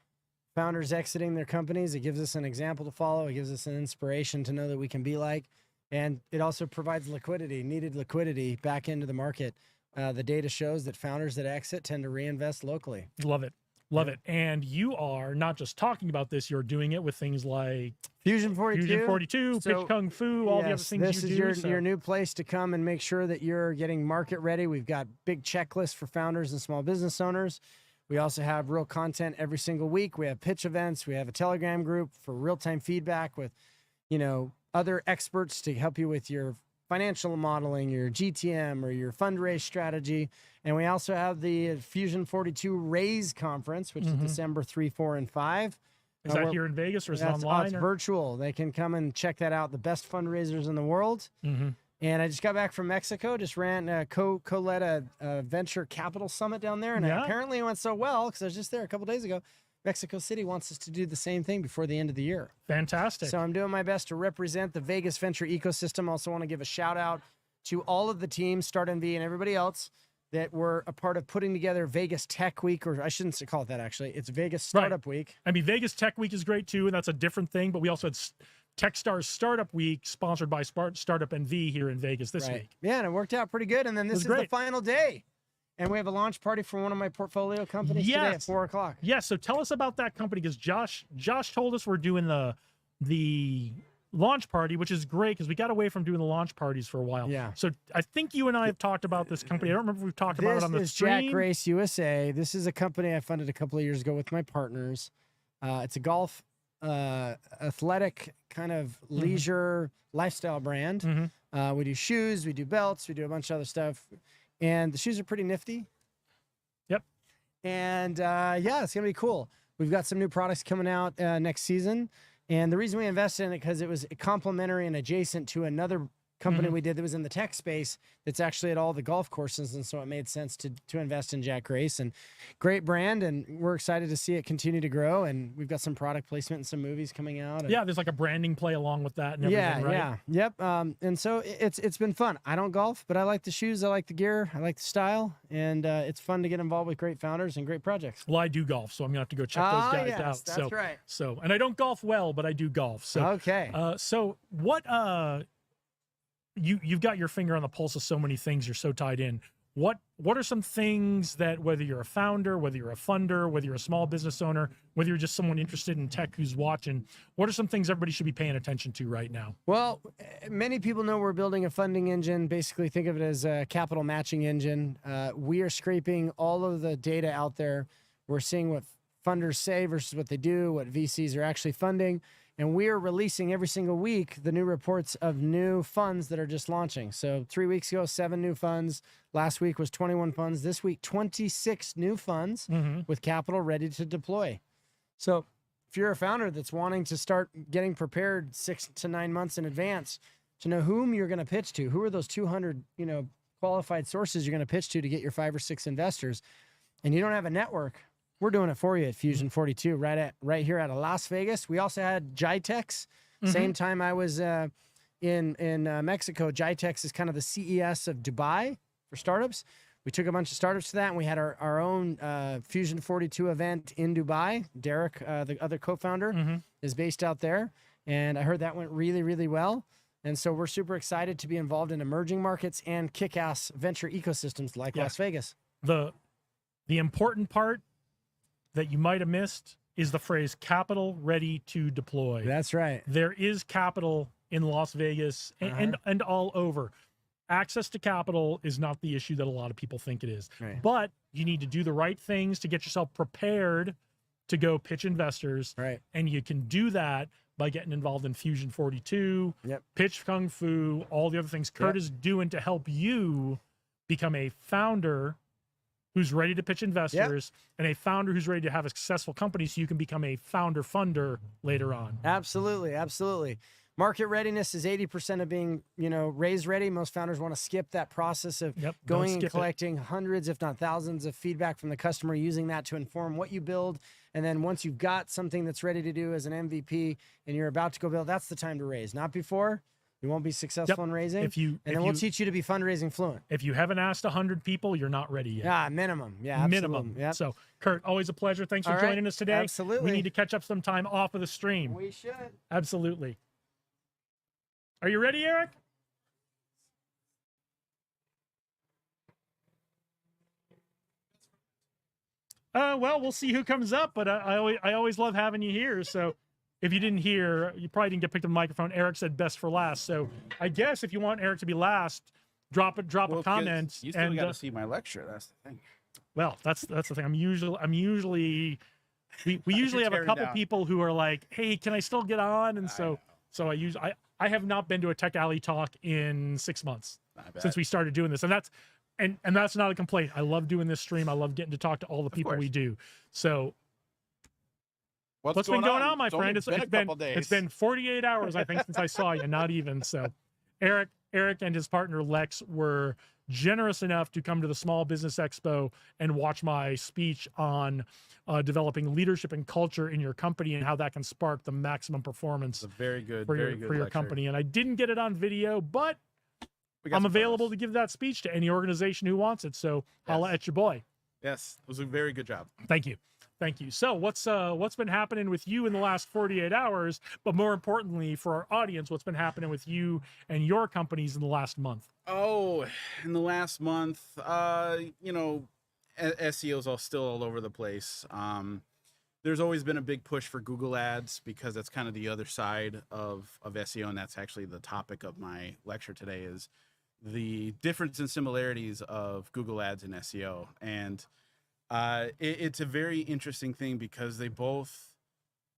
founders exiting their companies. It gives us an example to follow. It gives us an inspiration to know that we can be like. And it also provides needed liquidity back into the market. The data shows that founders that exit tend to reinvest locally. Love it. Love it. And you are not just talking about this, you're doing it with things like Fusion 42. Fusion 42, So, Pitch Kung Fu, all the other yes, things this you is do. your new place to come and make sure that you're getting market ready. We've got big checklists for founders and small business owners. We also have real content every single week. We have pitch events. We have a Telegram group for real-time feedback with, other experts to help you with your financial modeling, your GTM, or your fundraise strategy. And we also have the Fusion 42 Raise Conference, which is December 3, 4, and 5. Is that here in Vegas or is it It's online? virtual. They can come and check that out. The best fundraisers in the world. Mm-hmm. And I just got back from Mexico. Just ran co-led a venture capital summit down there, and Yeah. apparently it went so well because I was just there a couple days ago. Mexico City wants us to do the same thing before the end of the year. Fantastic. So I'm doing my best to represent the Vegas venture ecosystem. Also want to give a shout out to all of the teams, StartNV and everybody else that were a part of putting together Vegas Tech Week, or I shouldn't call it that actually. It's Vegas Startup Week. I mean, Vegas Tech Week is great too, and that's a different thing. But we also had Techstars Startup Week, sponsored by Startup NV here in Vegas this week. Yeah, and it worked out pretty good. And then this was is the great. final day. And we have a launch party for one of my portfolio companies today at Yes. 4 o'clock. Yeah, so tell us about that company, because Josh told us we're doing the launch party, which is great because we got away from doing the launch parties for a while. Yeah. So I think you and I have talked about this company. I don't remember if we've talked about it This on the is stream. Jack Race USA. This is a company I funded a couple of years ago with my partners. It's a golf, athletic kind of leisure lifestyle brand. We do shoes, we do belts, we do a bunch of other stuff, and the shoes are pretty nifty. Yep. And yeah, it's gonna be cool. We've got some new products coming out next season, and the reason we invested in it because it was complementary and adjacent to another company we did that was in the tech space that's actually at all the golf courses, and so it made sense to invest in Jack Race. And great brand, and we're excited to see it continue to grow. And we've got some product placement and some movies coming out. And Yeah, there's like a branding play along with that and everything, right? yep. And so it's been fun. I don't golf, but I like the shoes, I like the gear, I like the style, and it's fun to get involved with great founders and great projects. Well, I do golf, so I'm gonna have to go check those guys yes, out. that's right. So, and I don't golf well, but I do golf. So, Okay. so what? You've got your finger on the pulse of so many things. You're so tied in. What are some things that, whether you're a founder, whether you're a funder, whether you're a small business owner, whether you're just someone interested in tech who's watching, what are some things everybody should be paying attention to right now? Well, many people know we're building a funding engine. Basically, think of it as a capital matching engine. We are scraping all of the data out there. We're seeing what funders say versus what they do, what VCs are actually funding. And we are releasing every single week the new reports of new funds that are just launching. So 3 weeks ago, 7 new funds. Last week was 21 funds. This week, 26 new funds with capital ready to deploy. So if you're a founder that's wanting to start getting prepared 6 to 9 months in advance to know whom you're going to pitch to, who are those 200, qualified sources you're going to pitch to get your 5 or 6 investors, and you don't have a network, we're doing it for you at Fusion 42, right here out of Las Vegas. We also had GITEX. Same time I was in Mexico. GITEX is kind of the CES of Dubai for startups. We took a bunch of startups to that, and we had our own Fusion 42 event in Dubai. Derek, the other co-founder, is based out there, and I heard that went really, really well. And so we're super excited to be involved in emerging markets and kick-ass venture ecosystems like Las Vegas. The important part that you might have missed is the phrase capital ready to deploy. That's right. There is capital in Las Vegas and all over. Access to capital is not the issue that a lot of people think it is. Right. But you need to do the right things to get yourself prepared to go pitch investors. Right. And you can do that by getting involved in Fusion 42, Pitch Kung Fu, all the other things Kurt is doing to help you become a founder who's ready to pitch investors and a founder who's ready to have a successful company so you can become a founder funder later on. Absolutely. Absolutely. Market readiness is 80% of being, raise ready. Most founders want to skip that process of going and collecting hundreds, if not thousands, of feedback from the customer, using that to inform what you build. And then once you've got something that's ready to do as an MVP and you're about to go build, that's the time to raise. Not before. You won't be successful in raising. We'll teach you to be fundraising fluent. If you haven't asked 100 people, you're not ready yet. Yeah, minimum. Yeah, absolutely. Minimum. Yep. So, Kurt, always a pleasure. Thanks for joining us today. Absolutely. We need to catch up sometime off of the stream. We should. Absolutely. Are you ready, Eric? Well, we'll see who comes up, but I always love having you here. So if you didn't hear, you probably didn't get picked up the microphone. Eric said best for last. So I guess if you want Eric to be last, drop a comment. You still got to see my lecture. That's the thing. Well, that's the thing. We usually have a couple people who are like, hey, can I still get on? And so I have not been to a Tech Alley talk in 6 months since we started doing this. And that's not a complaint. I love doing this stream. I love getting to talk to all the people we do. So what's been going on, my friend? It's been 48 hours, I think, since I saw you, not even. So Eric and his partner Lex were generous enough to come to the Small Business Expo and watch my speech on developing leadership and culture in your company and how that can spark the maximum performance for your company. And I didn't get it on video, but I'm available to give that speech to any organization who wants it. So holla at your boy. Yes, it was a very good job. Thank you. So what's been happening with you in the last 48 hours, but more importantly for our audience, what's been happening with you and your companies in the last month? Oh, in the last month, SEOs are still all over the place. there's always been a big push for Google Ads because that's kind of the other side of SEO, and that's actually the topic of my lecture today is the difference and similarities of Google Ads and SEO. And it's a very interesting thing because they both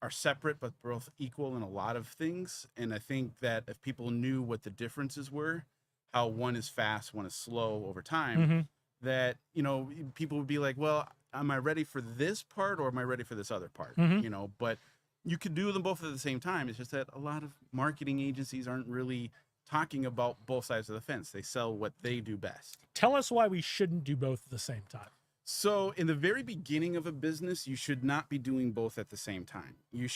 are separate but both equal in a lot of things. And I think that if people knew what the differences were, how one is fast, one is slow over time, that, you know, people would be like, well, am I ready for this part or am I ready for this other part? You know, but you could do them both at the same time. It's just that a lot of marketing agencies aren't really talking about both sides of the fence. They sell what they do best. Tell us why we shouldn't do both at the same time. So in the very beginning of a business, you should not be doing both at the same time. You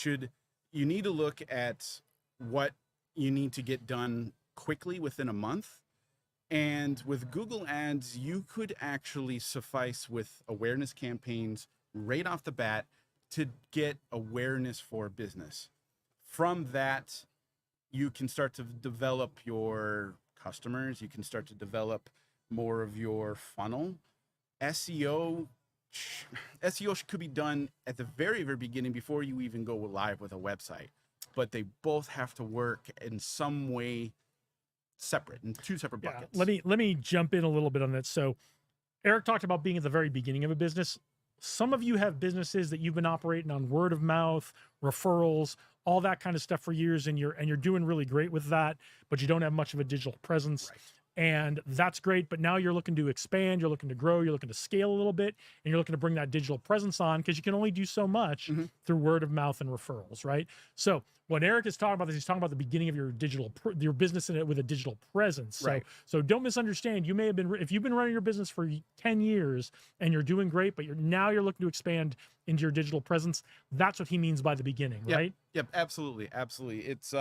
need to look at what you need to get done quickly within a month. And with Google Ads, you could actually suffice with awareness campaigns right off the bat to get awareness for business. From that, you can start to develop your customers. You can start to develop more of your funnel. SEO could be done at the very, very beginning before you even go live with a website, but they both have to work in some way separate, in two separate buckets. Let me jump in a little bit on that. So Eric talked about being at the very beginning of a business. Some of you have businesses that you've been operating on word of mouth, referrals, all that kind of stuff for years, and you're doing really great with that, but you don't have much of a digital presence. Right. And that's great, but now you're looking to expand, you're looking to grow, you're looking to scale a little bit, and you're looking to bring that digital presence on because you can only do so much through word of mouth and referrals, right? So what Eric is talking about is he's talking about the beginning of your your business in it with a digital presence. Right. So don't misunderstand. You may have been, if you've been running your business for 10 years and you're doing great, but now you're looking to expand into your digital presence. That's what he means by the beginning, right? Yep, absolutely, absolutely. It's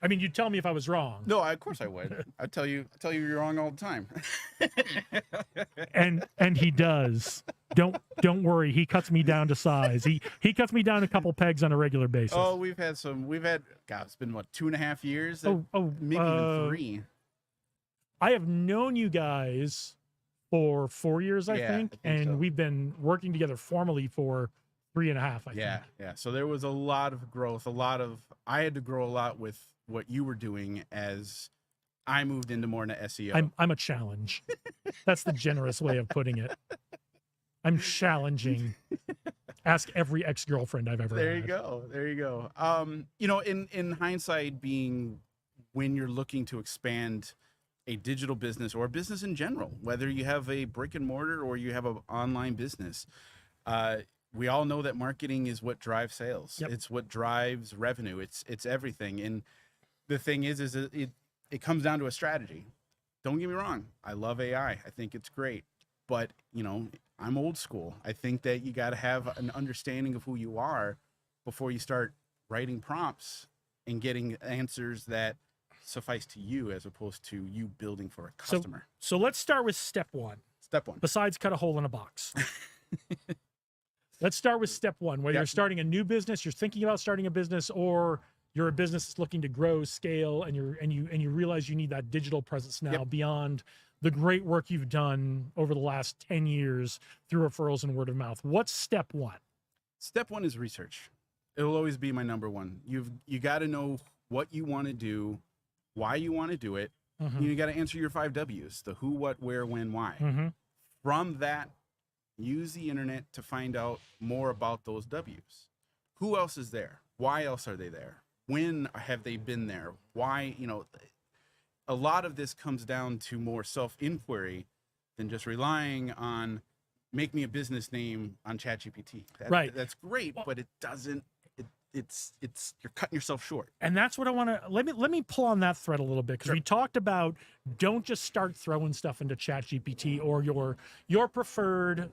I mean, you'd tell me if I was wrong. no, of course I would. I tell you you're wrong all the time. and he does. Don't worry. He cuts me down to size. He cuts me down a couple pegs on a regular basis. Oh, we've had God, it's been what, 2.5 years? Maybe even 3. I have known you guys for 4 years, I think, and so. we've been working together formally for 3.5. I think. Yeah. So there was a lot of growth. I had to grow a lot with what you were doing as I moved into more into SEO. I'm a challenge. That's the generous way of putting it. I'm challenging. Ask every ex-girlfriend I've ever had. There you go. You know, in hindsight, being when you're looking to expand a digital business or a business in general, whether you have a brick and mortar or you have an online business, we all know that marketing is what drives sales. Yep. It's what drives revenue. It's everything. And the thing is it comes down to a strategy. Don't get me wrong. I love AI. I think it's great. But, you know, I'm old school. I think that you got to have an understanding of who you are before you start writing prompts and getting answers that suffice to you as opposed to you building for a customer. So let's start with step one. Step one. Besides cut a hole in a box. Let's start with step one. Whether you're starting a new business, you're thinking about starting a business, or you're a business that's looking to grow, scale, and you realize you need that digital presence now beyond the great work you've done over the last 10 years through referrals and word of mouth. What's step one? Step one is research. It'll always be my number one. You got to know what you want to do, why you want to do it. You got to answer your 5 W's: the who, what, where, when, why. From that, use the internet to find out more about those W's. Who else is there? Why else are they there? When have they been there? Why, you know, a lot of this comes down to more self-inquiry than just relying on make me a business name on ChatGPT. Right. That's great, but it doesn't, it's you're cutting yourself short. And that's what I want to, let me pull on that thread a little bit, because we talked about don't just start throwing stuff into ChatGPT or your preferred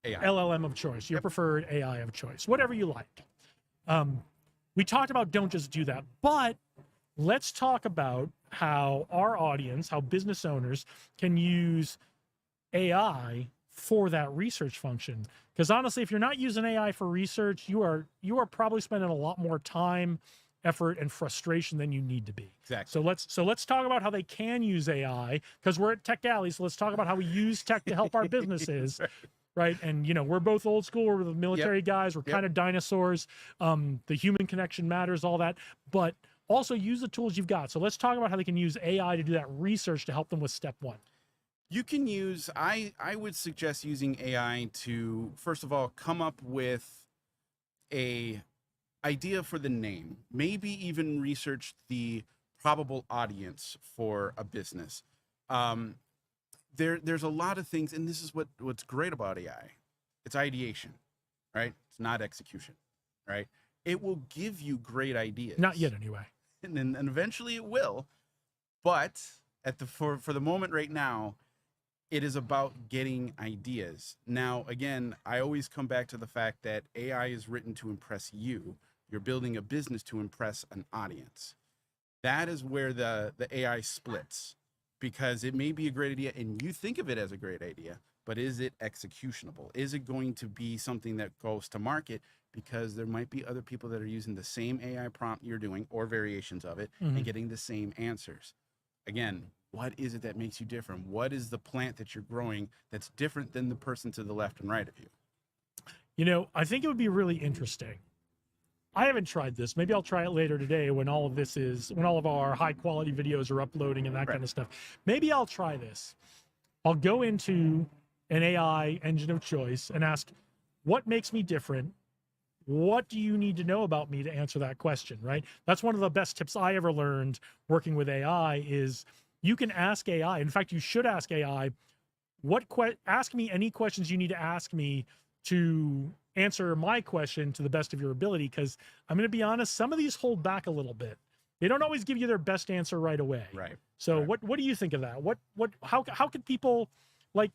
AI. LLM of choice, your preferred AI of choice, whatever you like. We talked about don't just do that, but let's talk about how our audience, how business owners can use AI for that research function. Because honestly, if you're not using AI for research, you are probably spending a lot more time, effort, and frustration than you need to be. Exactly. So let's talk about how they can use AI, because we're at Tech Alley. So let's talk about how we use tech to help our businesses. right? And we're both old school. We're the military guys. We're Yep. kind of dinosaurs. The human connection matters, all that. But also use the tools you've got. So let's talk about how they can use AI to do that research to help them with step one. You can use, I would suggest using AI to, first of all, come up with a idea for the name, maybe even research the probable audience for a business. There's a lot of things, and this is what's great about AI. It's ideation, right? It's not execution, right? It will give you great ideas. Not yet, anyway. And eventually it will. But for the moment right now, it is about getting ideas. Now, again, I always come back to the fact that AI is written to impress you. You're building a business to impress an audience. That is where the AI splits, because it may be a great idea and you think of it as a great idea, but is it executionable? Is it going to be something that goes to market? Because there might be other people that are using the same AI prompt you're doing or variations of it and getting the same answers. Again, what is it that makes you different? What is the plant that you're growing that's different than the person to the left and right of you? I think it would be really interesting. I haven't tried this. Maybe I'll try it later today when all of our high quality videos are uploading and that kind of stuff. Maybe I'll try this. I'll go into an AI engine of choice and ask, what makes me different? What do you need to know about me to answer that question, right? That's one of the best tips I ever learned working with AI is you can ask AI. In fact, you should ask AI, ask me any questions you need to ask me to answer my question to the best of your ability. Because I'm going to be honest, some of these hold back a little bit. They don't always give you their best answer right away. Right. So right. What do you think of that? How could people, like,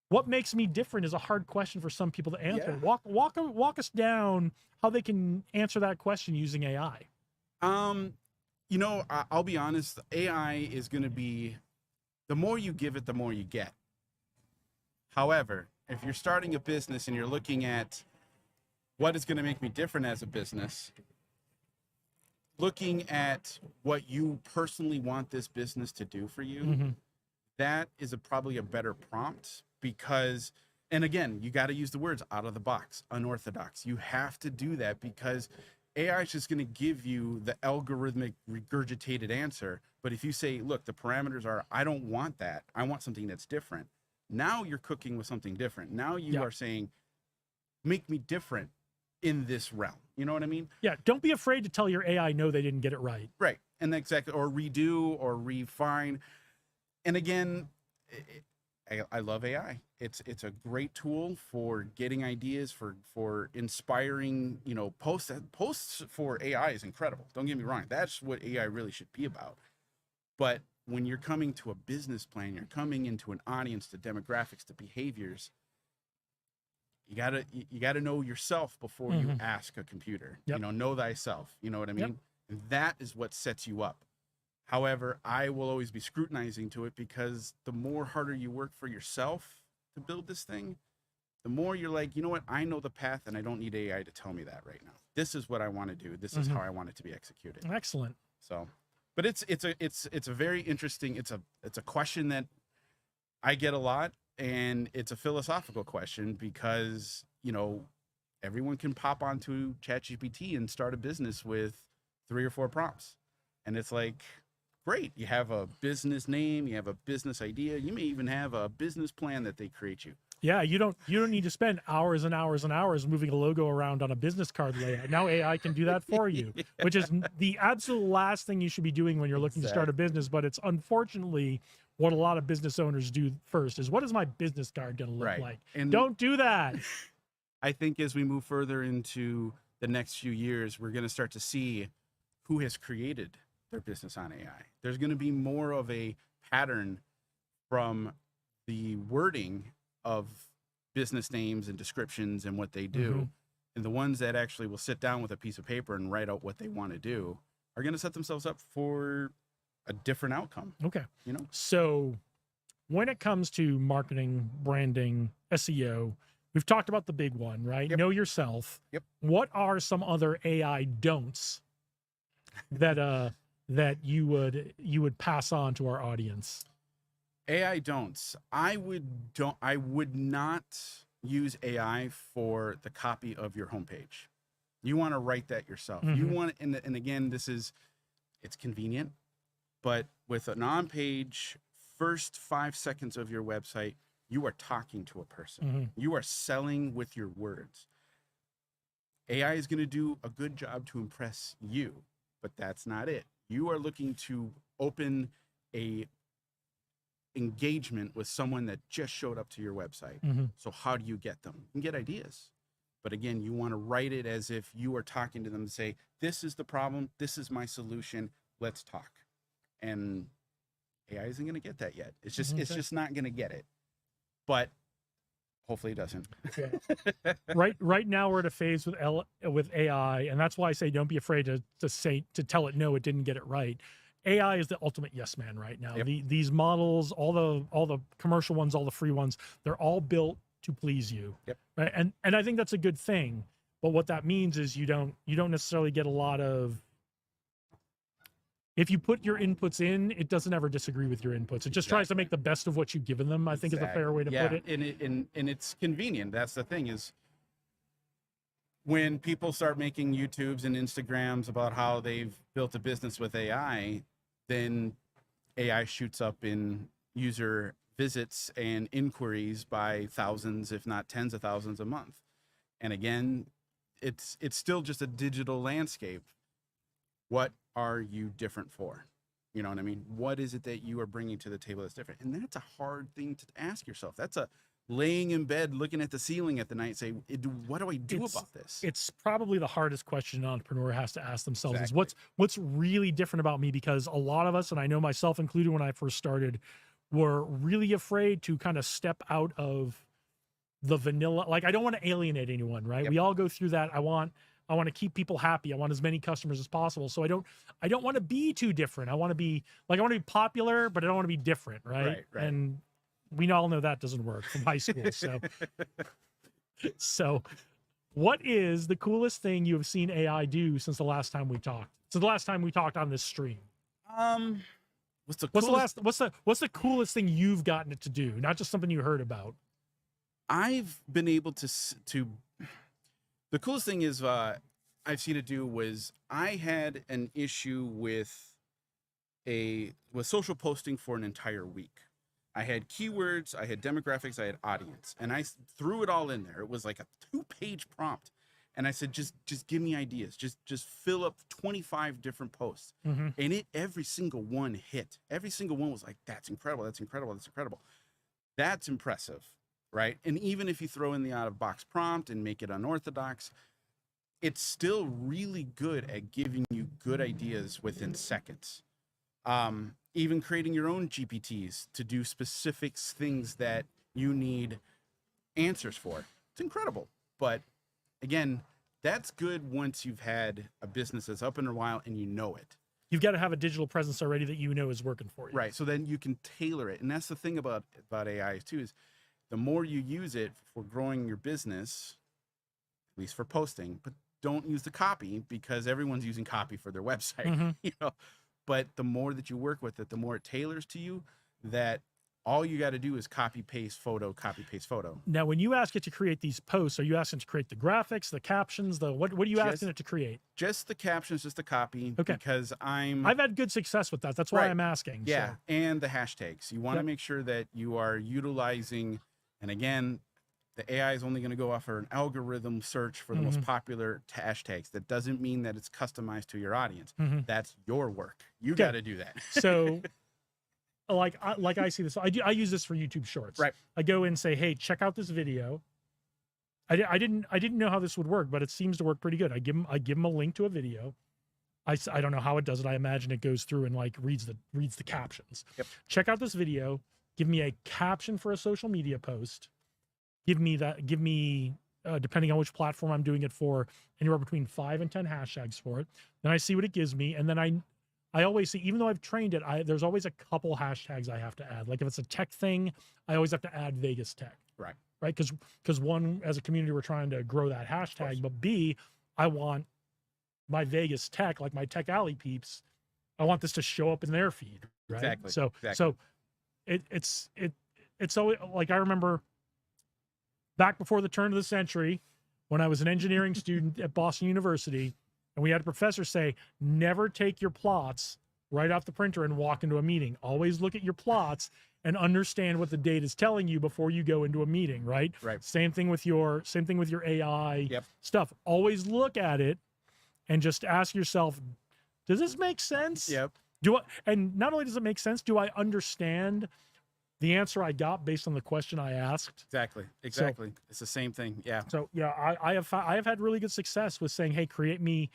what makes me different is a hard question for some people to answer. Yeah. Walk us down how they can answer that question using AI. I'll be honest, AI is going to be, the more you give it, the more you get. However, if you're starting a business and you're looking at what is going to make me different as a business, looking at what you personally want this business to do for you, that is probably a better prompt because, and again, you got to use the words out of the box, unorthodox. You have to do that because AI is just going to give you the algorithmic regurgitated answer. But if you say, look, the parameters are, I don't want that. I want something that's different. Now you're cooking with something different. Now you are saying, make me different in this realm. You know what I mean? Yeah. Don't be afraid to tell your AI, no, they didn't get it right. Right. And exactly, or redo or refine. And again, I love AI. It's a great tool for getting ideas, for inspiring, posts for AI is incredible. Don't get me wrong. That's what AI really should be about. But when you're coming to a business plan, you're coming into an audience, to demographics, to behaviors, you gotta know yourself before you ask a computer. Yep. Know thyself. You know what I mean? Yep. And that is what sets you up. However, I will always be scrutinizing to it because the more harder you work for yourself to build this thing, the more you're like, you know what? I know the path and I don't need AI to tell me that right now. This is what I want to do. This is how I want it to be executed. Excellent. So, but it's a very interesting, it's a question that I get a lot, and it's a philosophical question because, everyone can pop onto ChatGPT and start a business with 3 or 4 prompts. And it's like, great. You have a business name, you have a business idea, you may even have a business plan that they create you. Yeah, you don't need to spend hours and hours and hours moving a logo around on a business card layout. Now AI can do that for you, which is the absolute last thing you should be doing when you're looking to start a business. But it's unfortunately what a lot of business owners do first is, what is my business card going to look like? And don't do that. I think as we move further into the next few years, we're going to start to see who has created their business on AI. There's going to be more of a pattern from the wording of business names and descriptions and what they do. And the ones that actually will sit down with a piece of paper and write out what they want to do are going to set themselves up for a different outcome. Okay. So when it comes to marketing, branding, SEO, we've talked about the big one, right? Yep. Know yourself. Yep. What are some other AI don'ts that that you would pass on to our audience? AI don'ts. I would not use AI for the copy of your homepage. You want to write that yourself. You want, and again, it's convenient, but with an on-page first 5 seconds of your website, you are talking to a person. You are selling with your words. AI is going to do a good job to impress you, but that's not it. You are looking to open a engagement with someone that just showed up to your website. So how do you get them? You can get ideas, but again, you want to write it as if you are talking to them and say, this is the problem, this is my solution, let's talk. And AI isn't going to get that yet. It's just not going to get it, but hopefully it doesn't. Right now we're at a phase with AI, and that's why I say don't be afraid to tell it no, it didn't get it right. AI is the ultimate yes man right now. These models, all the commercial ones, all the free ones, they're all built to please you. Right? And I think that's a good thing. But what that means is you don't necessarily get a lot of, if you put your inputs in, it doesn't ever disagree with your inputs. It just tries to make the best of what you've given them, I think is a fair way to put it. And it's convenient. That's the thing, is when people start making YouTubes and Instagrams about how they've built a business with AI, then AI shoots up in user visits and inquiries by thousands, if not tens of thousands a month. And again, it's still just a digital landscape. What are you different for? You know what I mean? What is it that you are bringing to the table that's different? And that's a hard thing to ask yourself. That's a laying in bed, looking at the ceiling at the night, say, what do I do about this? It's probably the hardest question an entrepreneur has to ask themselves is what's really different about me? Because a lot of us, and I know myself included when I first started, were really afraid to kind of step out of the vanilla. Like, I don't want to alienate anyone, right? We all go through that. I want to keep people happy. I want as many customers as possible. So I don't want to be too different. I want to be popular, but I don't want to be different, right? Right. And we all know that doesn't work from high school. So what is the coolest thing you have seen AI do since the last time we talked? So the last time we talked on this stream. What's the coolest thing you've gotten it to do? Not just something you heard about. I've been able to the coolest thing is I've seen it do was I had an issue with social posting for an entire week. I had keywords, I had demographics, I had audience, and I threw it all in there. It was like a 2-page prompt. And I said, just give me ideas. Just fill up 25 different posts. And every single one hit. Every single one was like, that's incredible, that's incredible, that's incredible. That's impressive, right? And even if you throw in the out-of-box prompt and make it unorthodox, it's still really good at giving you good ideas within seconds. Even creating your own GPTs to do specific things that you need answers for. It's incredible. But again, that's good once you've had a business that's up in a while and you know it. You've got to have a digital presence already that you know is working for you. Right. So then you can tailor it. And that's the thing about AI too, is the more you use it for growing your business, at least for posting, but don't use the copy because everyone's using copy for their website, you know. But the more that you work with it, the more it tailors to you, that all you got to do is copy, paste photo. Now, when you ask it to create these posts, are you asking to create the graphics, the captions, what are you asking it to create? Just the captions, just the copy. Okay. Because I've had good success with that. That's why I'm asking. Yeah. So. And the hashtags. You want to make sure that you are utilizing, and again, the AI is only going to go off an algorithm search for the most popular hashtags. That doesn't mean that it's customized to your audience. That's your work. You got to do that. So, like I see this. I use this for YouTube Shorts. Right. I go in and say, hey, check out this video. I didn't know how this would work, but it seems to work pretty good. I give them a link to a video. I don't know how it does it. I imagine it goes through and like reads the captions. Yep. Check out this video. Give me a caption for a social media post. Give me depending on which platform I'm doing it for, anywhere between 5 and 10 hashtags for it. Then I see what it gives me. And then I always see, even though I've trained it, there's always a couple hashtags I have to add. Like if it's a tech thing, I always have to add Vegas Tech. Right. Right. Because one, as a community, we're trying to grow that hashtag, but B, I want my Vegas Tech, like my Tech Alley peeps, I want this to show up in their feed. Right. Exactly. So it's always like, I remember back before the turn of the century when I was an engineering student at Boston University, and we had a professor say, never take your plots right off the printer and walk into a meeting. Always look at your plots and understand what the data is telling you before you go into a meeting, right? Right. Same thing with your AI Yep. stuff. Always look at it and just ask yourself, does this make sense? Yep. And not only does it make sense, do I understand the answer I got based on the question I asked? Exactly. It's the same thing. Yeah. So yeah, I have had really good success with saying, hey, create me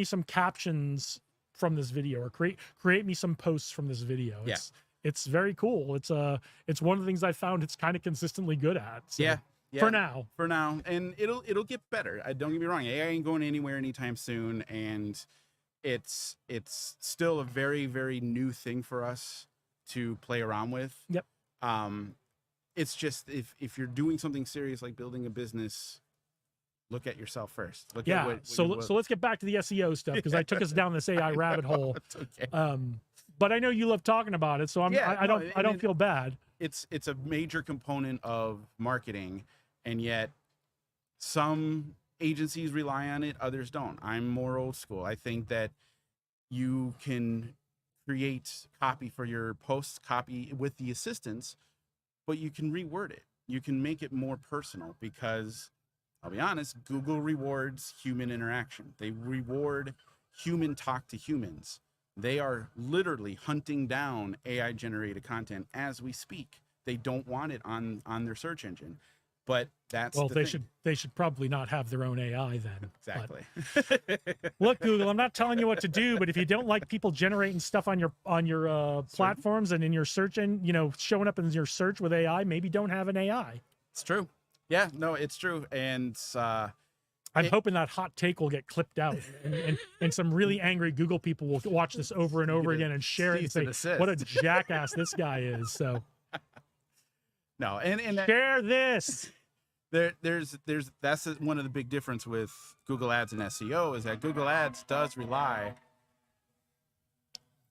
some captions from this video, or create me some posts from this video. Yeah. It's very cool. It's one of the things I found it's kind of consistently good at. So, Yeah. For now. And it'll get better. Don't get me wrong. AI ain't going anywhere anytime soon, and it's still a very, very new thing for us to play around with. Yep. It's just if you're doing something serious like building a business, look at yourself first. Look Yeah. at what So let's get back to the SEO stuff, because I took us down this AI rabbit hole. It's okay. But I know you love talking about it, so I don't feel bad. It's a major component of marketing, and yet some agencies rely on it, others don't. I'm more old school. I think that you can create copy for your posts, copy with the assistance, but you can reword it. You can make it more personal, because I'll be honest, Google rewards human interaction. They reward human talk to humans. They are literally hunting down AI generated content as we speak. They don't want it on their search engine. But that's they should probably not have their own AI then. Exactly. But, look, Google, I'm not telling you what to do, but if you don't like people generating stuff on your platforms and in your search, and showing up in your search with AI, maybe don't have an AI. It's true. Yeah, no, it's true. And I'm hoping that hot take will get clipped out, and some really angry Google people will watch this over and over again and share it and say, what a jackass this guy is. So no, and share this. There's that's one of the big difference with Google Ads and SEO, is that Google Ads does rely.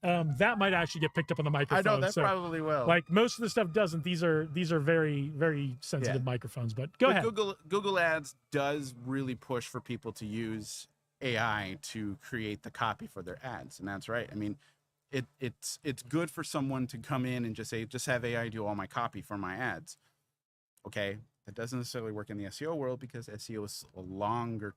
That might actually get picked up on the microphone. I know that probably will. Like most of the stuff doesn't. These are very, very sensitive microphones. But go ahead. Google Ads does really push for people to use AI to create the copy for their ads, and that's right. I mean, it's good for someone to come in and just have AI do all my copy for my ads. Okay, that doesn't necessarily work in the SEO world, because SEO is a longer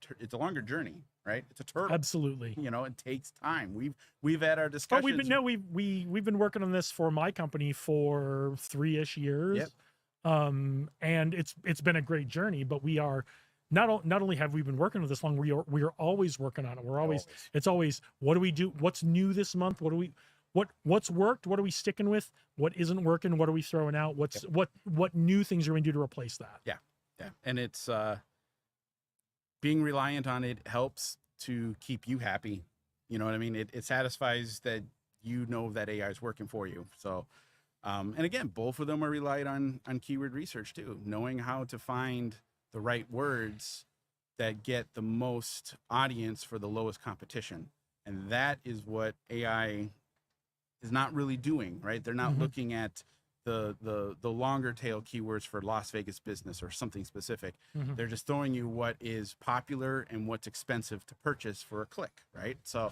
journey, right? It's a turtle. Absolutely. It takes time. We've had our discussions. We've been working on this for my company for 3-ish years. Yep. And it's been a great journey, but we are not only have we been working on this long, we are always working on it. It's always, what do we do? What's new this month? What's worked? What are we sticking with? What isn't working? What are we throwing out? What new things are we going to do to replace that? Yeah. And it's being reliant on it helps to keep you happy. You know what I mean? It satisfies that that AI is working for you. So, and again, both of them are relied on keyword research too, knowing how to find the right words that get the most audience for the lowest competition. And that is what AI is not really doing, right? They're not looking at the longer tail keywords for Las Vegas business or something specific. They're just throwing you what is popular and what's expensive to purchase for a click, right? So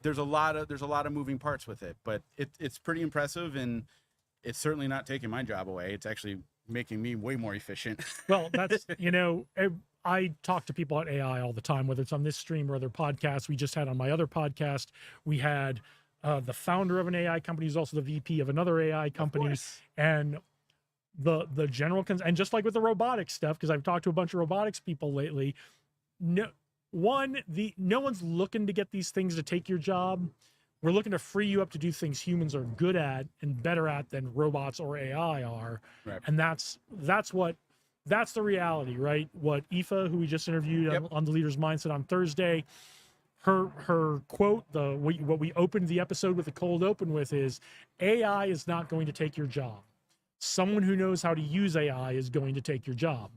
there's a lot of moving parts with it, but it's pretty impressive, and it's certainly not taking my job away. It's actually making me way more efficient. Well, that's I talk to people about AI all the time, whether it's on this stream or other podcasts. We just had on my other podcast, we had the founder of an AI company, who's also the VP of another AI company, and the general and just like with the robotics stuff, because I've talked to a bunch of robotics people lately. No one's looking to get these things to take your job. We're looking to free you up to do things humans are good at and better at than robots or AI are. Right. And that's the reality, right? What Aoife, who we just interviewed on the Leader's Mindset on Thursday, her quote, what we opened the episode with, the cold open with, is AI is not going to take your job. Someone who knows how to use AI is going to take your job.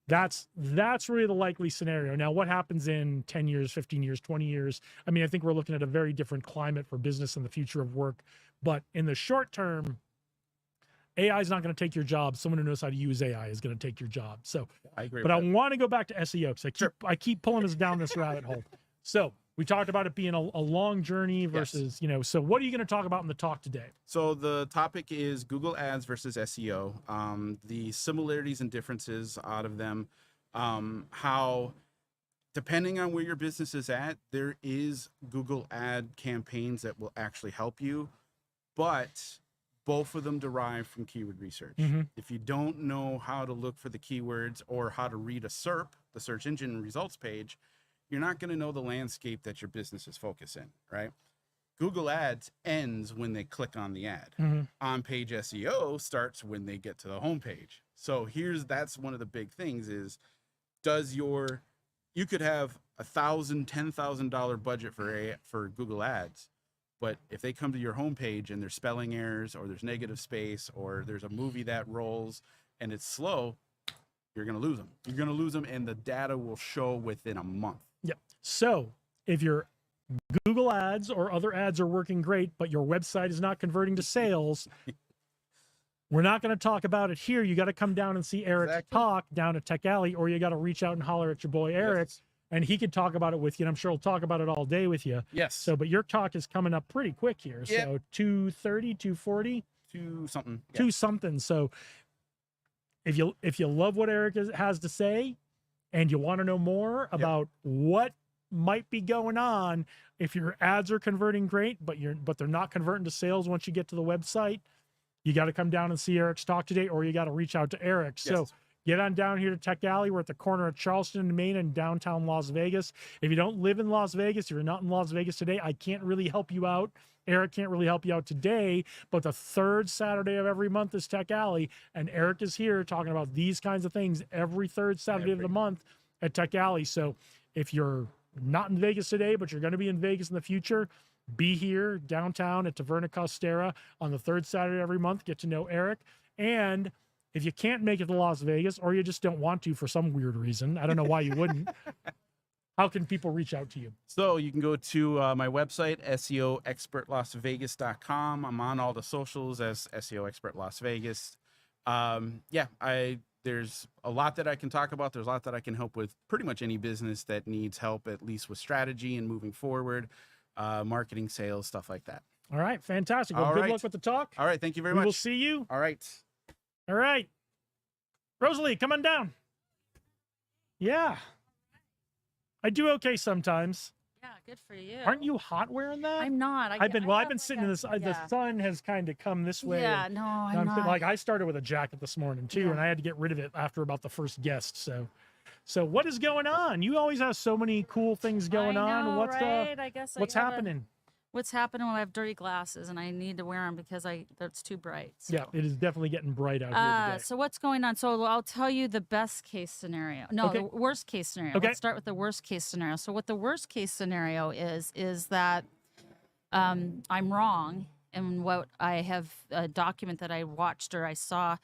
That's really the likely scenario. Now, what happens in 10 years, 15 years, 20 years? I mean, I think we're looking at a very different climate for business and the future of work. But in the short term, AI is not going to take your job. Someone who knows how to use AI is going to take your job. So, I agree. but I want to go back to SEO because I keep pulling us down this rabbit hole. So we talked about it being a long journey versus, so what are you going to talk about in the talk today? So the topic is Google Ads versus SEO, the similarities and differences out of them, how depending on where your business is at, there is Google ad campaigns that will actually help you, but both of them derive from keyword research. If you don't know how to look for the keywords or how to read a SERP, the search engine results page, you're not going to know the landscape that your business is focused in, right? Google Ads ends when they click on the ad. On-page SEO starts when they get to the homepage. So that's one of the big things is, you could have $1,000, $10,000 budget for Google Ads, but if they come to your homepage and there's spelling errors or there's negative space or there's a movie that rolls and it's slow, you're going to lose them. You're going to lose them, and the data will show within a month. Yep. So if your Google ads or other ads are working great, but your website is not converting to sales, we're not going to talk about it here. You got to come down and see Eric's talk down at Tech Alley, or you got to reach out and holler at your boy Eric, and he could talk about it with you. And I'm sure he'll talk about it all day with you. Yes. So, but your talk is coming up pretty quick here. Yep. So 2:30, 2:40, 2 something. Yeah. 2 something. So if you love what Eric has to say, and you want to know more about what might be going on, if your ads are converting great, but they're not converting to sales once you get to the website, you got to come down and see Eric's talk today, or you got to reach out to Eric. So get on down here to Tech Alley. We're at the corner of Charleston and Main in downtown Las Vegas. If you don't live in Las Vegas, if you're not in Las Vegas today, I can't really help you out. Eric can't really help you out today, but the third Saturday of every month is Tech Alley, and Eric is here talking about these kinds of things every third Saturday of the month at Tech Alley. So if you're not in Vegas today, but you're going to be in Vegas in the future, be here downtown at Taverna Costera on the third Saturday every month. Get to know Eric. And if you can't make it to Las Vegas, or you just don't want to for some weird reason, I don't know why you wouldn't, how can people reach out to you? So you can go to my website, SEOexpertLasVegas.com. I'm on all the socials as SEO Expert Las Vegas. There's a lot that I can talk about. There's a lot that I can help with pretty much any business that needs help, at least with strategy and moving forward, marketing, sales, stuff like that. All right. Fantastic. Well, good luck with the talk. All right. Thank you very much. much. We'll see you. All right. All right. Rosalie, come on down. Yeah. I do okay sometimes. Yeah, good for you. Aren't you hot wearing that? I'm not. I've been sitting in this. The sun has kind of come this way. Yeah, no, I'm not. Like I started with a jacket this morning too, and I had to get rid of it after about the first guest. So what is going on? You always have so many cool things going on. What's right? I guess what's happening? What's happening when I have dirty glasses and I need to wear them because it's too bright. So. Yeah, it is definitely getting bright out here today. So what's going on? So I'll tell you the best case scenario. No, the worst case scenario. Okay. Let's start with the worst case scenario. So what the worst case scenario is that I'm wrong, and what I have a document that I watched or I saw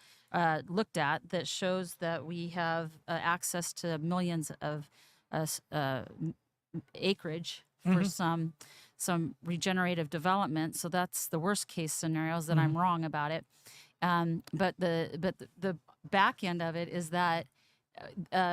looked at that shows that we have access to millions of acreage for some regenerative development. So that's the worst case scenarios that I'm wrong about it. But the back end of it is that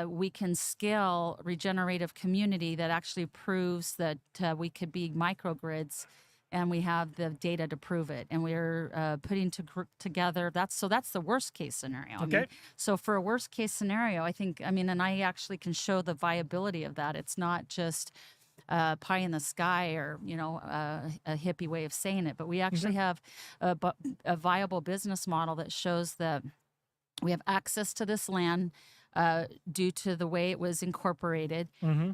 we can scale regenerative community that actually proves that we could be microgrids, and we have the data to prove it. And we're putting together that's the worst case scenario. Okay. I mean, so for a worst case scenario, and I actually can show the viability of that. It's not just pie in the sky or a hippie way of saying it, but we actually have a viable business model that shows that we have access to this land due to the way it was incorporated,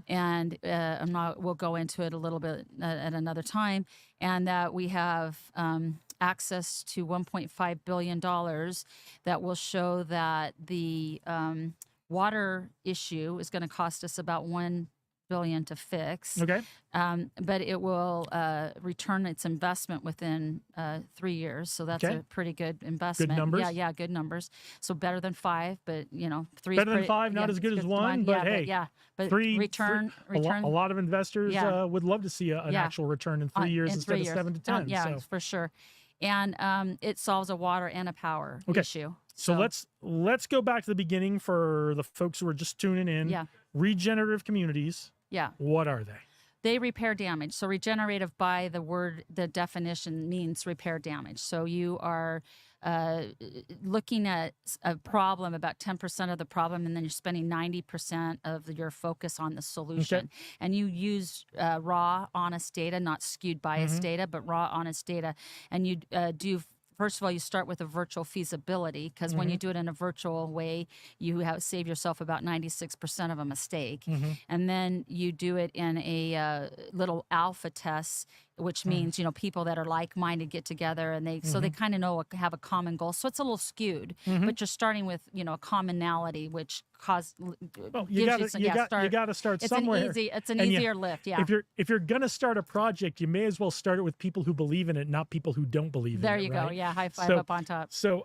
and we'll go into it a little bit at another time, and that we have access to $1.5 billion that will show that the water issue is going to cost us about $1 billion to fix. Okay. But it will return its investment within 3 years. So that's Okay. a pretty good investment. numbers. Yeah, good numbers. So better than 5, but 3 Better is than pretty, 5, not as good as 1, but hey, but 3 return. a lot of investors Yeah. Would love to see an Yeah. actual return in 3 years in instead 3 of years. 7 to 10. Yeah, so. for sure. And it solves a water and a power Okay. issue. So let's go back to the beginning for the folks who are just tuning in. Yeah. Regenerative communities. Yeah. What are they? They repair damage. So regenerative, by the definition, means repair damage. So you are looking at a problem, about 10% of the problem, and then you're spending 90% of your focus on the solution. And you use raw, honest data, not skewed bias data, but raw, honest data. And you do. First of all, you start with a virtual feasibility, because when you do it in a virtual way, you save yourself about 96% of a mistake. And then you do it in a little alpha test, which means people that are like-minded get together, and they kind of have a common goal. So it's a little skewed, but you're starting with a commonality, which You got to start somewhere. It's an And easier lift. Yeah. If you're gonna start a project, you may as well start it with people who believe in it, not people who don't believe There in it. you go. right? Yeah. High five So- up on top. So,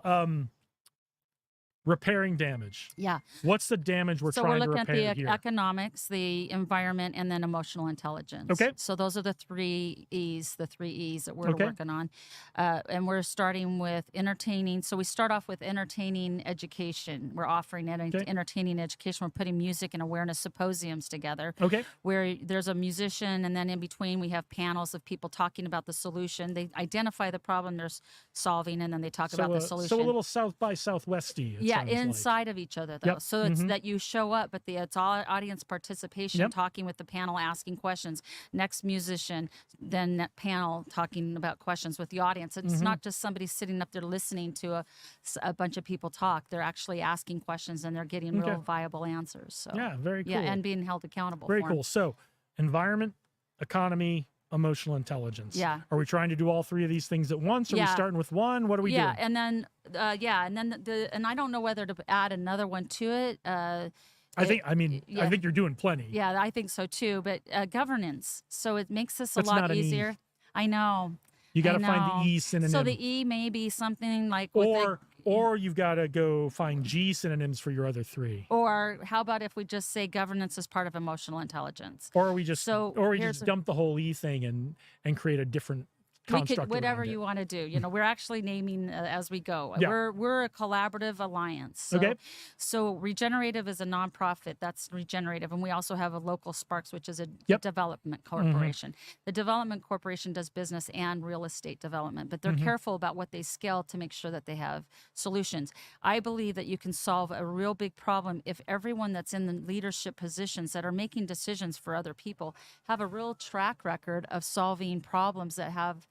repairing damage. Yeah. What's the damage we're So trying we're to looking at repair the here? economics, the environment, and then emotional intelligence. Okay. So those are the 3 E's that we're Okay. working on. And we're starting with entertaining. So we start off with entertaining education. We're offering entertaining education. We're putting music and awareness symposiums together. Okay. Where there's a musician, and then in between we have panels of people talking about the solution. They identify the problem they're solving, and then they talk about the solution. So a little South by Southwesty. Yeah, inside of each other, though. Yep. So it's that you show up, but it's all audience participation, Yep. talking with the panel, asking questions. Next musician, then that panel talking about questions with the audience. It's not just somebody sitting up there listening to a bunch of people talk. They're actually asking questions, and they're getting real viable answers. So Yeah, very cool. yeah, and being held accountable. Very for 'em. cool. So, environment, economy, emotional intelligence. Yeah. Are we trying to do all 3 of these things at once? Are we Yeah. starting with one? What are we doing? and then and I don't know whether to add another one to it. I think you're doing plenty. Yeah, I think so too. But governance, so it makes this That's a lot not an E. easier. I know. You got to I find know. the E synonym. So the E may be something like or you've got to go find G synonyms for your other 3. or how about if we just say governance is part of emotional intelligence? Or we just here's dump the whole E thing and create a different We construct. could whatever around you it. want to do. We're actually naming as we go. Yeah. We're a collaborative alliance. So, Okay. So Regenerative is a nonprofit. That's Regenerative, and we also have a local Sparks, which is a Yep. development corporation. The development corporation does business and real estate development, but they're careful about what they scale to make sure that they have solutions. I believe that you can solve a real big problem if everyone that's in the leadership positions that are making decisions for other people have a real track record of solving problems that have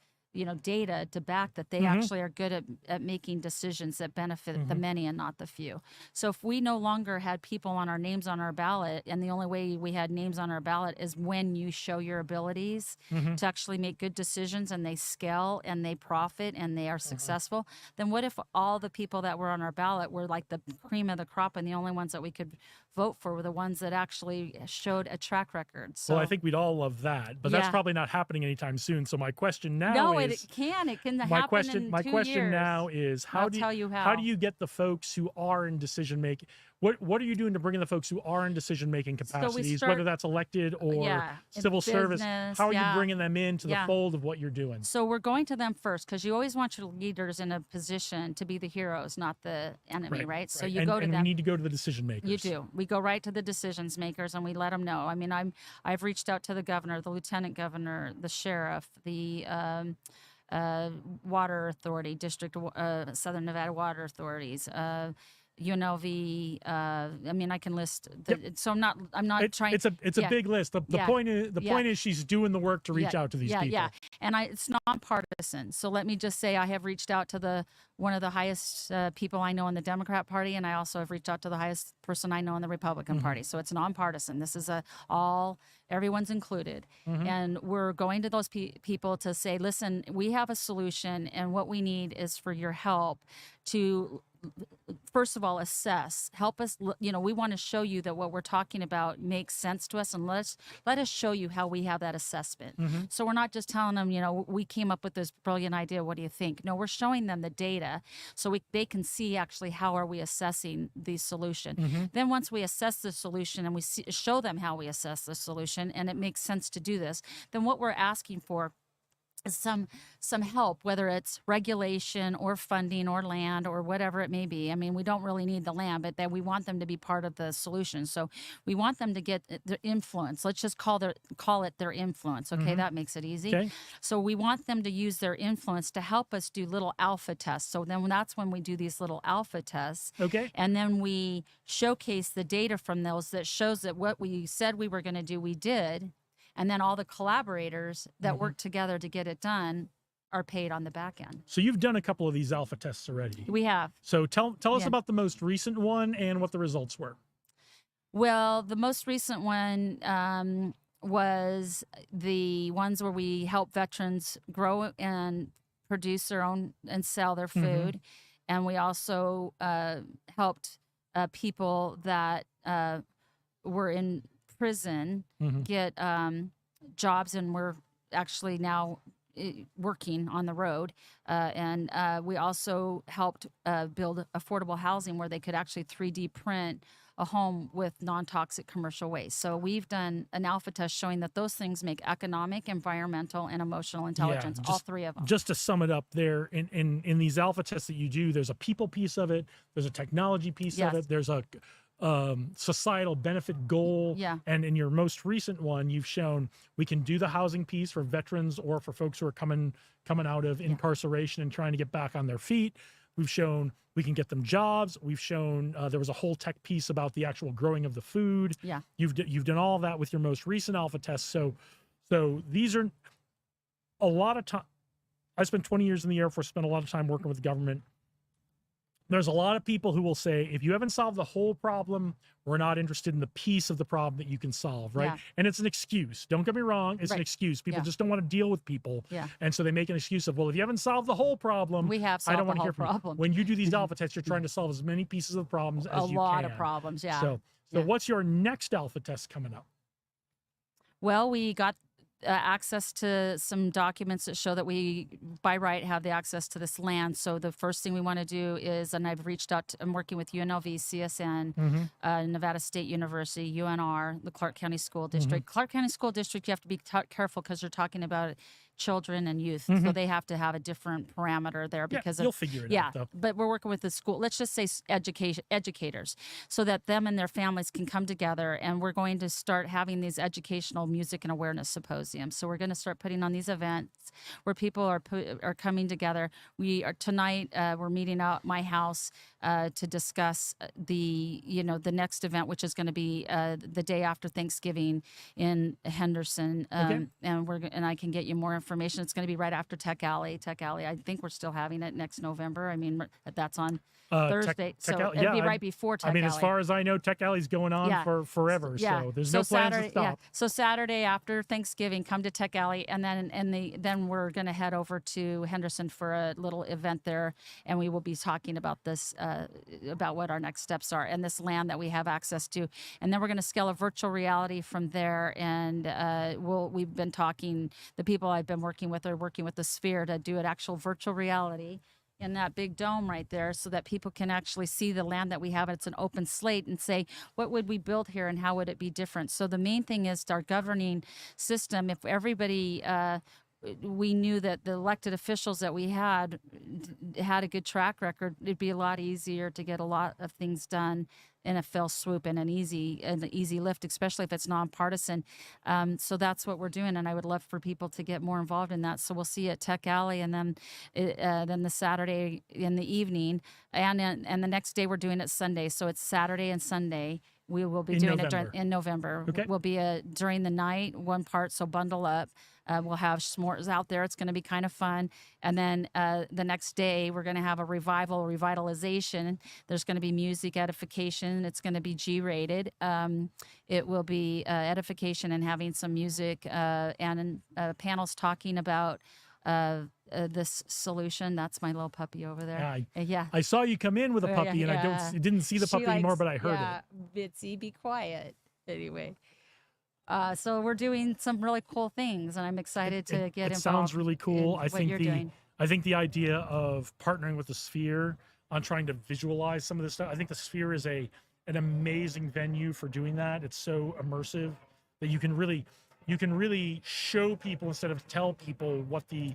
data to back that they actually are good at making decisions that benefit the many and not the few. So if we no longer had people on our names on our ballot, and the only way we had names on our ballot is when you show your abilities to actually make good decisions, and they scale and they profit and they are successful, then what if all the people that were on our ballot were like the cream of the crop, and the only ones that we could vote for were the ones that actually showed a track record? So Well, I think we'd all love that, but that's Yeah. probably not happening anytime soon. So my question now no, is it can my happen question in my 2 question years. now is how I'll do tell you how do you get the folks who are in decision making? What are you doing to bring in the folks who are in decision making capacities, start- whether that's elected or Yeah, in civil service? business, How are yeah. you bringing them into the Yeah. fold of what you're doing? So we're going to them first, because you always want your leaders in a position to be the heroes, not the enemy, right? So you and, go to and them. we need to go to the decision makers. You do. We go right to the decisions makers, and we let them know. I mean, I've reached out to the governor, the lieutenant governor, the sheriff, the water authority, Southern Nevada Water Authorities, UNLV. I mean, I can list. So I'm not trying. It's a yeah. big list. The Yeah. point is Yeah. point is she's doing the work to reach out to these people. Yeah, and it's nonpartisan. So let me just say, I have reached out to one of the highest people I know in the Democrat Party, and I also have reached out to the highest person I know in the Republican Party. So it's nonpartisan. This is everyone's included, and we're going to those people to say, listen, we have a solution, and what we need is for your help to first of all, assess, help us, we want to show you that what we're talking about makes sense to us, and let us show you how we have that assessment. So we're not just telling them, we came up with this brilliant idea. What do you think? No, we're showing them the data so they can see actually how are we assessing the solution. Then once we assess the solution and we show them how we assess the solution and it makes sense to do this, then what we're asking for some help, whether it's regulation or funding or land or whatever it may be. I mean, we don't really need the land, but that we want them to be part of the solution. So we want them to get their influence. Let's just call it their influence. Okay, that makes it easy. Okay. So we want them to use their influence to help us do little alpha tests. So then that's when we do these little alpha tests. Okay. And then we showcase the data from those that shows that what we said we were going to do, we did. And then all the collaborators that work together to get it done are paid on the back end. So you've done a couple of these alpha tests already. We have. So tell us Yeah. about the most recent one and what the results were. Well, the most recent one was the ones where we help veterans grow and produce their own and sell their food. And we also helped people that were in prison get jobs, and we're actually now working on the road. And we also helped build affordable housing where they could actually 3D print a home with non-toxic commercial waste. So we've done an alpha test showing that those things make economic, environmental, and emotional intelligence, all three of them. Just to sum it up, there in these alpha tests that you do, there's a people piece of it, there's a technology piece of Yes. it, there's a societal benefit goal. Yeah. And in your most recent one, you've shown we can do the housing piece for veterans or for folks who are coming out of incarceration and trying to get back on their feet. We've shown we can get them jobs. We've shown there was a whole tech piece about the actual growing of the food. Yeah. You've done all that with your most recent alpha test. So these are a lot of time. I spent 20 years in the Air Force, spent a lot of time working with the government. There's a lot of people who will say, if you haven't solved the whole problem, we're not interested in the piece of the problem that you can solve, right? Yeah. And it's an excuse. Don't get me wrong. It's an Right. excuse. People Yeah. just don't want to deal with people. Yeah. And so they make an excuse of, well, if you haven't solved the whole problem, We have I don't solved want the to hear whole from you. problem. When you do these alpha tests, you're trying to solve as many pieces of problems as A you lot can. of problems, yeah. So Yeah. what's your next alpha test coming up? Well, we got access to some documents that show that we, by right, have the access to this land. So the first thing we want to do is, and I've reached out, I'm working with UNLV, CSN, Nevada State University, UNR, the Clark County School District. Clark County School District, you have to be careful because you're talking about children and youth. So they have to have a different parameter there because you'll of, figure it yeah, out, though. but we're working with the school, let's just say educators, so that them and their families can come together, and we're going to start having these educational music and awareness symposiums. So we're going to start putting on these events where people are coming together. We are tonight, we're meeting out at my house to discuss the next event, which is going to be the day after Thanksgiving in Henderson. Okay. And I can get you more information. It's going to be right after Tech Alley. I think we're still having it next November. I mean, that's on Thursday. Tech So Alley- it'll be yeah, right before Tech I mean, Alley. as far as I know, Tech Alley's going on Yeah. for forever. Yeah. So there's no plans Saturday, to stop. So Saturday after Thanksgiving, come to Tech Alley, and then we're going to head over to Henderson for a little event there, and we will be talking about this, about what our next steps are, and this land that we have access to, and then we're going to scale a virtual reality from there, and we've been talking. The people I've been working with are working with the Sphere to do an actual virtual reality in that big dome right there so that people can actually see the land that we have. It's an open slate and say, what would we build here and how would it be different? So the main thing is our governing system. If everybody, we knew that the elected officials that we had a good track record, it'd be a lot easier to get a lot of things done in a fell swoop and an easy lift, especially if it's nonpartisan. So that's what we're doing, and I would love for people to get more involved in that. So we'll see you at Tech Alley, and then the Saturday in the evening, and the next day we're doing it Sunday. So it's Saturday and Sunday. We will be doing it in November. Okay. We'll be during the night, one part, so bundle up. We'll have s'mores out there. It's going to be kind of fun. And then the next day, we're going to have a revitalization. There's going to be music edification. It's going to be G-rated. It will be edification and having some music and panels talking about this solution. That's my little puppy over there. Yeah, Yeah. I saw you come in with a Oh, puppy, yeah, and I yeah. didn't see the She puppy anymore, likes- but I heard yeah, it. Bitsy, be quiet. Anyway. So we're doing some really cool things, and I'm excited to get It involved. sounds really cool. in I what think you're doing. I think the idea of partnering with the Sphere on trying to visualize some of this stuff. I think the Sphere is an amazing venue for doing that. It's so immersive that you can really show people instead of tell people what the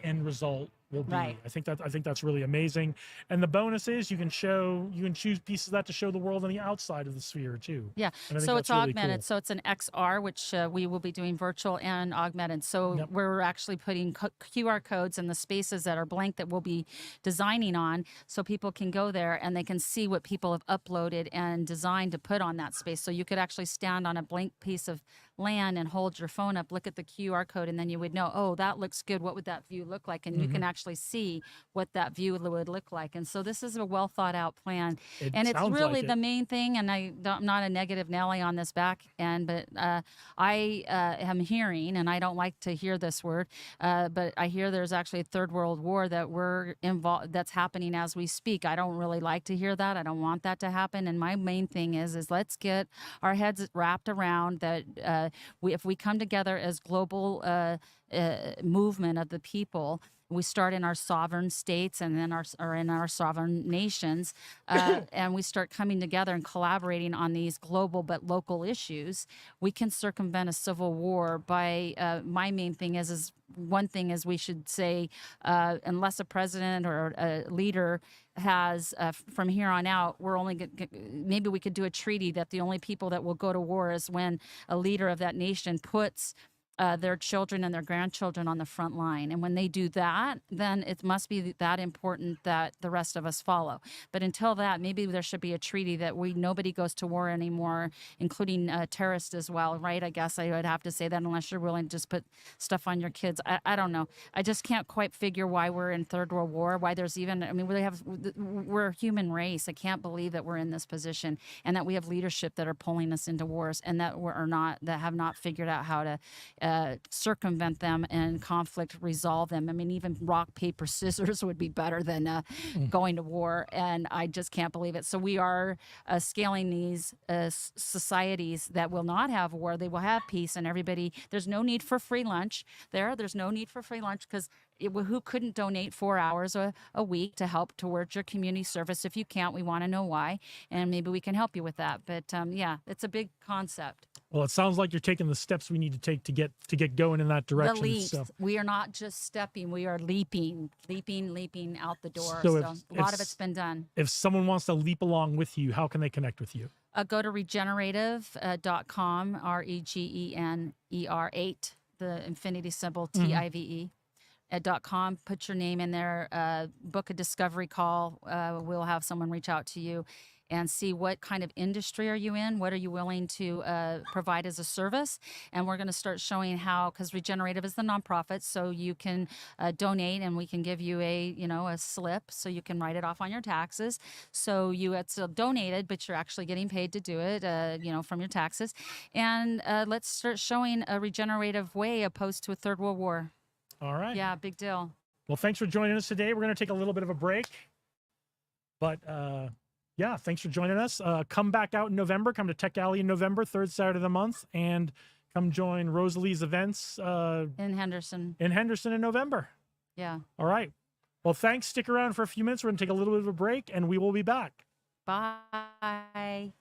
end result will be. Right. I think that's really amazing. And the bonus is you can choose pieces of that to show the world on the outside of the Sphere too. Yeah. And I think So that's it's really augmented. cool. So it's an XR, which we will be doing virtual and augmented. So Yep. we're actually putting QR codes in the spaces that are blank that we'll be designing on, so people can go there and they can see what people have uploaded and designed to put on that space. So you could actually stand on a blank piece of land and hold your phone up, look at the QR code, and then you would know, oh, that looks good. What would that view look like? And you can actually see what that view would look like. And so this is a well thought out plan. And it's sounds really like the it. main thing. And I'm not a negative Nelly on this back end, but I am hearing, and I don't like to hear this word, but I hear there's actually a third world war that we're involved, that's happening as we speak. I don't really like to hear that. I don't want that to happen. And my main thing is let's get our heads wrapped around that. If we come together as global movement of the people, we start in our sovereign states and then in our sovereign nations, and we start coming together and collaborating on these global but local issues, we can circumvent a civil war by, my main thing is one thing is we should say, unless a president or a leader has from here on out, we're only maybe we could do a treaty that the only people that will go to war is when a leader of that nation puts their children and their grandchildren on the front line. And when they do that, then it must be that important that the rest of us follow. But until that, maybe there should be a treaty that nobody goes to war anymore, including terrorists as well, right? I guess I would have to say that unless you're willing to just put stuff on your kids. I don't know. I just can't quite figure why we're in third world war, why there's even, I mean, we're a human race. I can't believe that we're in this position and that we have leadership that are pulling us into wars and that have not figured out how to circumvent them and conflict resolve them. I mean, even rock, paper, scissors would be better than going to war. And I just can't believe it. So we are scaling these societies that will not have war. They will have peace and everybody. There's no need for free lunch there. There's no need for free lunch because who couldn't donate 4 hours a week to help towards your community service? If you can't, we want to know why. And maybe we can help you with that. But yeah, it's a big concept. Well, it sounds like you're taking the steps we need to take to get going in that direction. The leaps. So, We are not just stepping, we are leaping out the door. So So, if- a lot if of it's been done. if someone wants to leap along with you, how can they connect with you? Go to regenerative.com, REGENER8, the infinity symbol, TIVE. .com, put your name in there, book a discovery call. We'll have someone reach out to you and see what kind of industry are you in, what are you willing to provide as a service. And we're going to start showing how, because Regenerative is the nonprofit, so you can donate and we can give you a slip so you can write it off on your taxes. So it's donated, but you're actually getting paid to do it, from your taxes. And let's start showing a regenerative way opposed to a third world war. All right. Yeah, big deal. Well, thanks for joining us today. We're going to take a little bit of a break. But yeah, thanks for joining us. Come back out in November. Come to Tech Alley in November, third Saturday of the month. And come join Rosalie's events In Henderson. in Henderson in November. Yeah. All right. Well, thanks. Stick around for a few minutes. We're going to take a little bit of a break, and we will be back. Bye.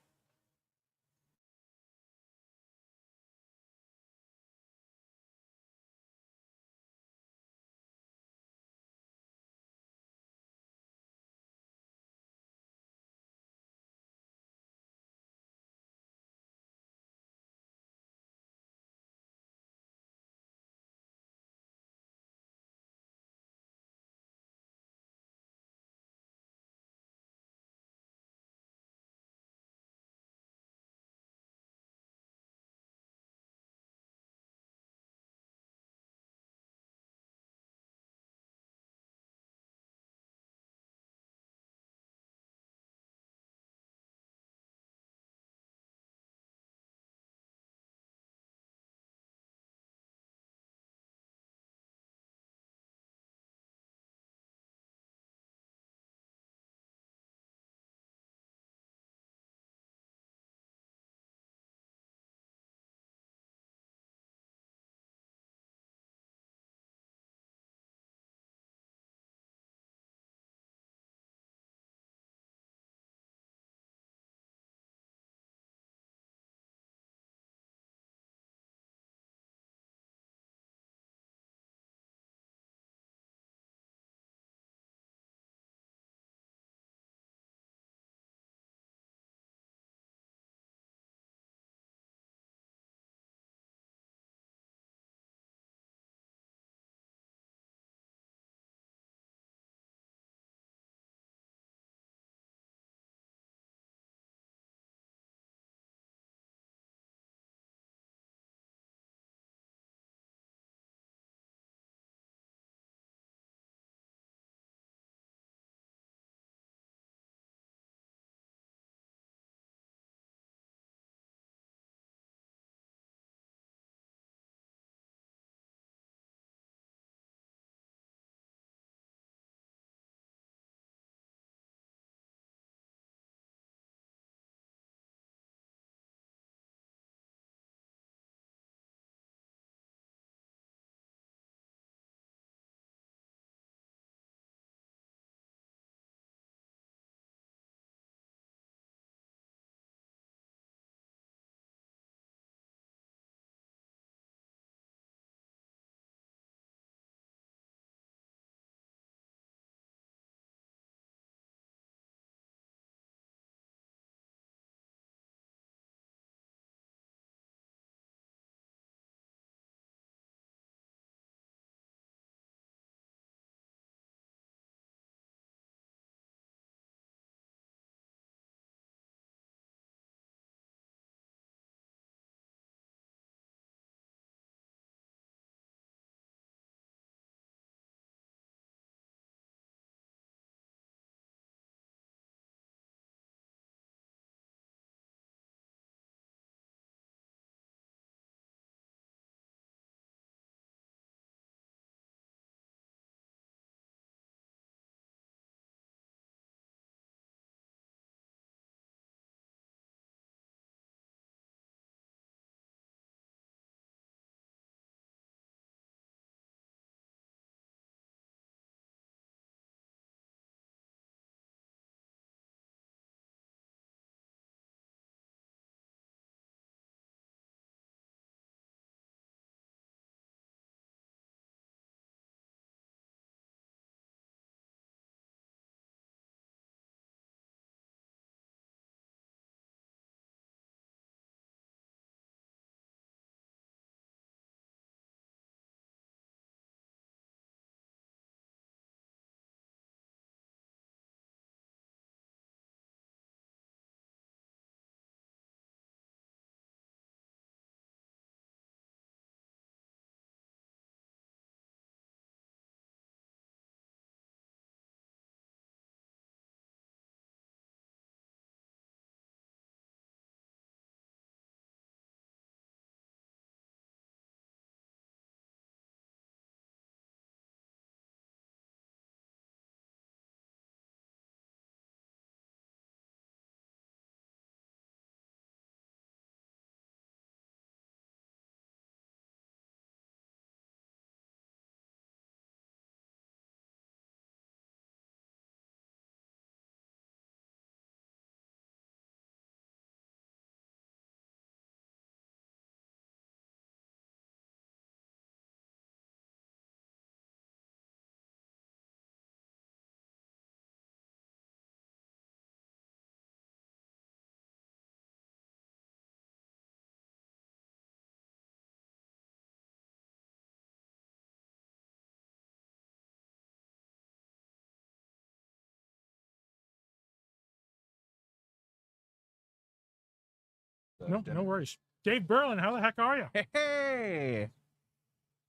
No, no worries. Dave Berlin, how the heck are you? Hey,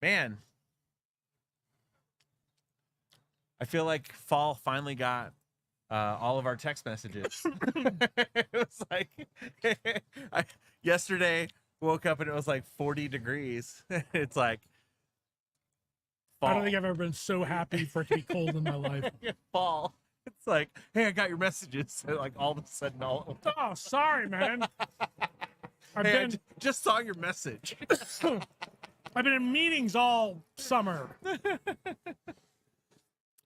man. I feel like fall finally got all of our text messages. It was like yesterday woke up and it was like 40 degrees. It's like fall. I don't think I've ever been so happy for it to be cold in my life. Fall. It's like, hey, I got your messages. And like all of a sudden, all. Oh, sorry, man. I've Hey, been just saw your message. I've been in meetings all summer.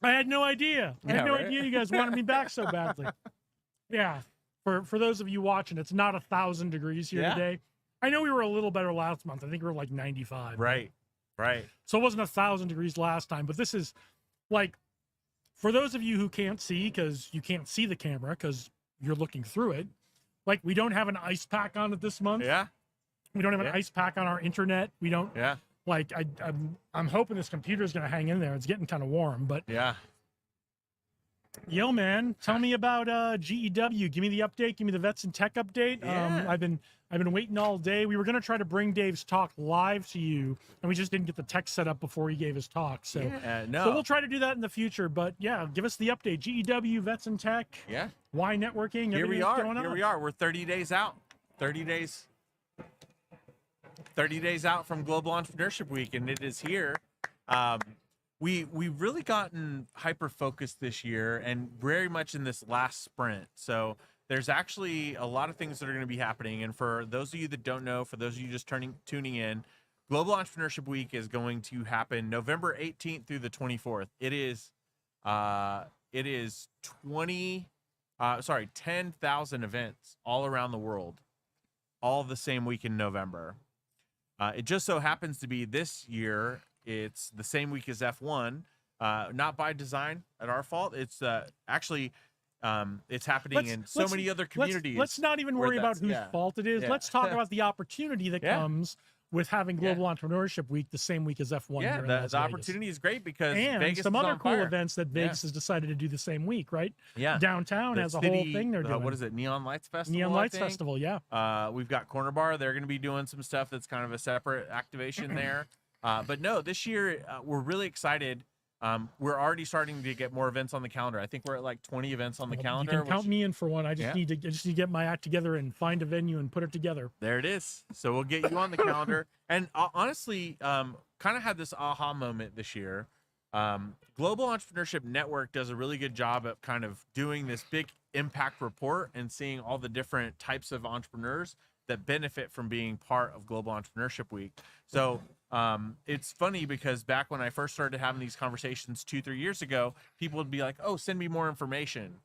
I had no idea. I had no idea you guys wanted me back so badly. Yeah. For those of you watching, it's not 1,000 degrees here today. I know we were a little better last month. I think we were like 95. Right. So it wasn't 1,000 degrees last time, but this is like, for those of you who can't see, because you can't see the camera because you're looking through it, like we don't have an ice pack on it this month. Yeah. We don't have an ice pack on our internet. We don't. Yeah. Like I'm hoping this computer's gonna hang in there. It's getting kind of warm, but yeah. Yo, man, tell me about GEW. Give me the update. Give me the Vets and Tech update. Yeah. I've been waiting all day. We were gonna try to bring Dave's talk live to you, and we just didn't get the tech set up before he gave his talk. So so we'll try to do that in the future. But yeah, give us the update. GEW, Vets and Tech. Yeah. Y Networking. Here we everything that's are. going on. Here we are. We're 30 days out. 30 days out from Global Entrepreneurship Week, and it is here. We've really gotten hyper focused this year, and very much in this last sprint. So there's actually a lot of things that are going to be happening. And for those of you that don't know, for those of you just tuning in, Global Entrepreneurship Week is going to happen November 18th through the 24th. It is 10,000 events all around the world, all the same week in November. It just so happens to be this year, it's the same week as F1, not by design at our fault. It's actually, it's happening in so many other communities. Let's not even worry about whose fault it is. Yeah. Let's talk about the opportunity that comes with having Global Entrepreneurship Week the same week as F1. Yeah, here in the Las Vegas. opportunity is great because and Vegas some is other on cool fire. events that Vegas has decided to do the same week, right? Yeah. Downtown The has a city, whole thing they're doing. What is it? Neon Lights Festival. Neon I Lights think. Festival, yeah. We've got Corner Bar. They're going to be doing some stuff that's kind of a separate activation there. But no, this year we're really excited. We're already starting to get more events on the calendar. I think we're at like 20 events on the calendar. You can count which- me in for one. I just need to get my act together and find a venue and put it together. There it is. So we'll get you on the calendar. And honestly, kind of had this aha moment this year. Global Entrepreneurship Network does a really good job of kind of doing this big impact report and seeing all the different types of entrepreneurs that benefit from being part of Global Entrepreneurship Week. So it's funny because back when I first started having these conversations 2-3 years ago, people would be like, oh, send me more information.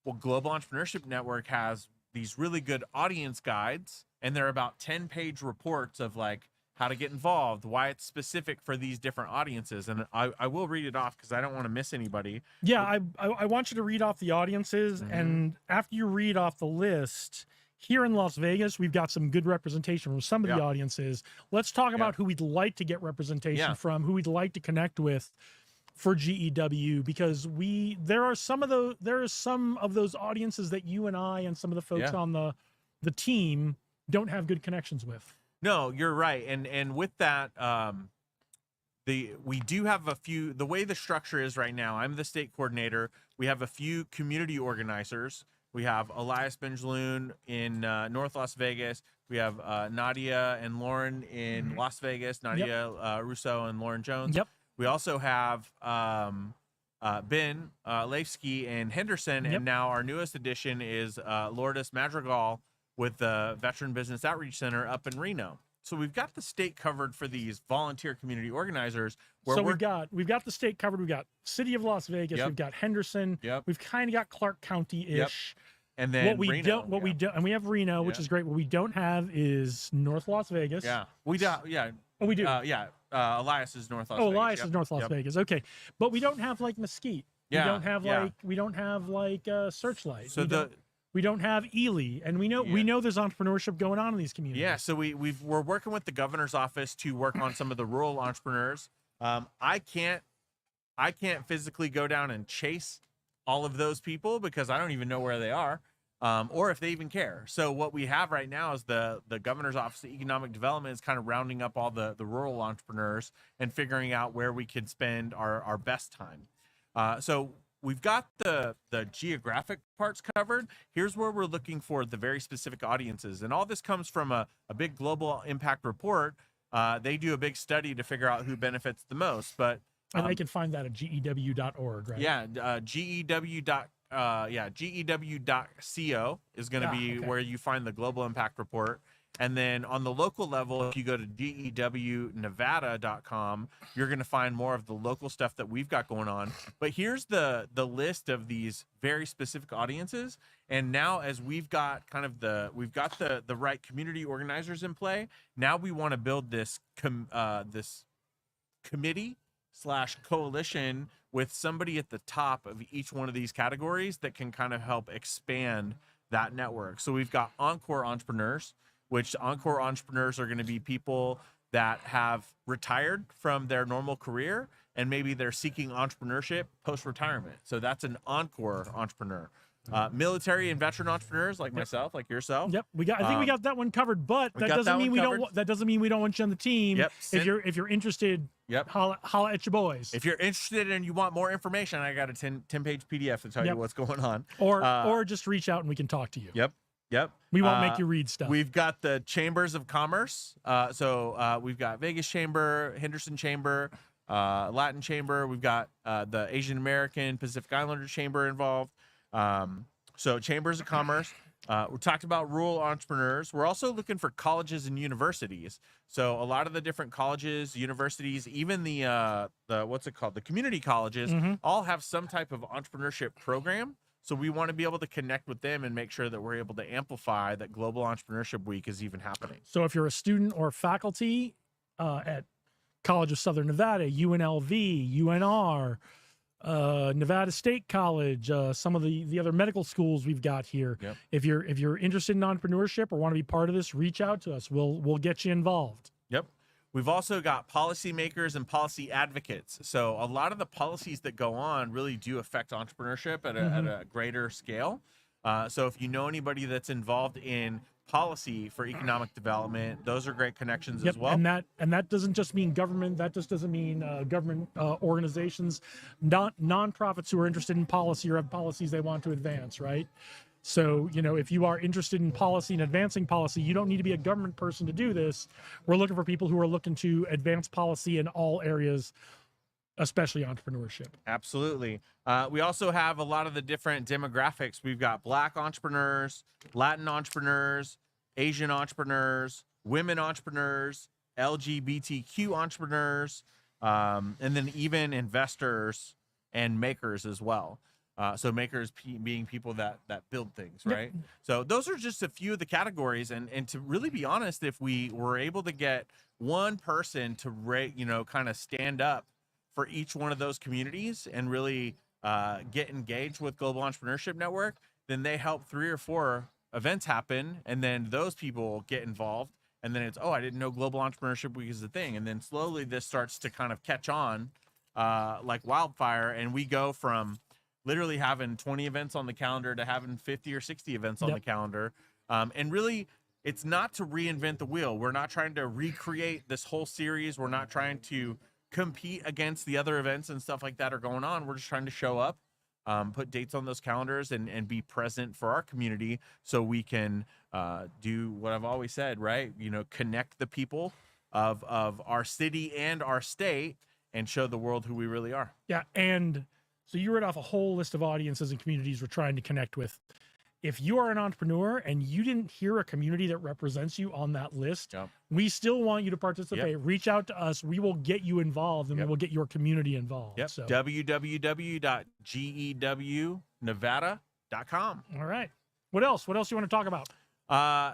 Well, Global Entrepreneurship Network has these really good audience guides, and they're about 10-page reports of like how to get involved, why it's specific for these different audiences. And I will read it off because I don't want to miss anybody. Yeah, I want you to read off the audiences, and after you read off the list, here in Las Vegas, we've got some good representation from some of the audiences. Let's talk about who we'd like to get representation from, who we'd like to connect with for GEW, because there are some of those audiences that you and I and some of the folks on the team don't have good connections with. No, you're right. And with that, we do have a few, the way the structure is right now, I'm the state coordinator. We have a few community organizers. We have Elias Benjaloon in North Las Vegas. We have Nadia and Lauren in Las Vegas, Nadia Russo and Lauren Jones. Yep. We also have Ben Leifsky in Henderson. And now our newest addition is Lourdes Madrigal with the Veteran Business Outreach Center up in Reno. So we've got the state covered for these volunteer community organizers. So we've got the state covered. We've got City of Las Vegas. We've got Henderson. We've kind of got Clark County-ish. And then we Reno, don't, and we have Reno, which is great. What we don't have is North Las Vegas. Yeah, we do. Yeah. Oh, we do. Elias is North Las Vegas. Elias is North Las Vegas. Okay, but we don't have like Mesquite. Yeah. We don't have like Searchlight. So we don't have Ely, and we know there's entrepreneurship going on in these communities. Yeah, so we're working with the governor's office to work on some of the rural entrepreneurs. I can't physically go down and chase all of those people because I don't even know where they are. or if they even care. So what we have right now is the governor's office of economic development is kind of rounding up all the rural entrepreneurs and figuring out where we could spend our best time. So we've got the geographic parts covered. Here's where we're looking for the very specific audiences. And all this comes from a big global impact report. They do a big study to figure out who benefits the most. But And they can find that at gew.org, right? yeah, gew.co is going to be where you find the global impact report. And then on the local level, if you go to gewnevada.com, you're going to find more of the local stuff that we've got going on. But here's the list of these very specific audiences. And now, as we've got the right community organizers in play, now we want to build this this committee/coalition with somebody at the top of each one of these categories that can kind of help expand that network. So we've got Encore Entrepreneurs, which Encore Entrepreneurs are going to be people that have retired from their normal career and maybe they're seeking entrepreneurship post-retirement. So that's an Encore Entrepreneur. Military and veteran entrepreneurs like myself, like yourself. Yep, I think we got that one covered, but that doesn't mean we don't. That doesn't mean we don't want you on the team. Yep. If you're interested, holla at your boys. If you're interested and you want more information, I got a 10-page PDF to tell you what's going on. Or just reach out and we can talk to you. Yep. We won't make you read stuff. We've got the chambers of commerce. So we've got Vegas Chamber, Henderson Chamber, Latin Chamber. We've got the Asian American Pacific Islander Chamber involved. So chambers of commerce. We talked about rural entrepreneurs. We're also looking for colleges and universities. So a lot of the different colleges, universities, even the what's it called? The community colleges all have some type of entrepreneurship program. So we want to be able to connect with them and make sure that we're able to amplify that Global Entrepreneurship Week is even happening. So if you're a student or faculty at College of Southern Nevada, UNLV, UNR, Nevada State College, some of the other medical schools we've got here. Yep. If you're interested in entrepreneurship or want to be part of this, reach out to us. We'll get you involved. Yep. We've also got policymakers and policy advocates. So a lot of the policies that go on really do affect entrepreneurship at a greater scale. So if you know anybody that's involved in policy for economic development, those are great connections as well. And that doesn't just mean government. That just doesn't mean government organizations, nonprofits who are interested in policy or have policies they want to advance, right? So, if you are interested in policy and advancing policy, you don't need to be a government person to do this. We're looking for people who are looking to advance policy in all areas, especially entrepreneurship. Absolutely. We also have a lot of the different demographics. We've got Black entrepreneurs, Latin entrepreneurs, Asian entrepreneurs, women entrepreneurs, LGBTQ entrepreneurs, and then even investors and makers as well. So makers being people that build things, right? Yep. So those are just a few of the categories. And to really be honest, if we were able to get one person to kind of stand up for each one of those communities and really get engaged with Global Entrepreneurship Network, then they help 3 or 4 events happen, and then those people get involved, and then it's, I didn't know Global Entrepreneurship Week is a thing, and then slowly this starts to kind of catch on like wildfire, and we go from literally having 20 events on the calendar to having 50 or 60 events on the calendar. And really, it's not to reinvent the wheel. We're not trying to recreate this whole series. We're not trying to compete against the other events and stuff like that are going on. We're just trying to show up, put dates on those calendars and be present for our community so we can do what I've always said, right? Connect the people of our city and our state and show the world who we really are. Yeah. And so you read off a whole list of audiences and communities we're trying to connect with. If you are an entrepreneur and you didn't hear a community that represents you on that list, we still want you to participate. Reach out to us. We will get you involved and we will get your community involved. Yep. So. www.gewnevada.com. All right. What else? What else you want to talk about?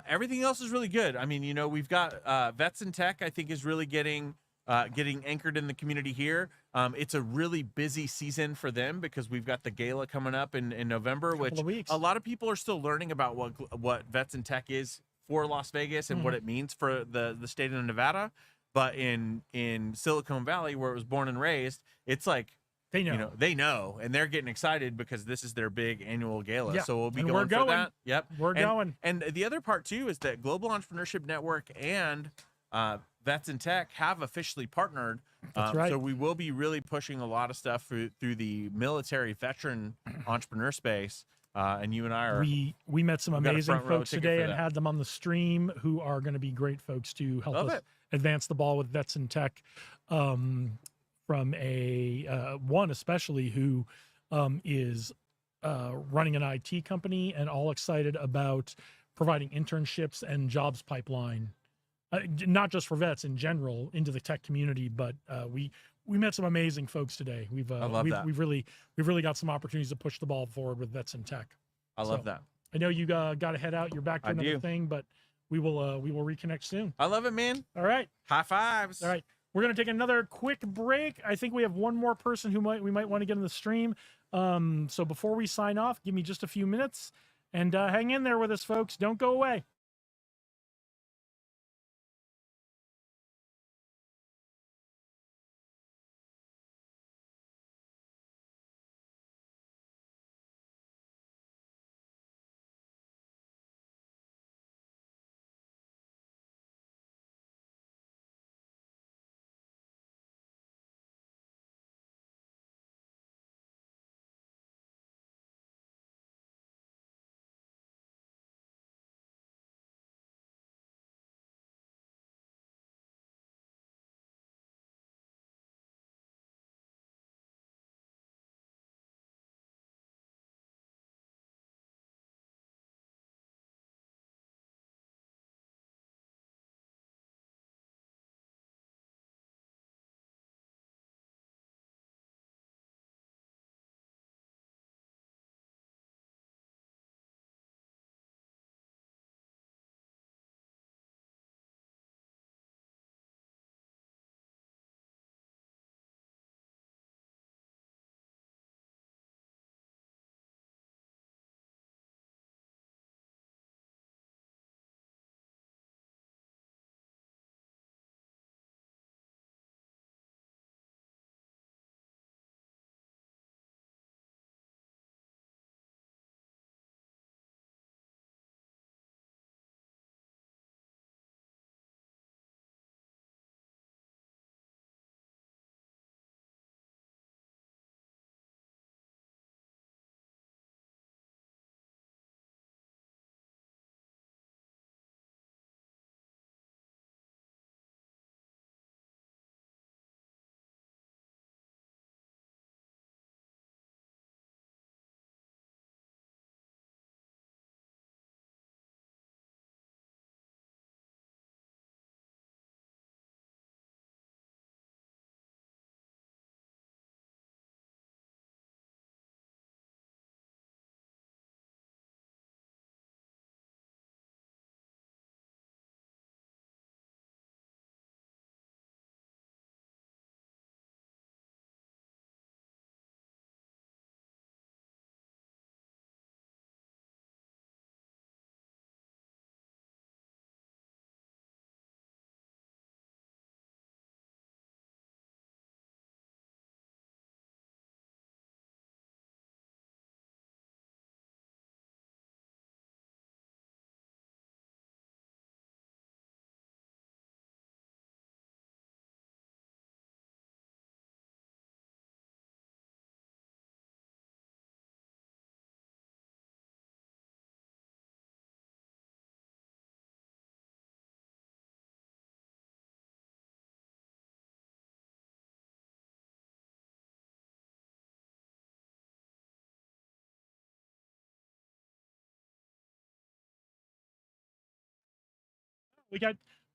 Everything else is really good. I mean, we've got Vets in Tech, I think, is really getting anchored in the community here. It's a really busy season for them because we've got the gala coming up in November, which a lot of people are still learning about what Vets in Tech is for Las Vegas and what it means for the state of Nevada. But in Silicon Valley, where it was born and raised, it's like They know. You know, they know, and they're getting excited because this is their big annual gala. Yeah, So we'll be and going we're for going. that. Yep, We're and, going. And the other part too is that Global Entrepreneurship Network and Vets in Tech have officially partnered. That's right. So we will be really pushing a lot of stuff through the military veteran entrepreneur space. And you and I are. We met some we've got a amazing front row folks ticket today for and that. had them on the stream who are going to be great folks to help Love us it. advance the ball with Vets in Tech. From one especially who is running an IT company and all excited about providing internships and jobs pipeline, not just for vets in general into the tech community, but we met some amazing folks today. We've really got some opportunities to push the ball forward with Vets in Tech. I love that. I know you got to head out. You're back to I another do. thing, but we will reconnect soon. I love it, man. All right. High fives. All right. We're going to take another quick break. I think we have one more person who we might want to get in the stream. So before we sign off, give me just a few minutes and hang in there with us, folks. Don't go away.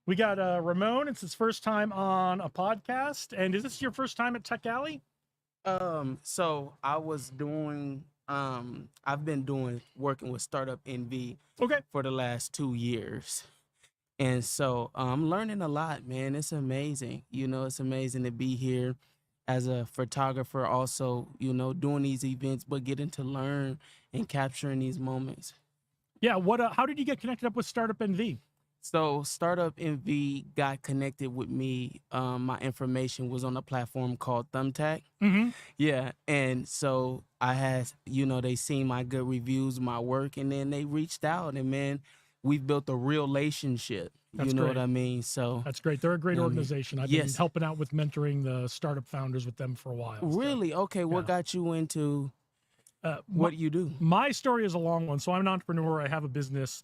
We got Ramon. It's his first time on a podcast. And is this your first time at Tech Alley? So I was doing I've been working with Startup NV for the last 2 years. And so I'm learning a lot, man. It's amazing. You know, it's amazing to be here as a photographer, also, you know, doing these events, but getting to learn and capturing these moments. Yeah. How did you get connected up with Startup NV? So Startup NV got connected with me. My information was on a platform called Thumbtack. Mm-hmm. Yeah, and so I had, they seen my good reviews, my work, and then they reached out, and man, we've built a real relationship. That's you know great. what I mean? So That's great. They're a great I mean, organization. I've been yes. helping out with mentoring the startup founders with them for a while. so, Really? Okay, what got you into what you do? My story is a long one. So I'm an entrepreneur. I have a business.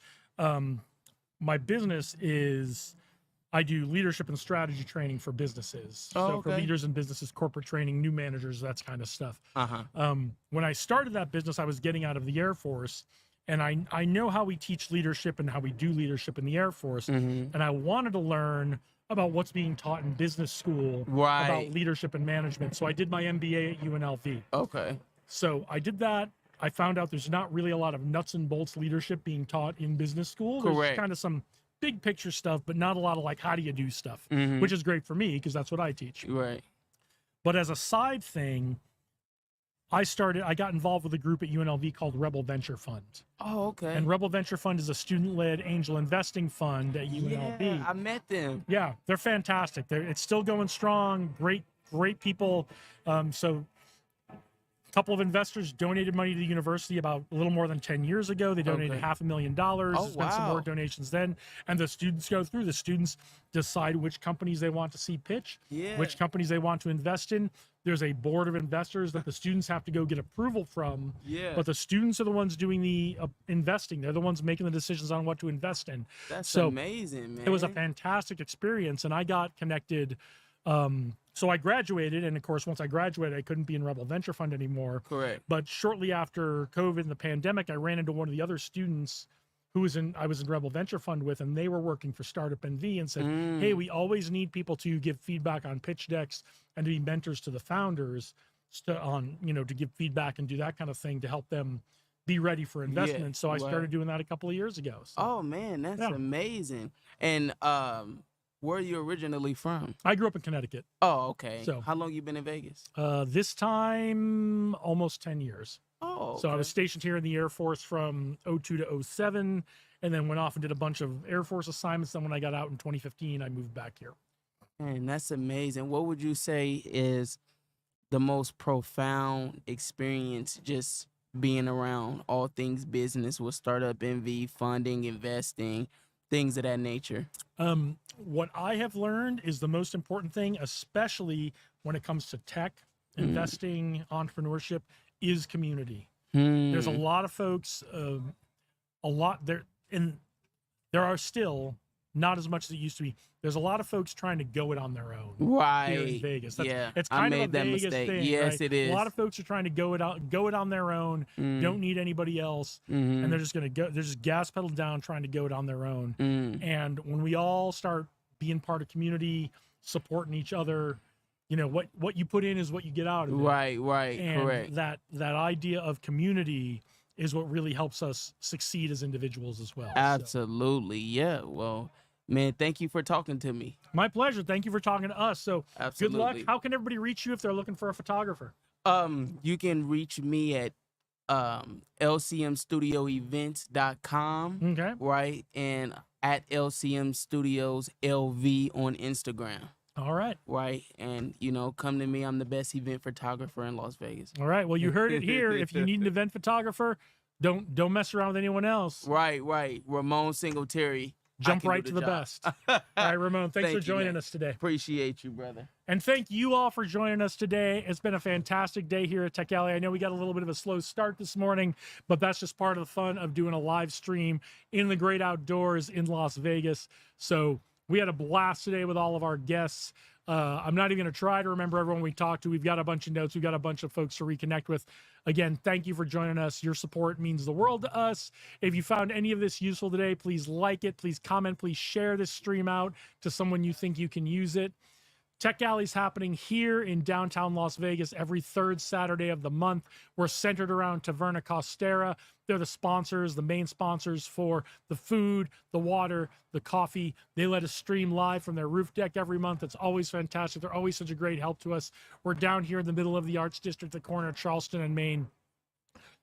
My business is I do leadership and strategy training for businesses. So for leaders and businesses, corporate training, new managers, that kind of stuff. When I started that business, I was getting out of the Air Force, and I know how we teach leadership and how we do leadership in the Air Force. And I wanted to learn about what's being taught in business school about leadership and management. So I did my MBA at UNLV. Okay. So I did that. I found out there's not really a lot of nuts and bolts leadership being taught in business school. There's Correct. kind of some big picture stuff, but not a lot of like, how do you do stuff, which is great for me because that's what I teach. Right. But as a side thing, I got involved with a group at UNLV called Rebel Venture Fund. Oh, okay. And Rebel Venture Fund is a student-led angel investing fund at UNLV. Yeah, I met them. Yeah, they're fantastic. It's still going strong. Great people. So a couple of investors donated money to the university about a little more than 10 years ago. They donated $500,000. Oh, There's been some more wow. donations then. And the students go through. The students decide which companies they want to see pitch, Yeah. which companies they want to invest in. There's a board of investors that the students have to go get approval from. Yeah. But the students are the ones doing the investing. They're the ones making the decisions on what to invest in. That's so amazing, man. it was a fantastic experience, and I got connected. So I graduated, and of course, once I graduated, I couldn't be in Rebel Venture Fund anymore. Correct. But shortly after COVID and the pandemic, I ran into one of the other students I was in Rebel Venture Fund with, and they were working for Startup NV and said, hey, we always need people to give feedback on pitch decks and to be mentors to the founders to give feedback and do that kind of thing to help them be ready for investment. So I started doing that a couple of years ago. So, Oh man, that's amazing. And where are you originally from? I grew up in Connecticut. Oh, okay. So- How long you been in Vegas? This time, almost 10 years. Oh, So I was stationed here in the Air Force from 02 to 07, and then went off and did a bunch of Air Force assignments. Then when I got out in 2015, I moved back here. Man, that's amazing. What would you say is the most profound experience just being around all things business with Startup NV, funding, investing, things of that nature? What I have learned is the most important thing, especially when it comes to tech, investing, entrepreneurship, is community. There's a lot of folks, there are still not as much as it used to be. There's a lot of folks trying to go it on their own here in Right. Vegas. Yeah, It's I kind of made a that Vegas mistake. thing. Yes, right? it is. A lot of folks are trying to go it on their own, don't need anybody else, and they're just going to go. They're just gas pedal down, trying to go it on their own. And when we all start being part of community, supporting each other, what you put in is what you get out of it. Right, And correct. that idea of community is what really helps us succeed as individuals as well. So, Absolutely. Yeah. Well, man, thank you for talking to me. my pleasure. Thank you for talking to us. So Absolutely. good luck. How can everybody reach you if they're looking for a photographer? You can reach me at lcmstudioevents.com. Okay. Right. And at LCM Studios LV on Instagram. All right. Right. And, come to me. I'm the best event photographer in Las Vegas. All right. Well, you heard it here. If you need an event photographer, don't mess around with anyone else. Right. Ramon Singletary. Jump right to the best. All right, Ramon, thanks for Thank you, joining man. us today. Appreciate you, brother. And thank you all for joining us today. It's been a fantastic day here at Tech Alley. I know we got a little bit of a slow start this morning, but that's just part of the fun of doing a live stream in the great outdoors in Las Vegas. So we had a blast today with all of our guests. I'm not even going to try to remember everyone we talked to. We've got a bunch of notes. We've got a bunch of folks to reconnect with. Again, thank you for joining us. Your support means the world to us. If you found any of this useful today, please like it. Please comment. Please share this stream out to someone you think you can use it. Tech Alley's happening here in downtown Las Vegas every third Saturday of the month. We're centered around Taverna Costera. They're the sponsors, the main sponsors for the food, the water, the coffee. They let us stream live from their roof deck every month. It's always fantastic. They're always such a great help to us. We're down here in the middle of the Arts District, the corner of Charleston and Main.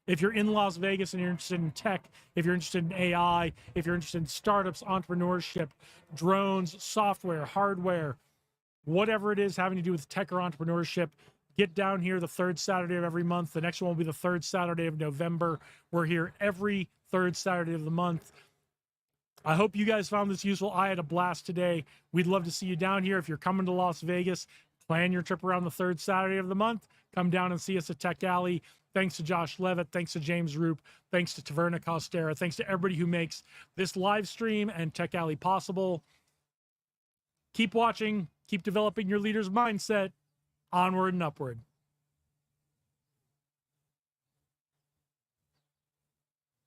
If you're in Las Vegas and you're interested in tech, if you're interested in AI, if you're interested in startups, entrepreneurship, drones, software, hardware, whatever it is having to do with tech or entrepreneurship, get down here the third Saturday of every month. The next one will be the third Saturday of November. We're here every third Saturday of the month. I hope you guys found this useful. I had a blast today. We'd love to see you down here. If you're coming to Las Vegas, plan your trip around the third Saturday of the month. Come down and see us at Tech Alley. Thanks to Josh Levitt. Thanks to James Roop. Thanks to Taverna Costera. Thanks to everybody who makes this live stream and Tech Alley possible. Keep watching. Keep developing your leader's mindset. Onward and upward.